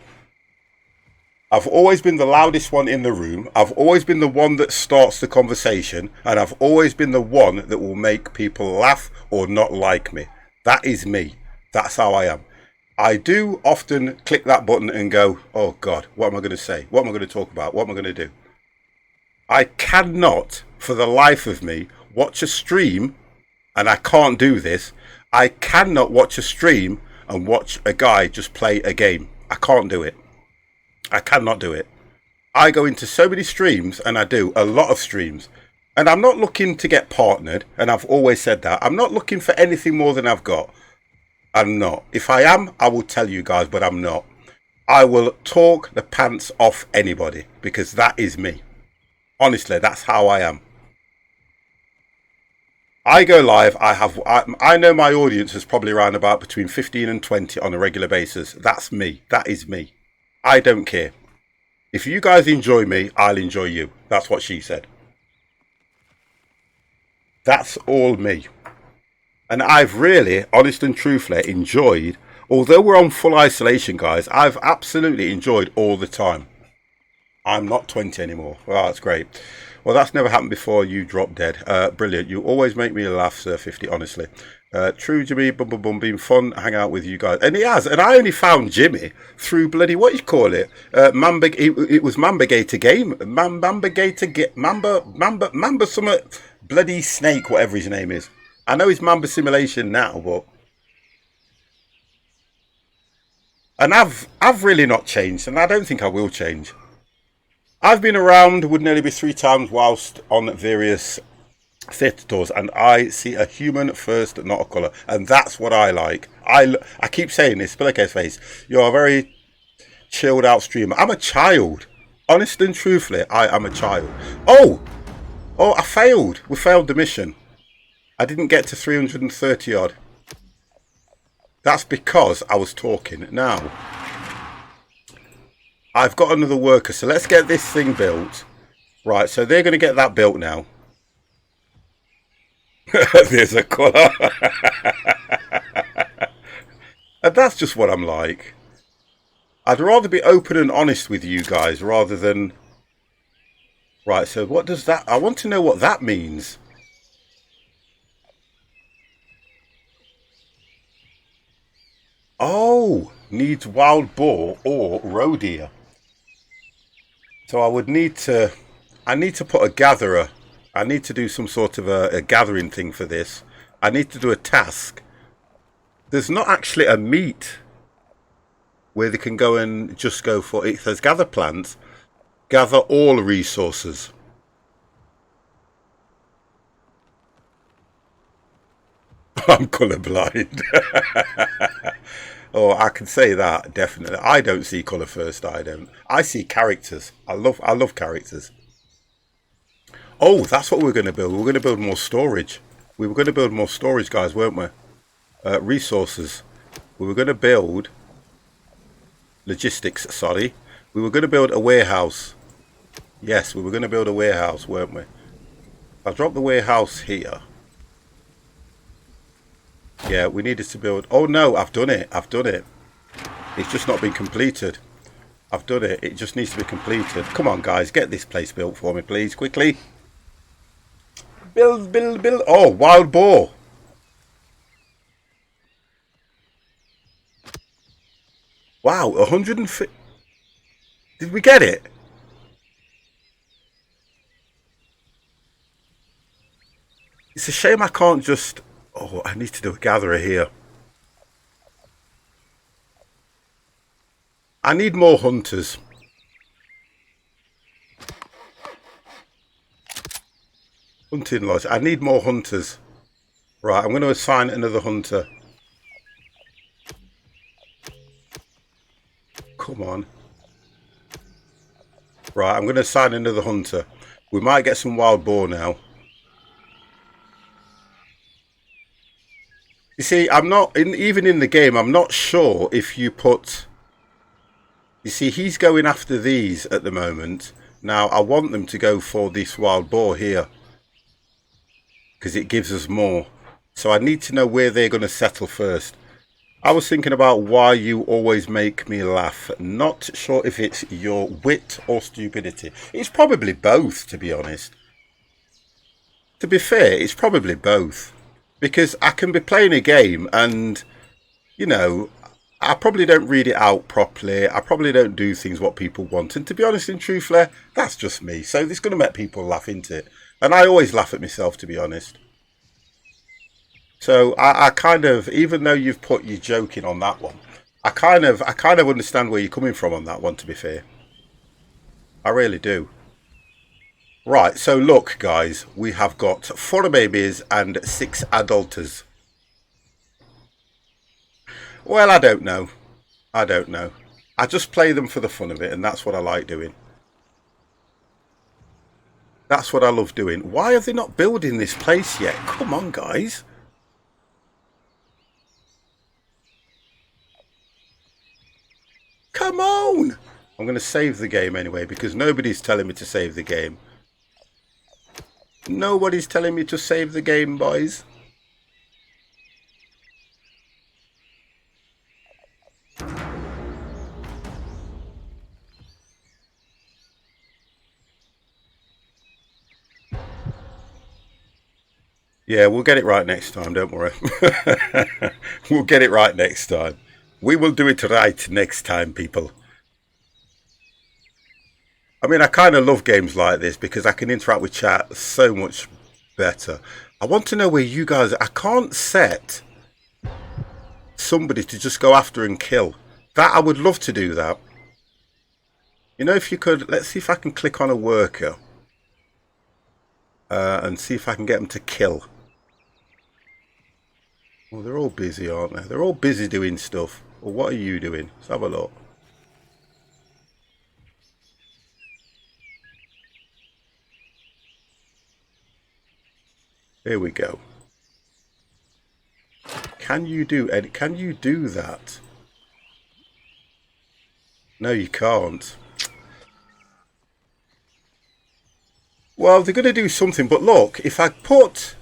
I've always been the loudest one in the room. I've always been the one that starts the conversation. And I've always been the one that will make people laugh or not like me. That is me. That's how I am. I do often click that button and go, oh God, what am I going to say? What am I going to talk about? What am I going to do? I cannot, for the life of me, watch a stream, and I can't do this. I cannot watch a stream and watch a guy just play a game. I can't do it. I cannot do it. I go into so many streams, and I do a lot of streams, and I'm not looking to get partnered, and I've always said that. I'm not looking for anything more than I've got. I'm not. If I am, I will tell you guys, but I'm not. I will talk the pants off anybody because that is me. Honestly, that's how I am. I go live. I know my audience is probably around about between 15 and 20 on a regular basis. That's me. That is me. I don't care. If you guys enjoy me, I'll enjoy you. That's what she said. That's all me. And I've really, honest and truthfully, enjoyed, although we're on full isolation, guys, I've absolutely enjoyed all the time. I'm not 20 anymore. Well, that's great. Well, that's never happened before you drop dead. Brilliant. You always make me laugh, Sir 50, honestly. True, Jimmy, been fun hang out with you guys. And it has. And I only found Jimmy through bloody, what you call it? It was Mamba Gator game. Mamba Gator, Mamba Summit, bloody snake, whatever his name is. I know it's Mamba Simulation now, but... And I've really not changed, and I don't think I will change. I've been around, would nearly be 3 times whilst on various theatre tours, and I see a human first, not a colour, and that's what I like. I keep saying this, Spillercase Face, you're a very chilled out streamer. I'm a child. Honest and truthfully, I am a child. Oh, I failed. We failed the mission. I didn't get to 330 odd. That's because I was talking. Now, I've got another worker, so let's get this thing built. Right, so they're going to get that built now. There's a colour. And that's just what I'm like. I'd rather be open and honest with you guys rather than... Right, so what does that... I want to know what that means. Oh, needs wild boar or roe deer. So I need to put a gatherer. I need to do some sort of a gathering thing for this. I need to do a task. There's not actually a meet where they can go and just go for it. Says gather plants, gather all resources. I'm colourblind. Oh, I can say that definitely. I don't see colour first. I don't. I see characters. I love characters. Oh, that's what we're going to build. We're going to build more storage. We were going to build more storage, guys, weren't we? Resources. We were going to build logistics. Sorry, we were going to build a warehouse. Yes, we were going to build a warehouse, weren't we? I'll drop the warehouse here. Yeah, we needed to build... Oh, no, I've done it. I've done it. It's just not been completed. I've done it. It just needs to be completed. Come on, guys. Get this place built for me, please. Quickly. Build. Oh, wild boar. Wow, 150... Did we get it? It's a shame I can't just... Oh, I need to do a gatherer here. I need more hunters. Hunting lodge. I need more hunters. Right, I'm going to assign another hunter. Come on. Right, I'm going to assign another hunter. We might get some wild boar now. You see, I'm not, even in the game, I'm not sure if you put... You see, he's going after these at the moment. Now, I want them to go for this wild boar here. Because it gives us more. So I need to know where they're going to settle first. I was thinking about why you always make me laugh. Not sure if it's your wit or stupidity. It's probably both, to be honest. To be fair, it's probably both. Because I can be playing a game and, you know, I probably don't read it out properly. I probably don't do things what people want. And to be honest and truthfully, that's just me. So it's going to make people laugh, isn't it? And I always laugh at myself, to be honest. So I kind of, even though you've put your joking on that one, I kind of understand where you're coming from on that one, to be fair. I really do. Right, so look, guys, we have got 4 babies and 6 adulters. Well, I don't know. I don't know. I just play them for the fun of it, and that's what I like doing. That's what I love doing. Why are they not building this place yet? Come on, guys. Come on! I'm going to save the game anyway, because nobody's telling me to save the game. Nobody's telling me to save the game, boys. Yeah, we'll get it right next time, don't worry. We'll get it right next time. We will do it right next time, people. I mean, I kind of love games like this because I can interact with chat so much better. I want to know where you guys are. I can't set somebody to just go after and kill. That, I would love to do that. You know, if you could, let's see if I can click on a worker. And see if I can get them to kill. Well, they're all busy, aren't they? They're all busy doing stuff. Well, what are you doing? Let's have a look. Here we go. Can you do that? No, you can't. Well, they're going to do something, but look, if I put...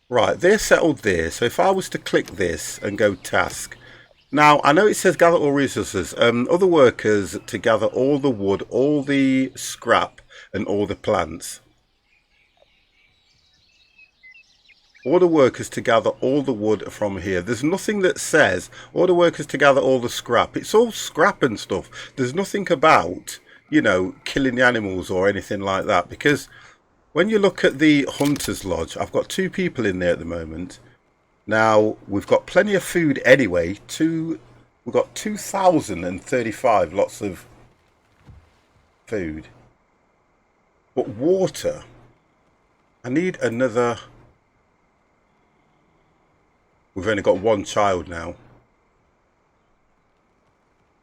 Right, they're settled there, so if I was to click this and go task... Now, I know it says gather all resources. Other workers to gather all the wood, all the scrap, and all the plants. Order workers to gather all the wood from here. There's nothing that says order workers to gather all the scrap. It's all scrap and stuff. There's nothing about, you know, killing the animals or anything like that. Because when you look at the Hunter's Lodge, I've got 2 people in there at the moment. Now, we've got plenty of food anyway. We've got 2,035 lots of food. But water, I need another... We've only got 1 child now.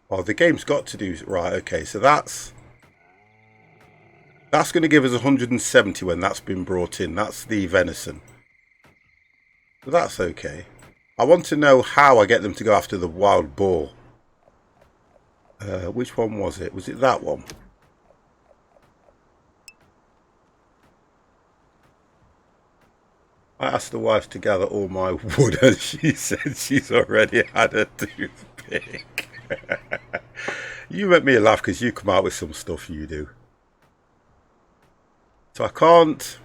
Oh, the game's got to do... Right, okay, so that's going to give us 170 when that's been brought in. That's the venison. So that's okay. I want to know how I get them to go after the wild boar. Which one was it? Was it that one? I asked the wife to gather all my wood and she said she's already had a toothpick. You make me laugh because you come out with some stuff you do. So I can't...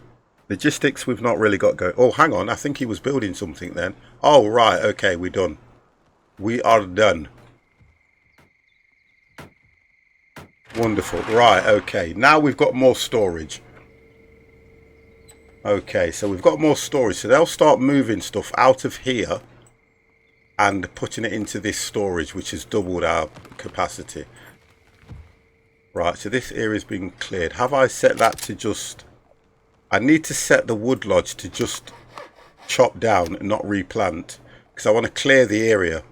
Logistics we've not really got going. Oh, hang on. I think he was building something then. Oh, right. Okay, we're done. We are done. Wonderful. Right, okay. Now we've got more storage. Okay, so we've got more storage. So they'll start moving stuff out of here and putting it into this storage, which has doubled our capacity. Right, so this area's been cleared. Have I set that to just... I need to set the wood lodge to just chop down and not replant, because I want to clear the area.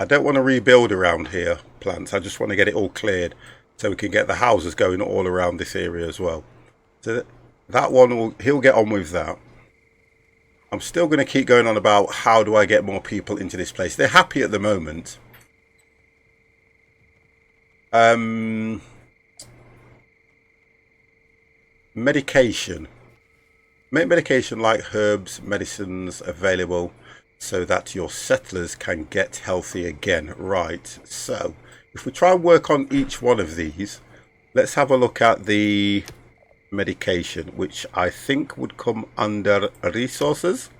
I don't want to rebuild around here plants. I just want to get it all cleared so we can get the houses going all around this area as well. So that one, he'll get on with that. I'm still going to keep going on about how do I get more people into this place. They're happy at the moment. Medication. Make medication like herbs, medicines available so that your settlers can get healthy again. Right, so if we try and work on each one of these, let's have a look at the medication, which I think would come under resources.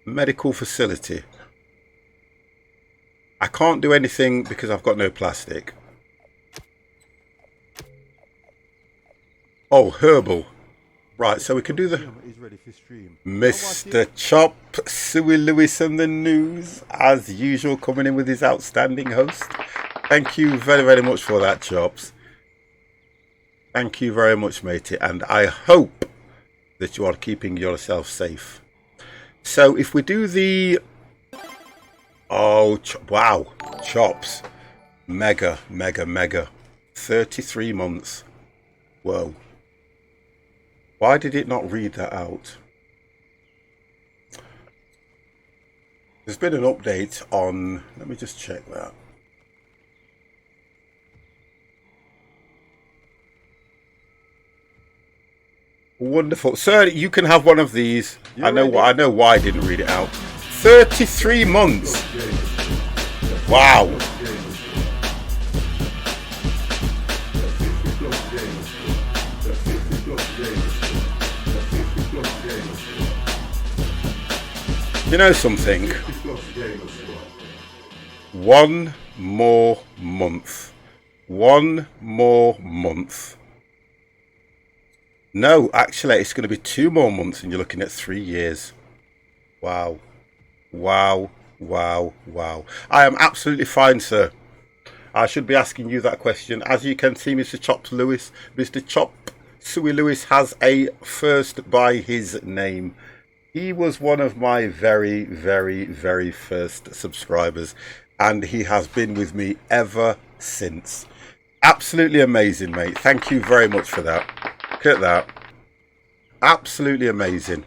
Medical facility. I can't do anything because I've got no plastic. Oh, herbal. Right, so we can do the... Mr. Chop, Suey Lewis and the news, as usual, coming in with his outstanding host. Thank you very, very much for that, Chops. Thank you very much, matey, and I hope that you are keeping yourself safe. So if we do the... Oh, wow. Chops. Mega, mega, mega. 33 months. Whoa. Why did it not read that out? There's been an update on... Let me just check that. Wonderful. Sir, you can have one of these. I know why I didn't read it out. 33 months. Wow. You know something? One more month. One more month. No, actually, it's going to be 2 more months and you're looking at 3 years. Wow. Wow. Wow. Wow. I am absolutely fine, sir. I should be asking you that question. As you can see, Mr. Chop Lewis, Mr. Chop Suey Lewis has a first by his name. He was one of my very, very, very first subscribers. And he has been with me ever since. Absolutely amazing, mate. Thank you very much for that. Look at that. Absolutely amazing.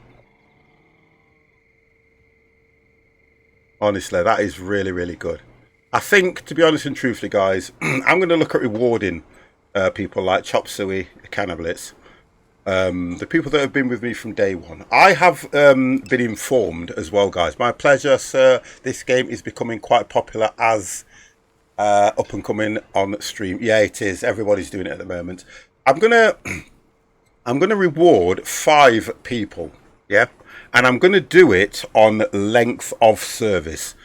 Honestly, that is really, really good. I think, to be honest and truthfully, guys, I'm going to look at rewarding people like Chop Suey, Cannablitz, the people that have been with me from day one. I have been informed as well, guys. My pleasure, sir. This game is becoming quite popular as up and coming on stream. Yeah, it is. Everybody's doing it at the moment. I'm gonna reward 5 people. Yeah, and I'm gonna do it on length of service.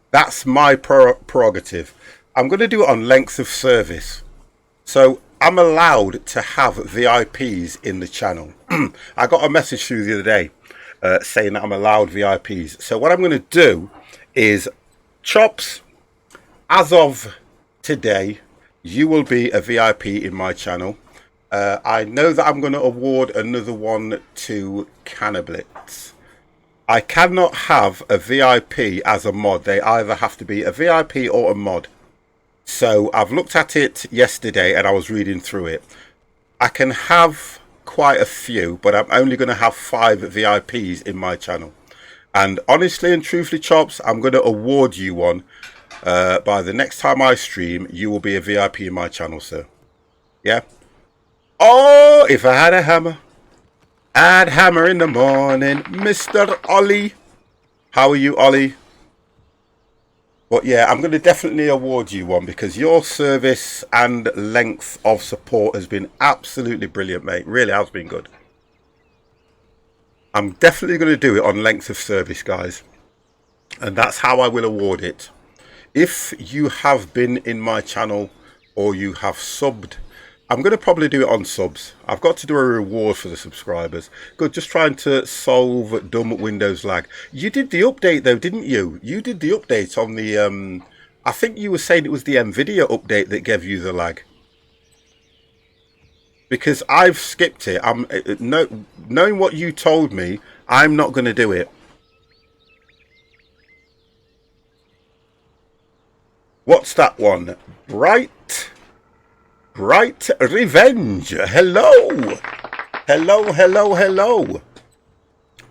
That's my prerogative. I'm gonna do it on length of service. So I'm allowed to have VIPs in the channel. I got a message through the other day saying that I'm allowed VIPs. So what I'm going to do is, Chops, as of today, you will be a VIP in my channel. I know that I'm going to award another one to Cannablitz. I cannot have a VIP as a mod. They either have to be a VIP or a mod. So I've looked at it yesterday and I was reading through it. I can have quite a few, but I'm only going to have 5 VIPs in my channel. And honestly and truthfully, Chops, I'm going to award you one. By the next time I stream, you will be a VIP in my channel, sir. Yeah? Oh, if I had a hammer, I'd hammer in the morning. Mr. Ollie. How are you, Ollie? But yeah, I'm going to definitely award you one because your service and length of support has been absolutely brilliant, mate. Really has been good. I'm definitely going to do it on length of service, guys. And that's how I will award it. If you have been in my channel or you have subbed, I'm going to probably do it on subs. I've got to do a reward for the subscribers. Good, just trying to solve dumb Windows lag. You did the update though, didn't you? You did the update on the... I think you were saying it was the NVIDIA update that gave you the lag. Because I've skipped it. Knowing what you told me, I'm not going to do it. What's that one? Bright Revenge. Hello. Hello, hello, hello.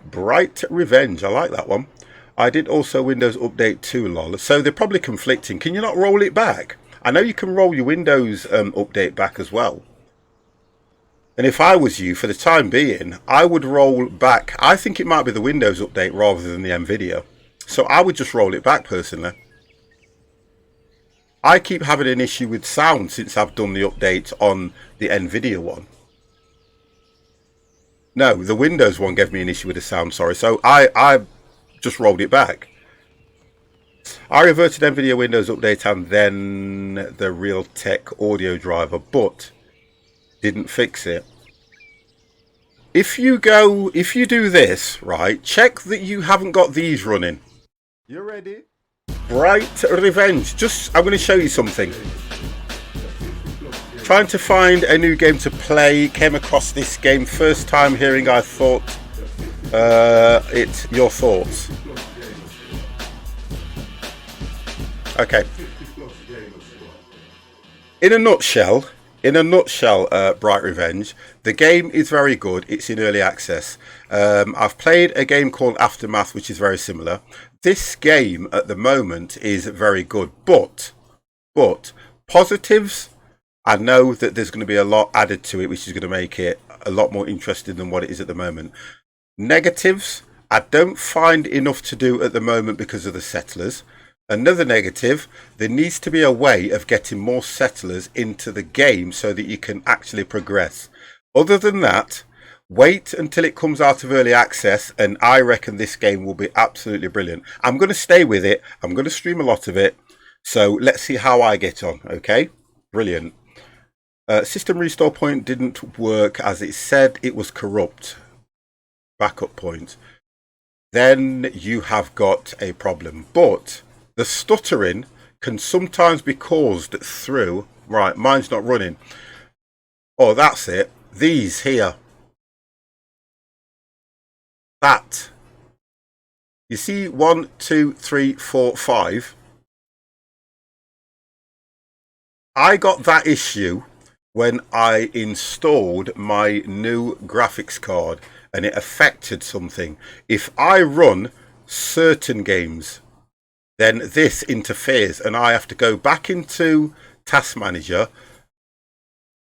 Bright Revenge. I like that one. I did also Windows Update 2, lol. So they're probably conflicting. Can you not roll it back? I know you can roll your Windows update back as well. And if I was you, for the time being, I would roll back. I think it might be the Windows update rather than the NVIDIA. So I would just roll it back personally. I keep having an issue with sound since I've done the update on the NVIDIA one. No, the Windows one gave me an issue with the sound, sorry. So I just rolled it back. I reverted NVIDIA Windows Update and then the Realtek audio driver, but didn't fix it. If you do this, right, check that you haven't got these running. You ready? Bright Revenge. I'm going to show you something. Trying to find a new game to play. Came across this game. First time hearing, I thought it's your thoughts. Okay. In a nutshell, Bright Revenge, the game is very good. It's in early access. I've played a game called Aftermath, which is very similar. This game at the moment is very good, but positives, I know that there's going to be a lot added to it, which is going to make it a lot more interesting than what it is at the moment. Negatives, I don't find enough to do at the moment because of the settlers. Another negative, there needs to be a way of getting more settlers into the game so that you can actually progress. Other than that, wait until it comes out of early access, and I reckon this game will be absolutely brilliant. I'm going to stay with it. I'm going to stream a lot of it. So let's see how I get on. Okay, brilliant. System restore point didn't work as it said. It was corrupt. Backup point. Then you have got a problem. But the stuttering can sometimes be caused through... Right, mine's not running. Oh, that's it. These here. That. You see 1, 2, 3, 4, 5. I got that issue when I installed my new graphics card and it affected something. If I run certain games, then this interferes and I have to go back into Task Manager.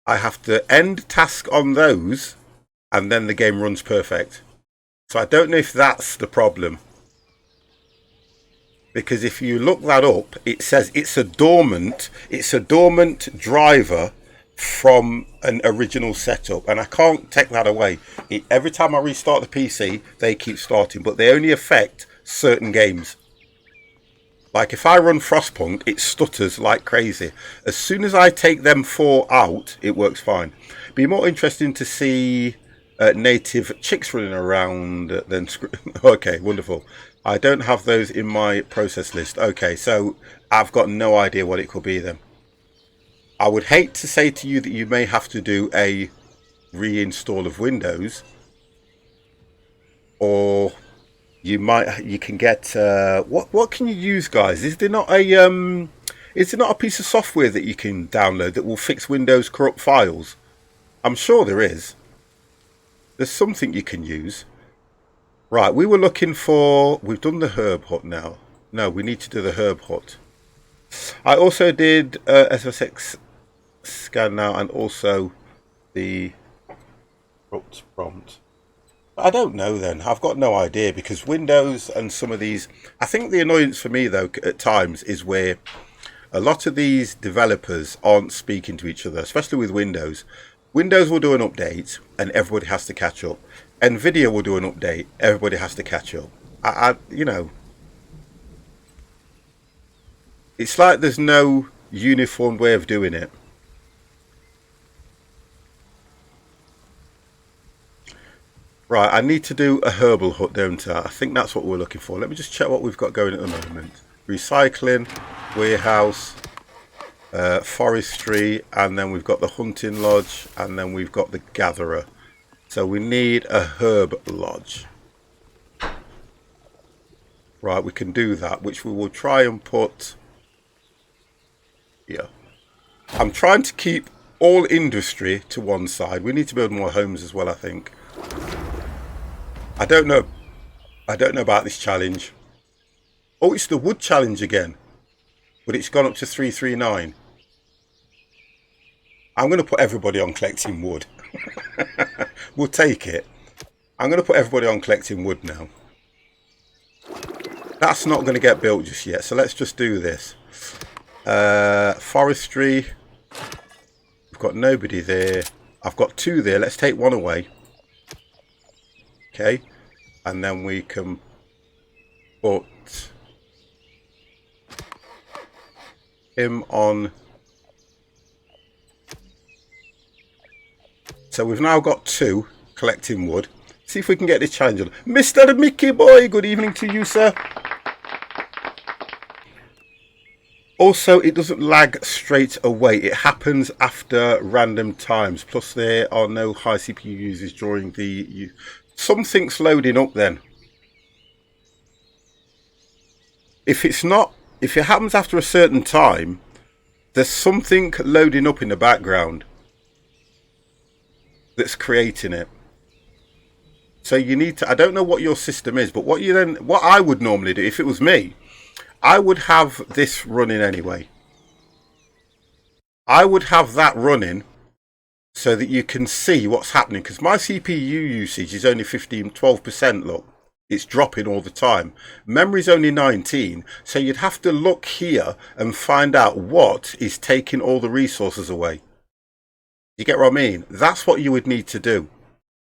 I have to end task on those and then the game runs perfect. So I don't know if that's the problem. Because if you look that up, it says it's a dormant driver from an original setup, and I can't take that away. Every time I restart the PC, they keep starting, but they only affect certain games. Like if I run Frostpunk, it stutters like crazy. As soon as I take them 4 out, it works fine. Be more interesting to see native chicks running around than... Okay, wonderful. I don't have those in my process list. Okay, so I've got no idea what it could be then. I would hate to say to you that you may have to do a reinstall of Windows, or you can get what can you use, guys? Is there not a piece of software that you can download that will fix Windows corrupt files? I'm sure there is. There's something you can use. Right, we were looking for... We've done the herb hut now. No, we need to do the herb hut. I also did SSX scan now, and also the corrupt prompt. I don't know then. I've got no idea, because Windows and some of these... I think the annoyance for me, though, at times is where a lot of these developers aren't speaking to each other, especially with Windows. Windows will do an update, and everybody has to catch up. Nvidia will do an update, everybody has to catch up. You know, it's like there's no uniform way of doing it. Right, I need to do a herbal hut, don't I? I think that's what we're looking for. Let me just check what we've got going at the moment. Recycling, warehouse, forestry, and then we've got the hunting lodge, and then we've got the gatherer. So we need a herb lodge. Right, we can do that, which we will try and put here. I'm trying to keep all industry to one side. We need to build more homes as well, I think. I don't know about this challenge. Oh, it's the wood challenge again. But it's gone up to 339. I'm going to put everybody on collecting wood. We'll take it. I'm going to put everybody on collecting wood now. That's not going to get built just yet, so let's just do this. Forestry. We've got nobody there. I've got 2 there. Let's take 1 away. Okay. And then we can put him on. So we've now got 2 collecting wood. See if we can get this challenge on. Mr. Mickey Boy, good evening to you, sir. Also, it doesn't lag straight away. It happens after random times. Plus, there are no high CPU users during the... Something's loading up then. If it's not... If it happens after a certain time, there's something loading up in the background that's creating it. So you need to... I don't know what your system is, but what I would normally do, if it was me, I would have this running anyway. I would have that running so that you can see what's happening, because my CPU usage is only 12%, look. It's dropping all the time. Memory's only 19, so you'd have to look here and find out what is taking all the resources away. You get what I mean? That's what you would need to do.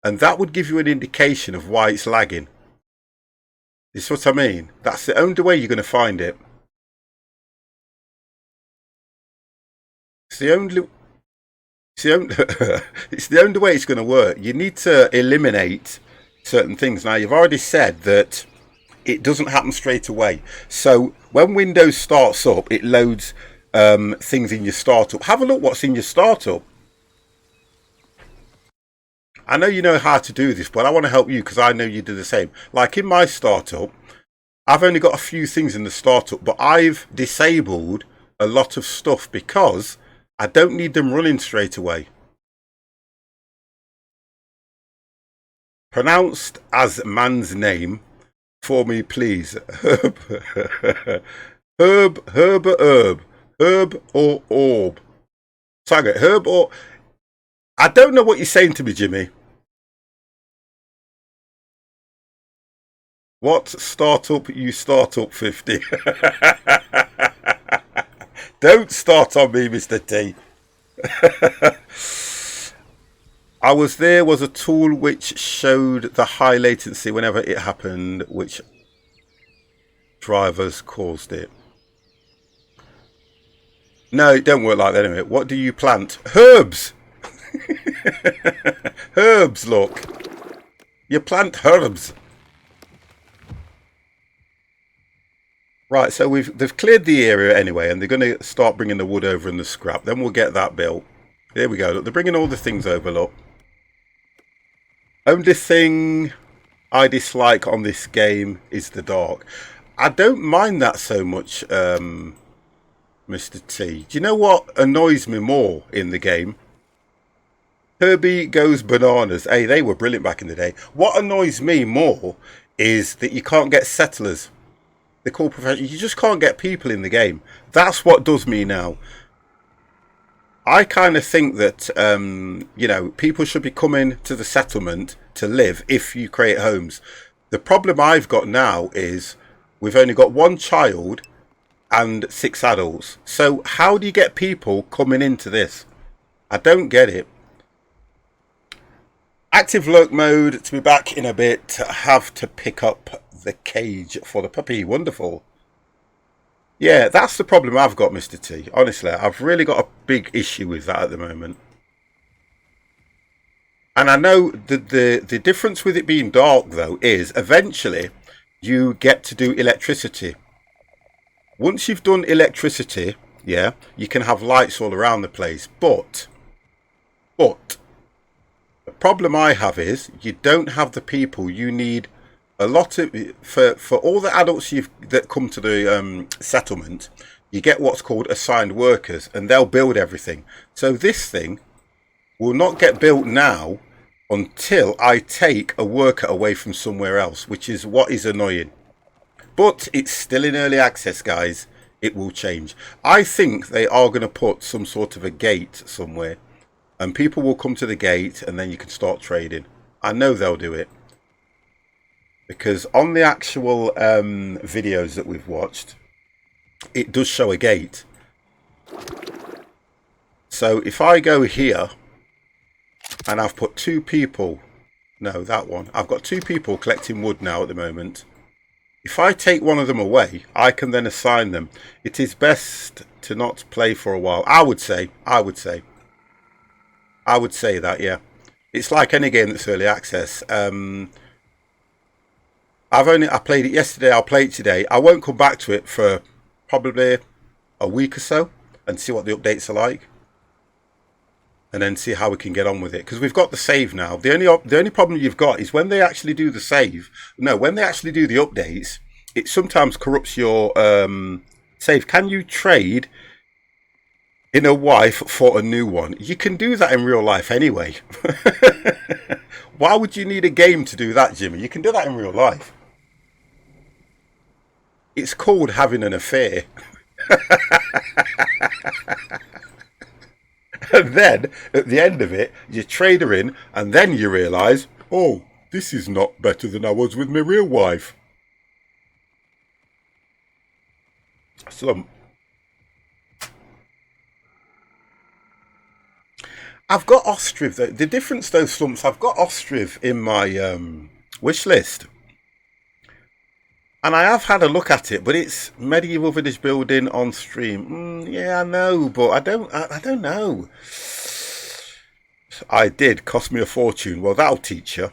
And that would give you an indication of why it's lagging. This is what I mean. That's the only way you're going to find it. It's the only it's the only way it's going to work. You need to eliminate certain things. Now, you've already said that it doesn't happen straight away. So when Windows starts up, it loads things in your startup. Have a look what's in your startup. I know you know how to do this, but I want to help you because I know you do the same. Like in my startup, I've only got a few things in the startup, but I've disabled a lot of stuff because I don't need them running straight away. Pronounced as man's name for me, please. Herb. Herb or orb. So I get herb or... I don't know what you're saying to me, Jimmy. What startup you start up 50? Don't start on me, Mr. T. I was there was a tool which showed the high latency whenever it happened, which drivers caused it. No, it don't work like that anyway. What do you plant? Herbs! Herbs, look. You plant herbs. Right, so they've cleared the area anyway, and they're going to start bringing the wood over and the scrap. Then we'll get that built. There we go. Look, they're bringing all the things over, look. Only thing I dislike on this game is the dark. I don't mind that so much, Mr. T. Do you know what annoys me more in the game? Herbie Goes Bananas. Hey, they were brilliant back in the day. What annoys me more is that you can't get settlers. They're called professionals. You just can't get people in the game. That's what does me now. I kind of think that, you know, people should be coming to the settlement to live if you create homes. The problem I've got now is we've only got one child and 6 adults. So how do you get people coming into this? I don't get it. Active lurk mode to be back in a bit. Have to pick up the cage for the puppy. Wonderful. Yeah, that's the problem I've got, Mr. T. Honestly, I've really got a big issue with that at the moment. And I know the difference with it being dark, though, is eventually you get to do electricity. Once you've done electricity, yeah, you can have lights all around the place. But the problem I have is you don't have the people you need. A lot of for all the adults that come to the settlement, you get what's called assigned workers, and they'll build everything. So this thing will not get built now until I take a worker away from somewhere else, which is what is annoying. But it's still in early access, guys. It will change. I think they are going to put some sort of a gate somewhere, and people will come to the gate, and then you can start trading. I know they'll do it. Because on the actual videos that we've watched, it does show a gate. So if I go here, and I've put 2 people, no, that one. I've got 2 people collecting wood now at the moment. If I take one of them away, I can then assign them. It is best to not play for a while. I would say that, yeah. It's like any game that's early access. I played it yesterday, I'll play it today. I won't come back to it for probably a week or so and see what the updates are like, and then see how we can get on with it, because we've got the save now. The only problem you've got is when they actually do the save. No, when they actually do the updates, it sometimes corrupts your save. Can you trade in a wife for a new one? You can do that in real life anyway. Why would you need a game to do that, Jimmy? You can do that in real life. It's called having an affair. And then, at the end of it, you trade her in, and then you realise, oh, this is not better than I was with my real wife. So, I've got Ostriv. The difference, though, Slumps, I've got Ostriv in my wish list. And I have had a look at it, but it's medieval village building on stream. Yeah, I know, but I don't know. I did. Cost me a fortune. Well, that'll teach you.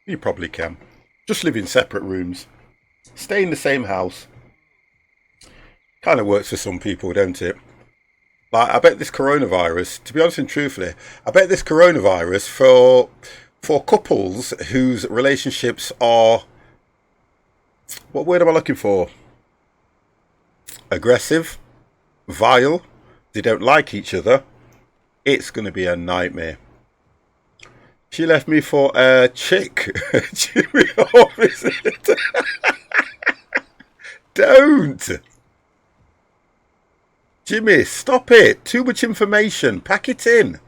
You probably can. Just live in separate rooms. Stay in the same house. Kind of works for some people, don't it? Like, I bet this coronavirus, to be honest and truthfully, I bet this coronavirus for couples whose relationships are, what word am I looking for? Aggressive, vile, they don't like each other, it's going to be a nightmare. She left me for a chick. Jimmy, opposite. Don't. Jimmy, stop it. Too much information. Pack it in.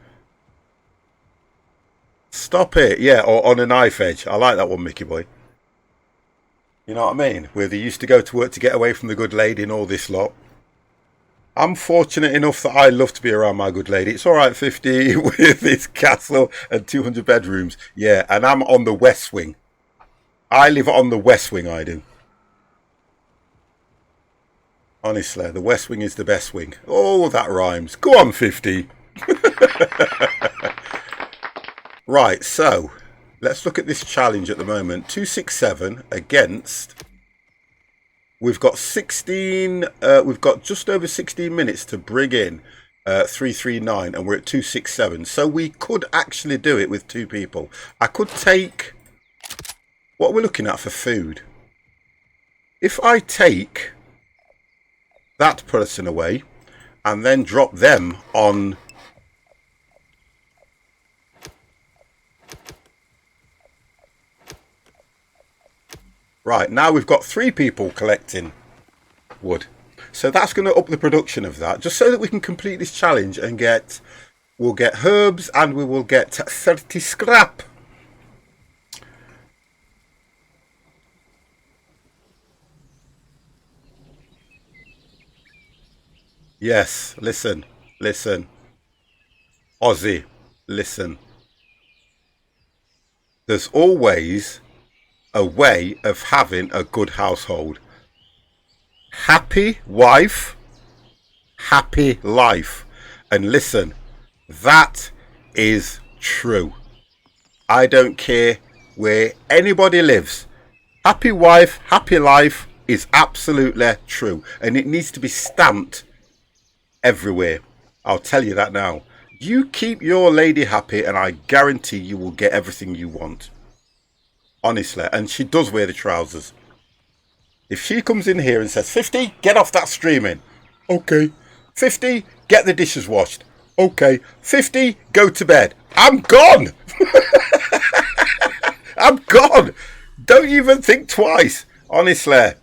Stop it. Yeah, or on a knife edge. I like that one, Mickey boy. You know what I mean? Where they used to go to work to get away from the good lady and all this lot. I'm fortunate enough that I love to be around my good lady. It's all right, 50 with this castle and 200 bedrooms. Yeah, and I'm on the west wing. I live on the west wing, I do. Honestly, the west wing is the best wing. Oh, that rhymes. Go on, 50. Right, so let's look at this challenge at the moment. 267 against... We've got 16. We've got just over 16 minutes to bring in 339, and we're at 267. So we could actually do it with two people. I could take. What we're looking at for food. If I take that person away, and then drop them on. Right, now we've got 3 people collecting wood. So that's going to up the production of that, just so that we can complete this challenge and we'll get herbs and we will get 30 scrap. Yes, listen. Aussie, listen. There's always a way of having a good household. Happy wife, happy life. And listen, that is true. I don't care where anybody lives. Happy wife, happy life is absolutely true. And it needs to be stamped everywhere. I'll tell you that now. You keep your lady happy and I guarantee you will get everything you want. Honestly, and she does wear the trousers. If she comes in here and says, 50, get off that streaming. Okay. 50, get the dishes washed. Okay. 50, go to bed. I'm gone. I'm gone. Don't even think twice. Honestly.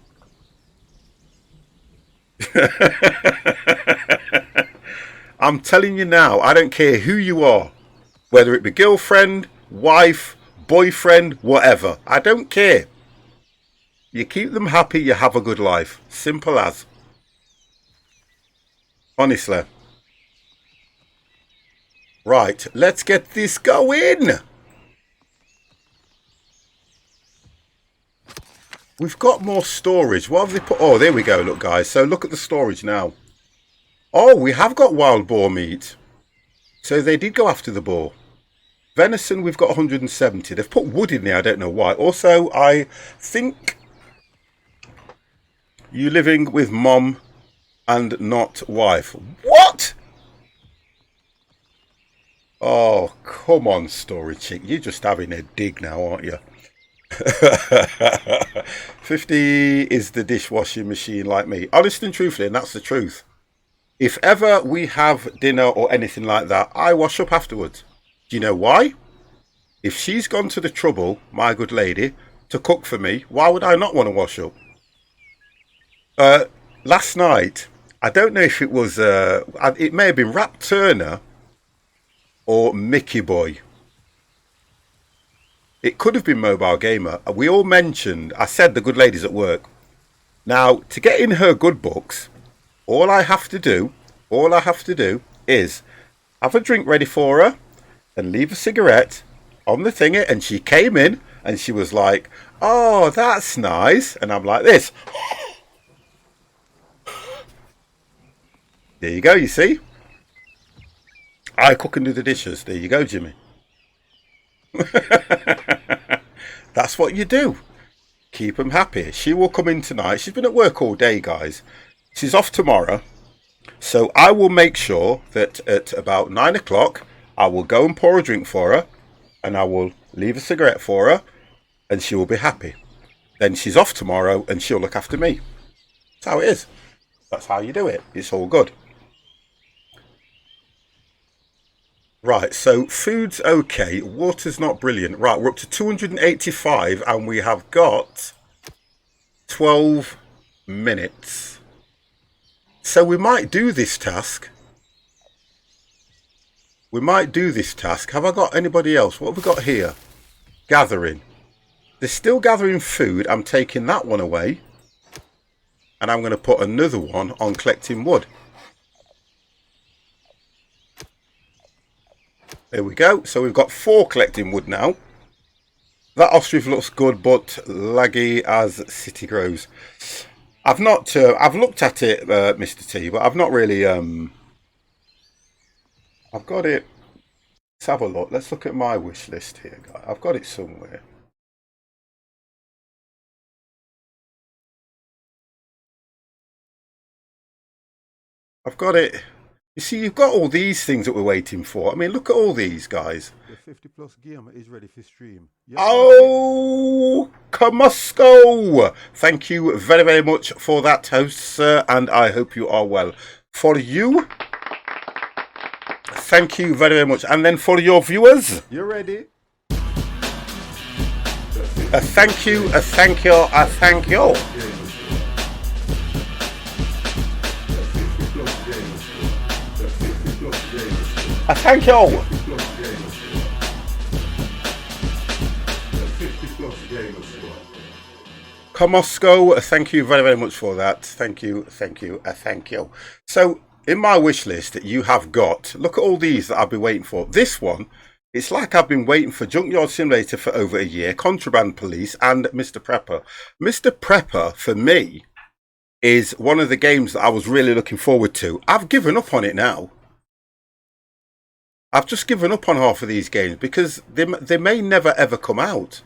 I'm telling you now, I don't care who you are. Whether it be girlfriend, wife, boyfriend, whatever. I don't care. You keep them happy, you have a good life. Simple as. Honestly. Right, let's get this going. We've got more storage. What have they put? Oh, there we go. Look, guys. So look at the storage now. Oh, we have got wild boar meat. So they did go after the boar. Venison, we've got 170. They've put wood in there, I don't know why. Also, I think you living with mom and not wife. What? Oh, come on, Story Chick. You're just having a dig now, aren't you? 50 is the dishwashing machine like me. Honest and truthfully, and that's the truth. If ever we have dinner or anything like that, I wash up afterwards. Do you know why? If she's gone to the trouble, my good lady, to cook for me, why would I not want to wash up? Last night, I don't know if it was, it may have been Rap Turner or Mickey Boy. It could have been Mobile Gamer. We all mentioned, I said the good lady's at work. Now, to get in her good books, all I have to do is have a drink ready for her and leave a cigarette on the thingy. And she came in and she was like, oh, that's nice. And I'm like this. There you go, you see? I cook and do the dishes. There you go, Jimmy. That's what you do. Keep them happy. She will come in tonight. She's been at work all day, guys. She's off tomorrow. So I will make sure that at about 9 o'clock, I will go and pour a drink for her. And I will leave a cigarette for her. And she will be happy. Then she's off tomorrow and she'll look after me. That's how it is. That's how you do it. It's all good. Right, so food's okay. Water's not brilliant. Right, we're up to 285 and we have got 12 minutes. So we might do this task. Have I got anybody else? What have we got here? Gathering. They're still gathering food. I'm taking that one away. And I'm going to put another one on collecting wood. There we go. So we've got 4 collecting wood now. That ostrich looks good, but laggy as city grows. I've not. I've looked at it, Mr. T, but I've not really. I've got it. Let's have a look. Let's look at my wish list here, guys. I've got it somewhere. I've got it. You see, you've got all these things that we're waiting for. I mean, look at all these, guys. The 50 plus gamer is ready for stream. Yep. Oh, Kamusko! Thank you very, very much for that, host, sir, and I hope you are well. For you, thank you very, very much. And then for your viewers, You ready? a thank you, a thank you, a thank you. A thank you. Kamosko, thank you very, very much for that. Thank you, thank you, thank you. So, in my wish list, you have got, look at all these that I've been waiting for. This one, it's like I've been waiting for Junkyard Simulator for over a year, Contraband Police, and Mr. Prepper. Mr. Prepper, for me, is one of the games that I was really looking forward to. I've given up on it now. I've just given up on half of these games because they may never ever come out.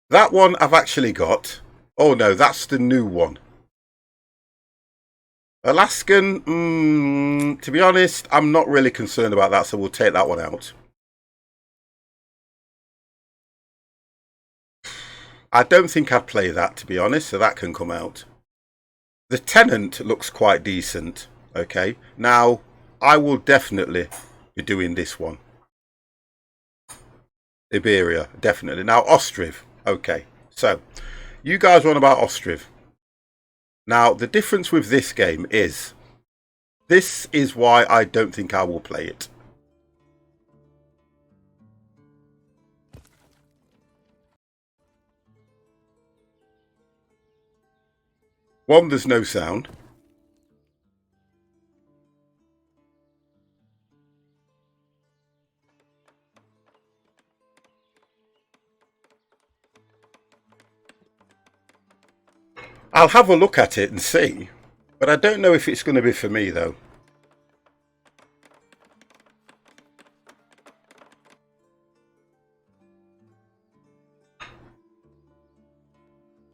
That one I've actually got. Oh no, that's the new one. Alaskan, to be honest, I'm not really concerned about that, so we'll take that one out. I don't think I'd play that, to be honest, so that can come out. The Tenant looks quite decent, okay? Now, I will definitely be doing this one. Iberia, definitely. Now, Ostriv. Okay, so you guys are on about Ostriv. Now, the difference with this game is, this is why I don't think I will play it. One, there's no sound. I'll have a look at it and see, but I don't know if it's going to be for me though.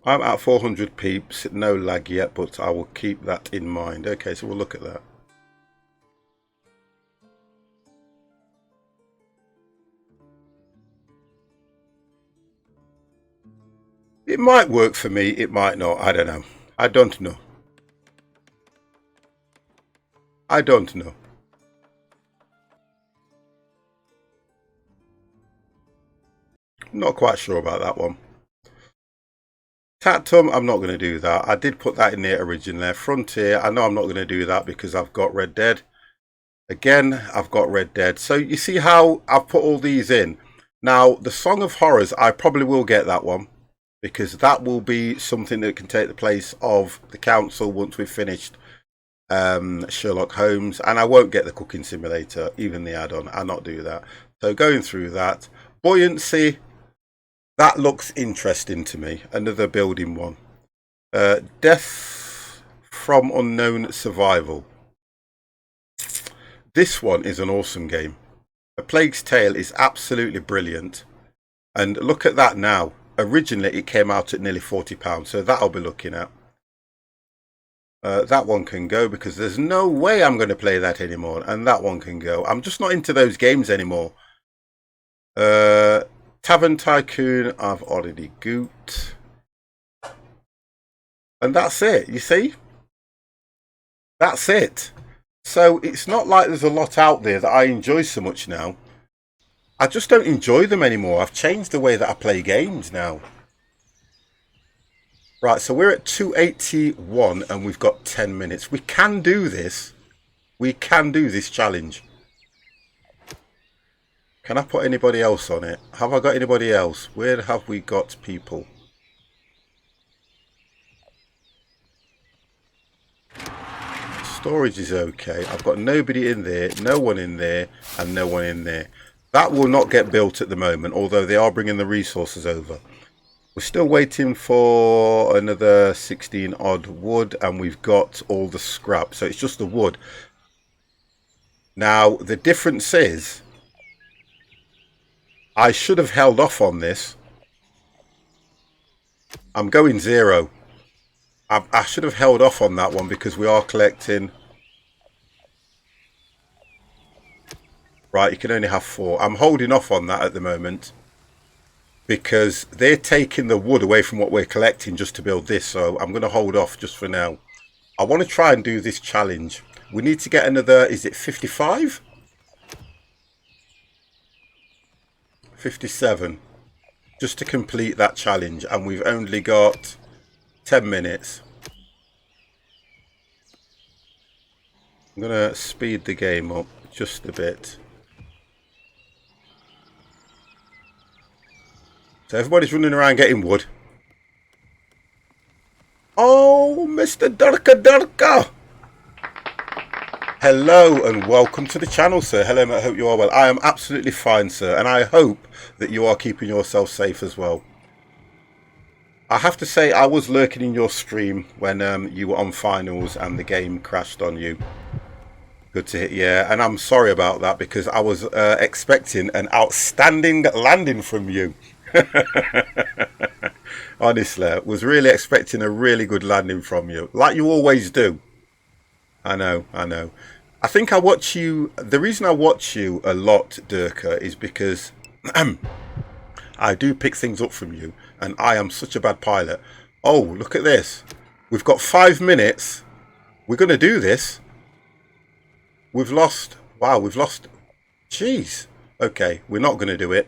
I'm at 400 peeps, no lag yet, but I will keep that in mind. Okay, so we'll look at that. It might work for me, it might not, I don't know. I don't know. I don't know. Not quite sure about that one. Tatum, I'm not going to do that. I did put that in there originally. Frontier, I know I'm not going to do that because I've got Red Dead. Again, I've got Red Dead. So you see how I've put all these in. Now, the Song of Horrors, I probably will get that one, because that will be something that can take the place of the council once we've finished Sherlock Holmes. And I won't get the Cooking Simulator, even the add-on. I'll not do that. So going through that. Buoyancy, that looks interesting to me. Another building one. Death from Unknown Survival. This one is an awesome game. A Plague's Tale is absolutely brilliant. And look at that now. Originally it came out at nearly £40, so that I'll be looking at. That one can go because there's no way I'm going to play that anymore. And that one can go. I'm just not into those games anymore. Tavern Tycoon, I've already gooped. And that's it, you see? That's it. So it's not like there's a lot out there that I enjoy so much now. I just don't enjoy them anymore. I've changed the way that I play games now. Right, so we're at 281 and we've got 10 minutes. We can do this. We can do this challenge. Can I put anybody else on it? Have I got anybody else? Where have we got people? Storage is okay. I've got nobody in there, no one in there, and no one in there. That will not get built at the moment, although they are bringing the resources over. We're still waiting for another 16 odd wood, and we've got all the scrap. So it's just the wood. Now, the difference is, I should have held off on this. I'm going 0. I should have held off on that one because we are collecting. Right, you can only have 4. I'm holding off on that at the moment because they're taking the wood away from what we're collecting just to build this. So I'm going to hold off just for now. I want to try and do this challenge. We need to get another, is it 55? 57. Just to complete that challenge. And we've only got 10 minutes. I'm going to speed the game up just a bit. So everybody's running around getting wood. Oh, Mr. Durka Durka. Hello and welcome to the channel, sir. Hello, mate. I hope you are well. I am absolutely fine, sir. And I hope that you are keeping yourself safe as well. I have to say, I was lurking in your stream when you were on finals and the game crashed on you. Good to hear. Yeah, and I'm sorry about that because I was expecting an outstanding landing from you. Honestly, I was really expecting a really good landing from you, like you always do. I know. I think I watch you. The reason I watch you a lot, Durka, is because I do pick things up from you, and I am such a bad pilot. Oh, look at this. We've got 5 minutes. We're going to do this. We've lost. Wow, we've lost. Jeez. Okay, we're not going to do it.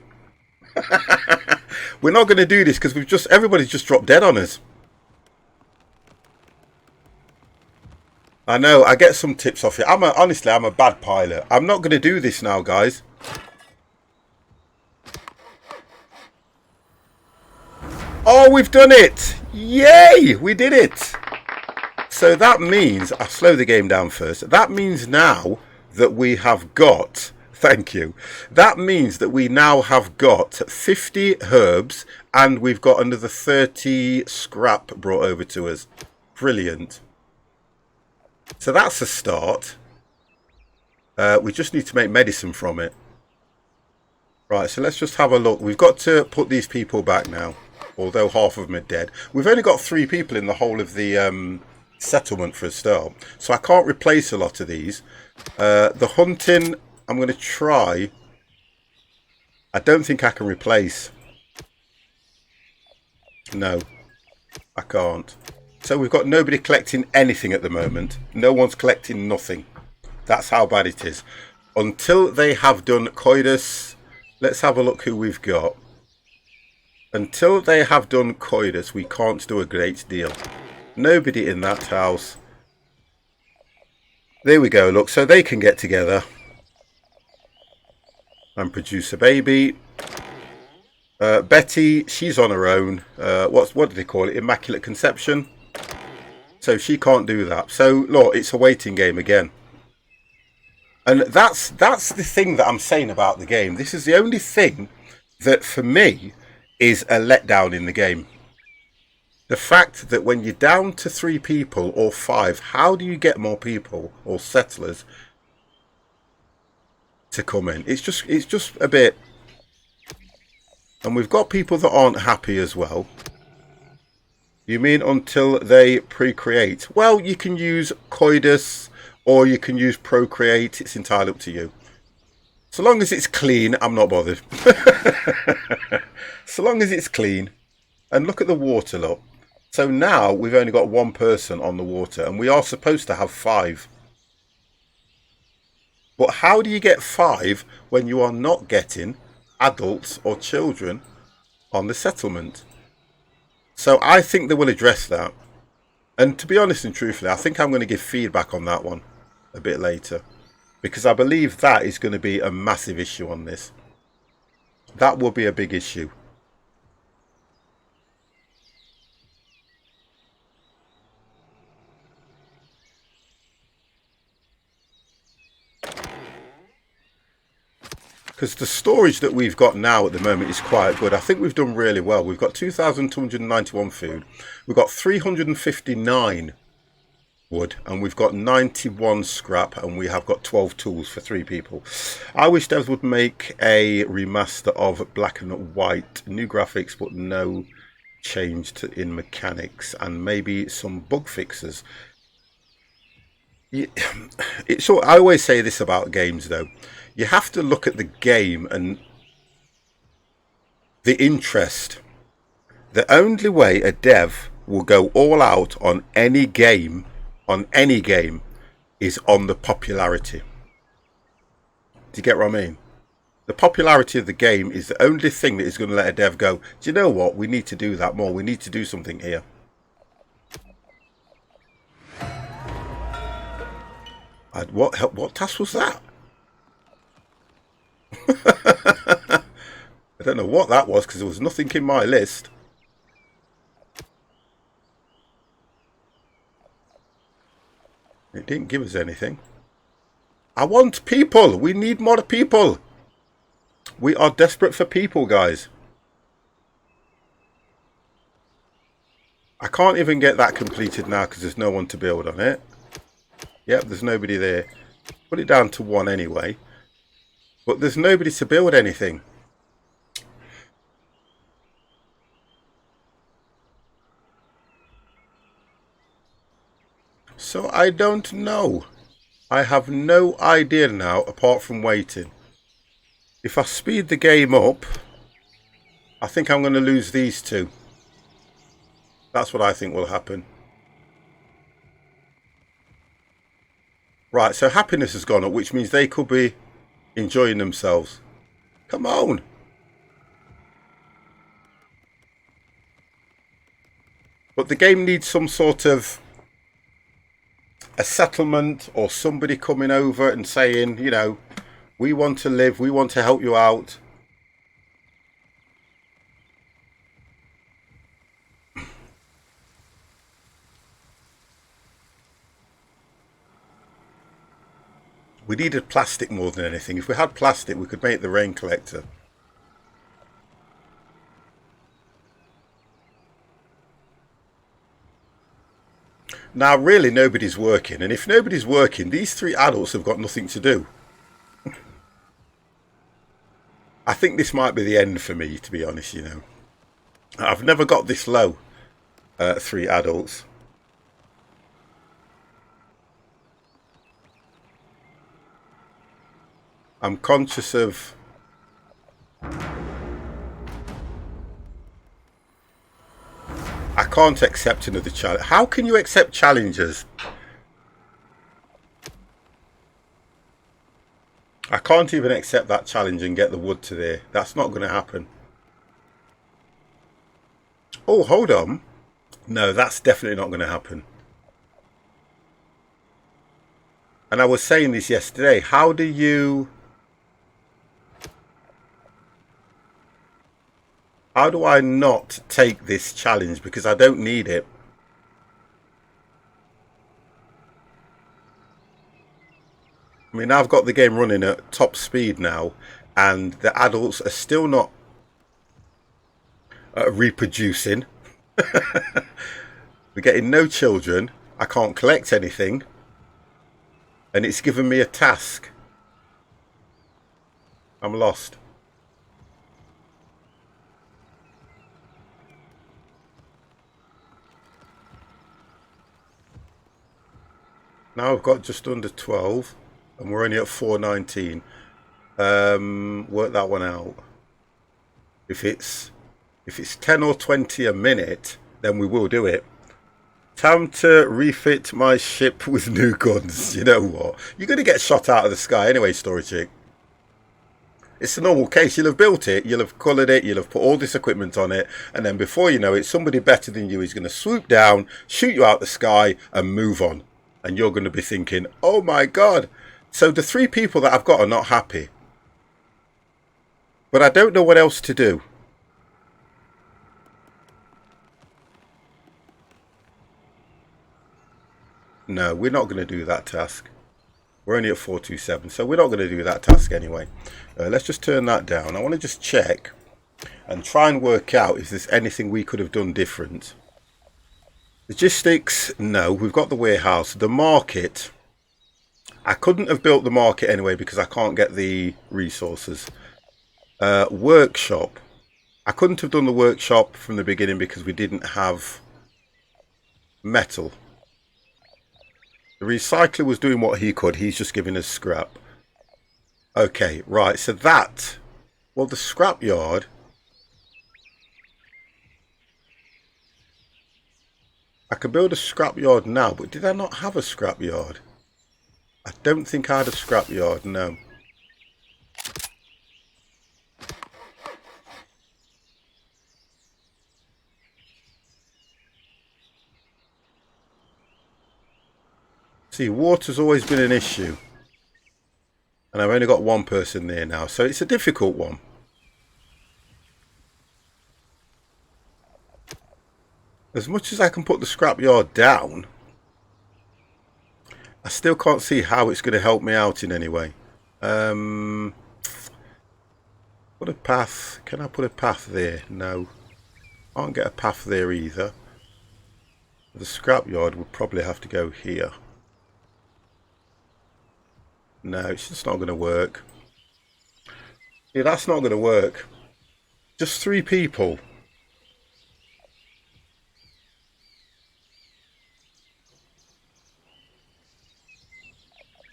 We're not going to do this because everybody's just dropped dead on us. I know, I get some tips off you. Honestly, I'm a bad pilot. I'm not going to do this now, guys. Oh, we've done it! Yay! We did it! So that means, I'll slow the game down first. That means now that we have got, thank you. That means that we now have got 50 herbs and we've got another 30 scrap brought over to us. Brilliant. So that's a start. We just need to make medicine from it. Right, so let's just have a look. We've got to put these people back now. although half of them are dead. We've only got 3 people in the whole of the settlement for a start, so I can't replace a lot of these. The hunting, I'm going to try. I don't think I can replace. No, I can't. So we've got nobody collecting anything at the moment. No one's collecting nothing. That's how bad it is. Until they have done coitus, let's have a look who we've got. Until they have done coitus, we can't do a great deal. Nobody in that house. There we go, look, so they can get together and produce a baby. Betty, she's on her own. What do they call it? Immaculate conception. So she can't do that. So look, it's a waiting game again. And that's the thing that I'm saying about the game. This is the only thing that for me is a letdown in the game. The fact that when you're down to 3 people or 5, how do you get more people or settlers to come in? It's just a bit. And we've got people that aren't happy as well. You mean until they procreate? Well, you can use coitus or you can use procreate. It's entirely up to you. So long as it's clean, I'm not bothered. So long as it's clean. And look at the water, look. So now we've only got 1 person on the water and we are supposed to have 5. But how do you get 5 when you are not getting adults or children on the settlement? So I think they will address that. And to be honest and truthfully, I think I'm going to give feedback on that one a bit later. Because I believe that is going to be a massive issue on this. That will be a big issue. Because the storage that we've got now at the moment is quite good. I think we've done really well. We've got 2,291 food. We've got 359 wood. And we've got 91 scrap. And we have got 12 tools for 3 people. I wish devs would make a remaster of black and white. New graphics, but no change in mechanics. And maybe some bug fixes. I always say this about games, though. You have to look at the game and the interest. The only way a dev will go all out on any game, is on the popularity. Do you get what I mean? The popularity of the game is the only thing that is going to let a dev go, do you know what? We need to do that more. We need to do something here. What task was that? I don't know what that was because there was nothing in my list. It didn't give us anything. I want people. We need more people. We are desperate for people, guys. I can't even get that completed now because there's no one to build on it. Yep, there's nobody there. Put it down to 1 anyway. But there's nobody to build anything. So I don't know. I have no idea now apart from waiting. If I speed the game up, I think I'm going to lose these 2. That's what I think will happen. Right, so happiness has gone up, which means they could be enjoying themselves. Come on. But the game needs some sort of a settlement or somebody coming over and saying, you know, we want to live, we want to help you out. We needed plastic more than anything. If we had plastic, we could make the rain collector. Now, really, nobody's working. And if nobody's working, these 3 adults have got nothing to do. I think this might be the end for me, to be honest, you know. I've never got this low. 3 adults. I'm conscious of... I can't accept another challenge. How can you accept challenges? I can't even accept that challenge and get the wood to there. That's not going to happen. Oh, hold on. No, that's definitely not going to happen. And I was saying this yesterday. How do you... How do I not take this challenge? Because I don't need it. I mean, I've got the game running at top speed now, and the adults are still not reproducing. We're getting no children. I can't collect anything. And it's given me a task. I'm lost. Now I've got just under 12 and we're only at 419. Work that one out. If it's 10 or 20 a minute, then we will do it. Time to refit my ship with new guns. You know what? You're going to get shot out of the sky anyway, Story Chick. It's a normal case. You'll have built it, you'll have coloured it, you'll have put all this equipment on it, and then before you know it, somebody better than you is going to swoop down, shoot you out the sky, and move on. And you're going to be thinking, oh my God. So the 3 people that I've got are not happy. But I don't know what else to do. No, we're not going to do that task. We're only at 427, so we're not going to do that task anyway. Let's just turn that down. I want to just check and try and work out if there's anything we could have done different. Logistics, no, we've got the warehouse. The market, I couldn't have built the market anyway because I can't get the resources. Workshop, I couldn't have done the workshop from the beginning because we didn't have metal. The recycler was doing what he could, he's just giving us scrap. Okay, right, so that, well, the scrap yard, I could build a scrap yard now, but did I not have a scrap yard? I don't think I had a scrap yard, no. See, water's always been an issue. And I've only got one person there now, so it's a difficult one. As much as I can put the scrapyard down, I still can't see how it's going to help me out in any way. Put a path. Can I put a path there? No. Can't get a path there either. The scrapyard would probably have to go here. No, it's just not going to work. Yeah, that's not going to work. Just 3 people.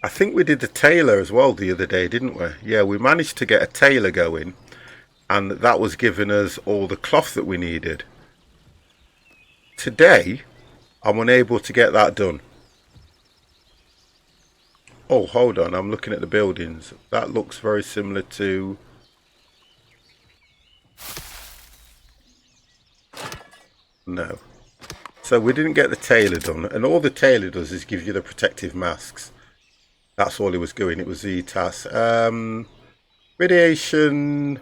I think we did the tailor as well the other day, didn't we? Yeah, we managed to get a tailor going, and that was giving us all the cloth that we needed. Today, I'm unable to get that done. Oh, hold on, I'm looking at the buildings. That looks very similar to... No. So we didn't get the tailor done, and all the tailor does is give you the protective masks. That's all he was doing. It was the task. Radiation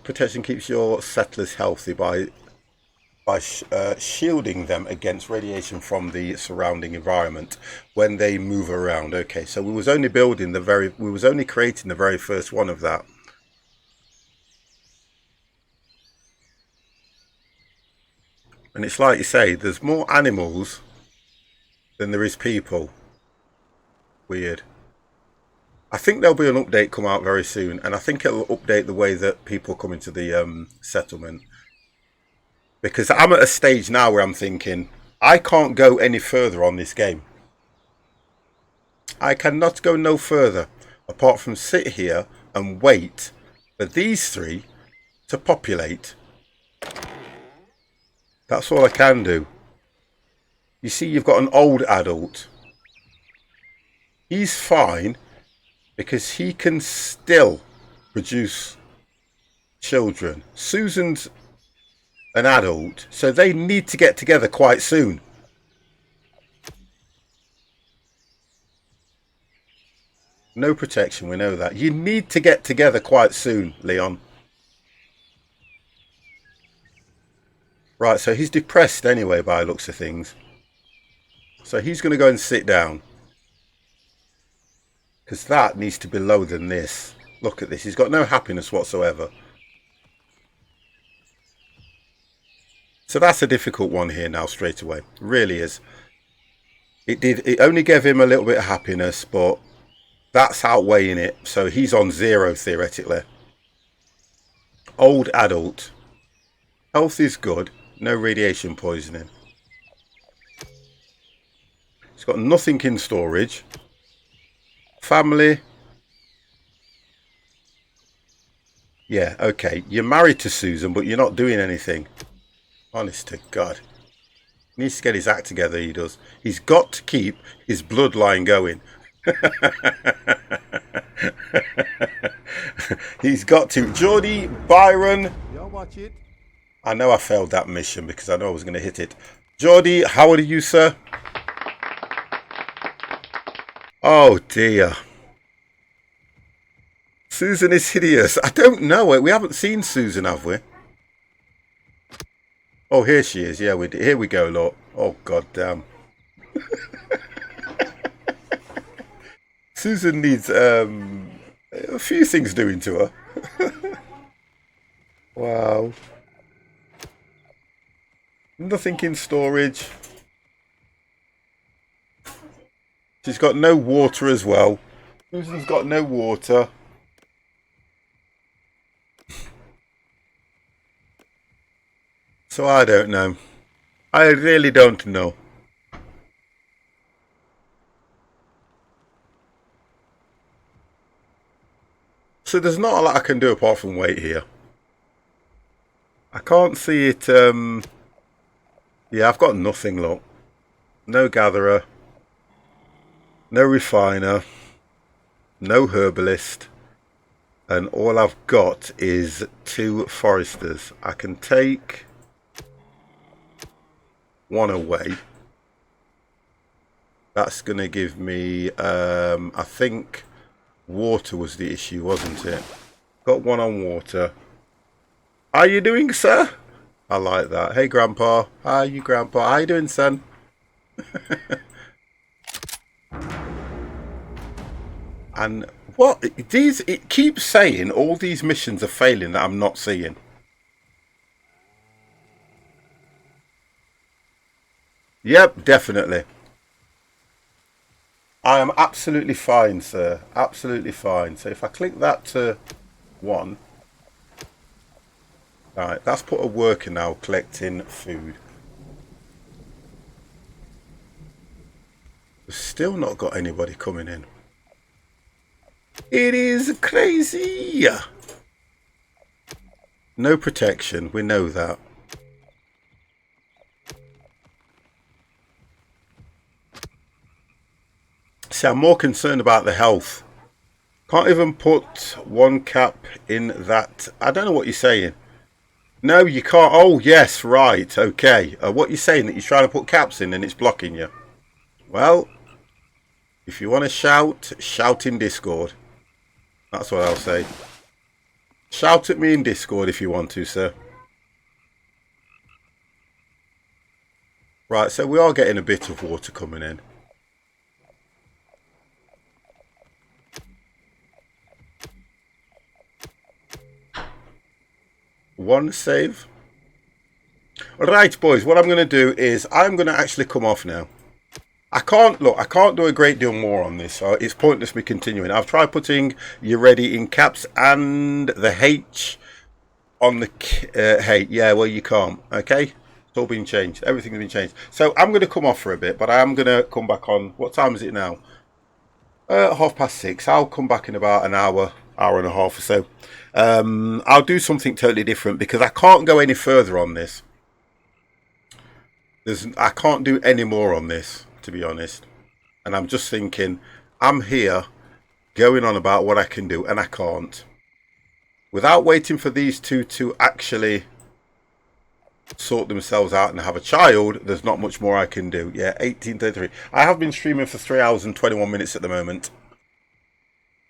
protection keeps your settlers healthy by shielding them against radiation from the surrounding environment when they move around. Okay, so we was only creating the very first one of that. And it's like you say, there's more animals than there is people. Weird. I think there'll be an update come out very soon, and I think it'll update the way that people come into the settlement. Because I'm at a stage now where I'm thinking, I can't go any further on this game. I cannot go no further apart from sit here and wait for these three to populate. That's all I can do. You see, you've got an old adult. He's fine because he can still produce children. Susan's an adult, so they need to get together quite soon. No protection, we know that. You need to get together quite soon, Leon. Right, so he's depressed anyway by the looks of things. So he's going to go and sit down. Because that needs to be lower than this. Look at this, he's got no happiness whatsoever. So that's a difficult one here now straight away. It really is. It only gave him a little bit of happiness, but that's outweighing it. So he's on 0 theoretically. Old adult. Health is good. No radiation poisoning. He's got nothing in storage. Family. Yeah, okay. You're married to Susan, but you're not doing anything. Honest to God. He needs to get his act together, he does. He's got to keep his bloodline going. He's got to. Geordie, Byron. Y'all watch it. I know I failed that mission because I know I was going to hit it. Geordie, how old are you, sir? Oh, dear. Susan is hideous. I don't know. We haven't seen Susan, have we? Oh, here she is. Yeah, here we go, look. Oh, God damn. Susan needs a few things doing to her. Wow. Nothing in storage. She's got no water as well. Susan's got no water. So I don't know. I really don't know. So there's not a lot I can do apart from wait here. I can't see it. Yeah, I've got nothing, look. No gatherer. No refiner. No herbalist. And all I've got is 2 foresters. I can take one away. That's going to give me, I think water was the issue, wasn't it? Got one on water. How you doing, sir? I like that. Hey, Grandpa. How you, Grandpa? How you doing, son? And what? It keeps saying all these missions are failing that I'm not seeing. Yep, definitely. I am absolutely fine, sir. Absolutely fine. So if I click that to 1. Alright, that's put a worker now collecting food. We've still not got anybody coming in. It is crazy. No protection, we know that. See, I'm more concerned about the health. Can't even put 1 cap in that. I don't know what you're saying. No, you can't. Oh, yes, right. Okay. What you're saying, that you're trying to put caps in and it's blocking you. Well, if you want to shout, shout in Discord. That's what I'll say. Shout at me in Discord if you want to, sir. Right, so we are getting a bit of water coming in. One save. Right, boys, what I'm going to do is I'm going to actually come off now. I can't do a great deal more on this, so it's pointless me continuing. I've tried putting "you ready" in caps and the H on the hey, yeah, well, you can't. Okay, it's all been changed. Everything's been changed. So I'm going to come off for a bit, but I am going to come back on. What time is it now? 6:30. I'll come back in about an hour and a half or so. I'll do something totally different because I can't go any further on this. I can't do any more on this, to be honest. And I'm just thinking, I'm here going on about what I can do, and I can't. Without waiting for these two to actually sort themselves out and have a child, there's not much more I can do. Yeah, 18:33. I have been streaming for 3 hours and 21 minutes at the moment.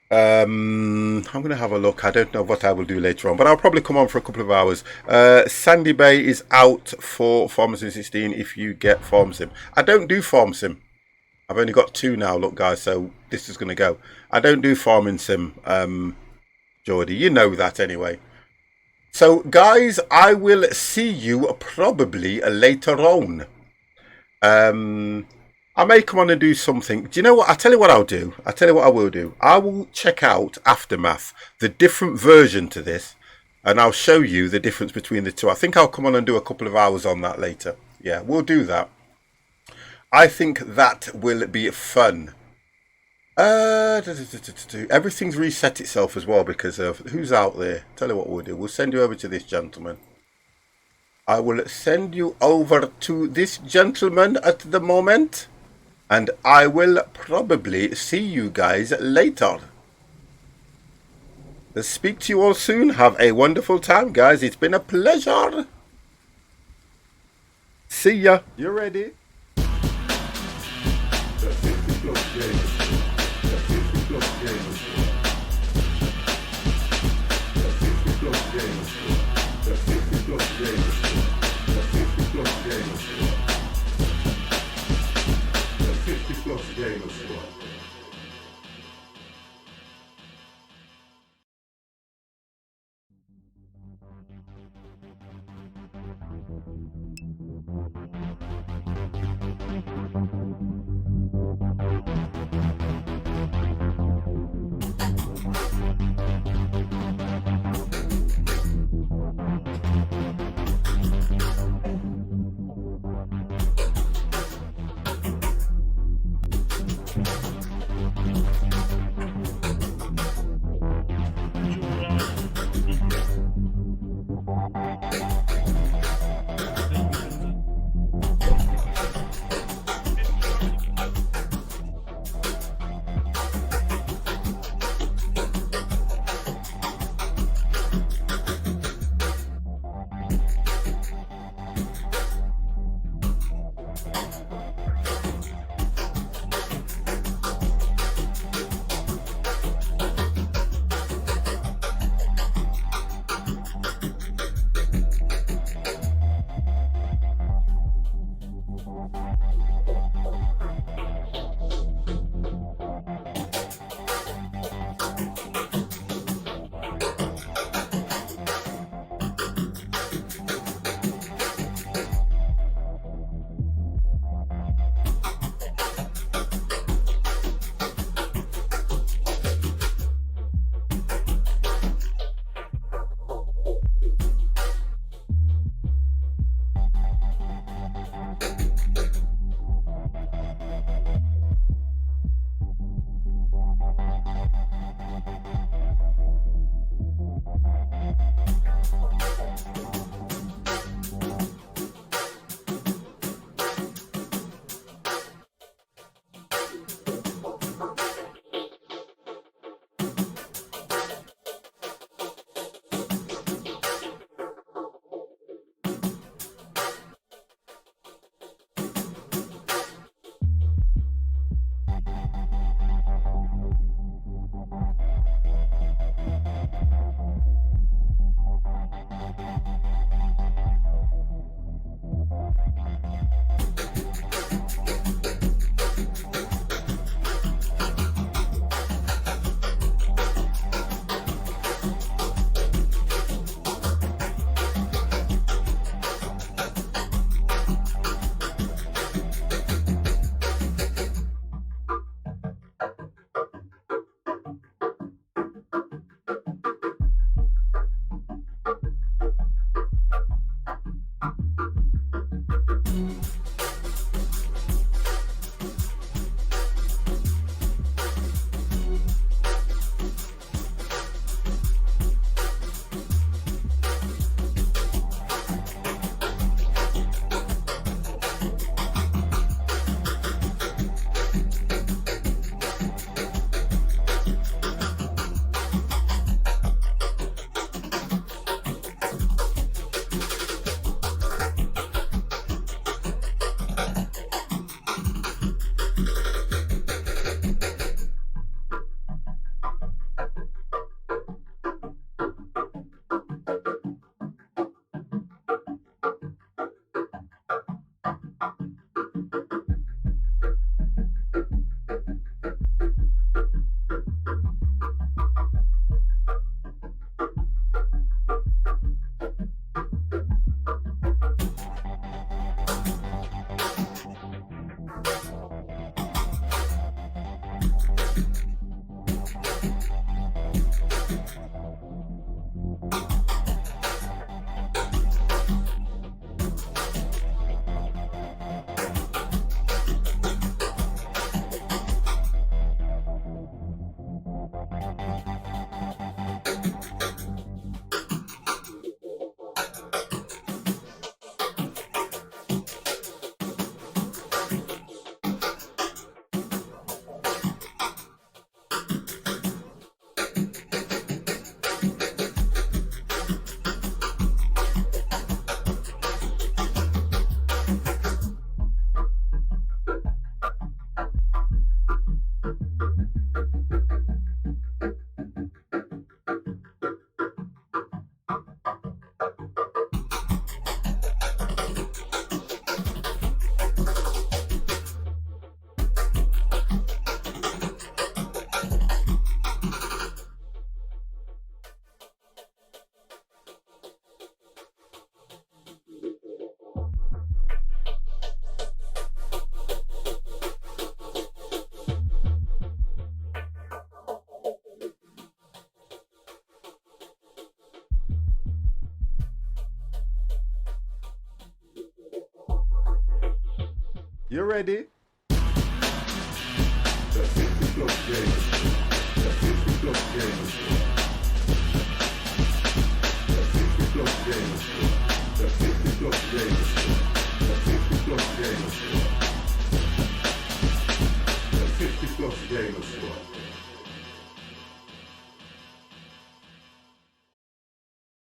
I'm going to have a look. I don't know what I will do later on, but I'll probably come on for a couple of hours. Sandy Bay is out for Farm Sim 16 if you get Farm Sim. I don't do Farm Sim. I've only got 2 now, look guys, so this is going to go. I don't do Farming Sim, Geordie. You know that anyway. So guys, I will see you probably later on. I may come on and do something. Do you know what? I'll tell you what I'll do. I'll tell you what I will do. I will check out Aftermath, the different version to this, and I'll show you the difference between the two. I think I'll come on and do a couple of hours on that later. Yeah, we'll do that. I think that will be fun. Everything's reset itself as well because of who's out there. Tell you what we'll do. We'll send you over to this gentleman. I will send you over to this gentleman at the moment. And I will probably see you guys later. Let's speak to you all soon. Have a wonderful time, guys. It's been a pleasure. See ya. You ready? You ready? The 50 Plus Gamers Show. The 50 Plus Gamers Show. The 50 Plus Gamers Show. The 50 Plus Gamers Show. The 50 Plus Gamers Show. The 50 Plus Gamers Show.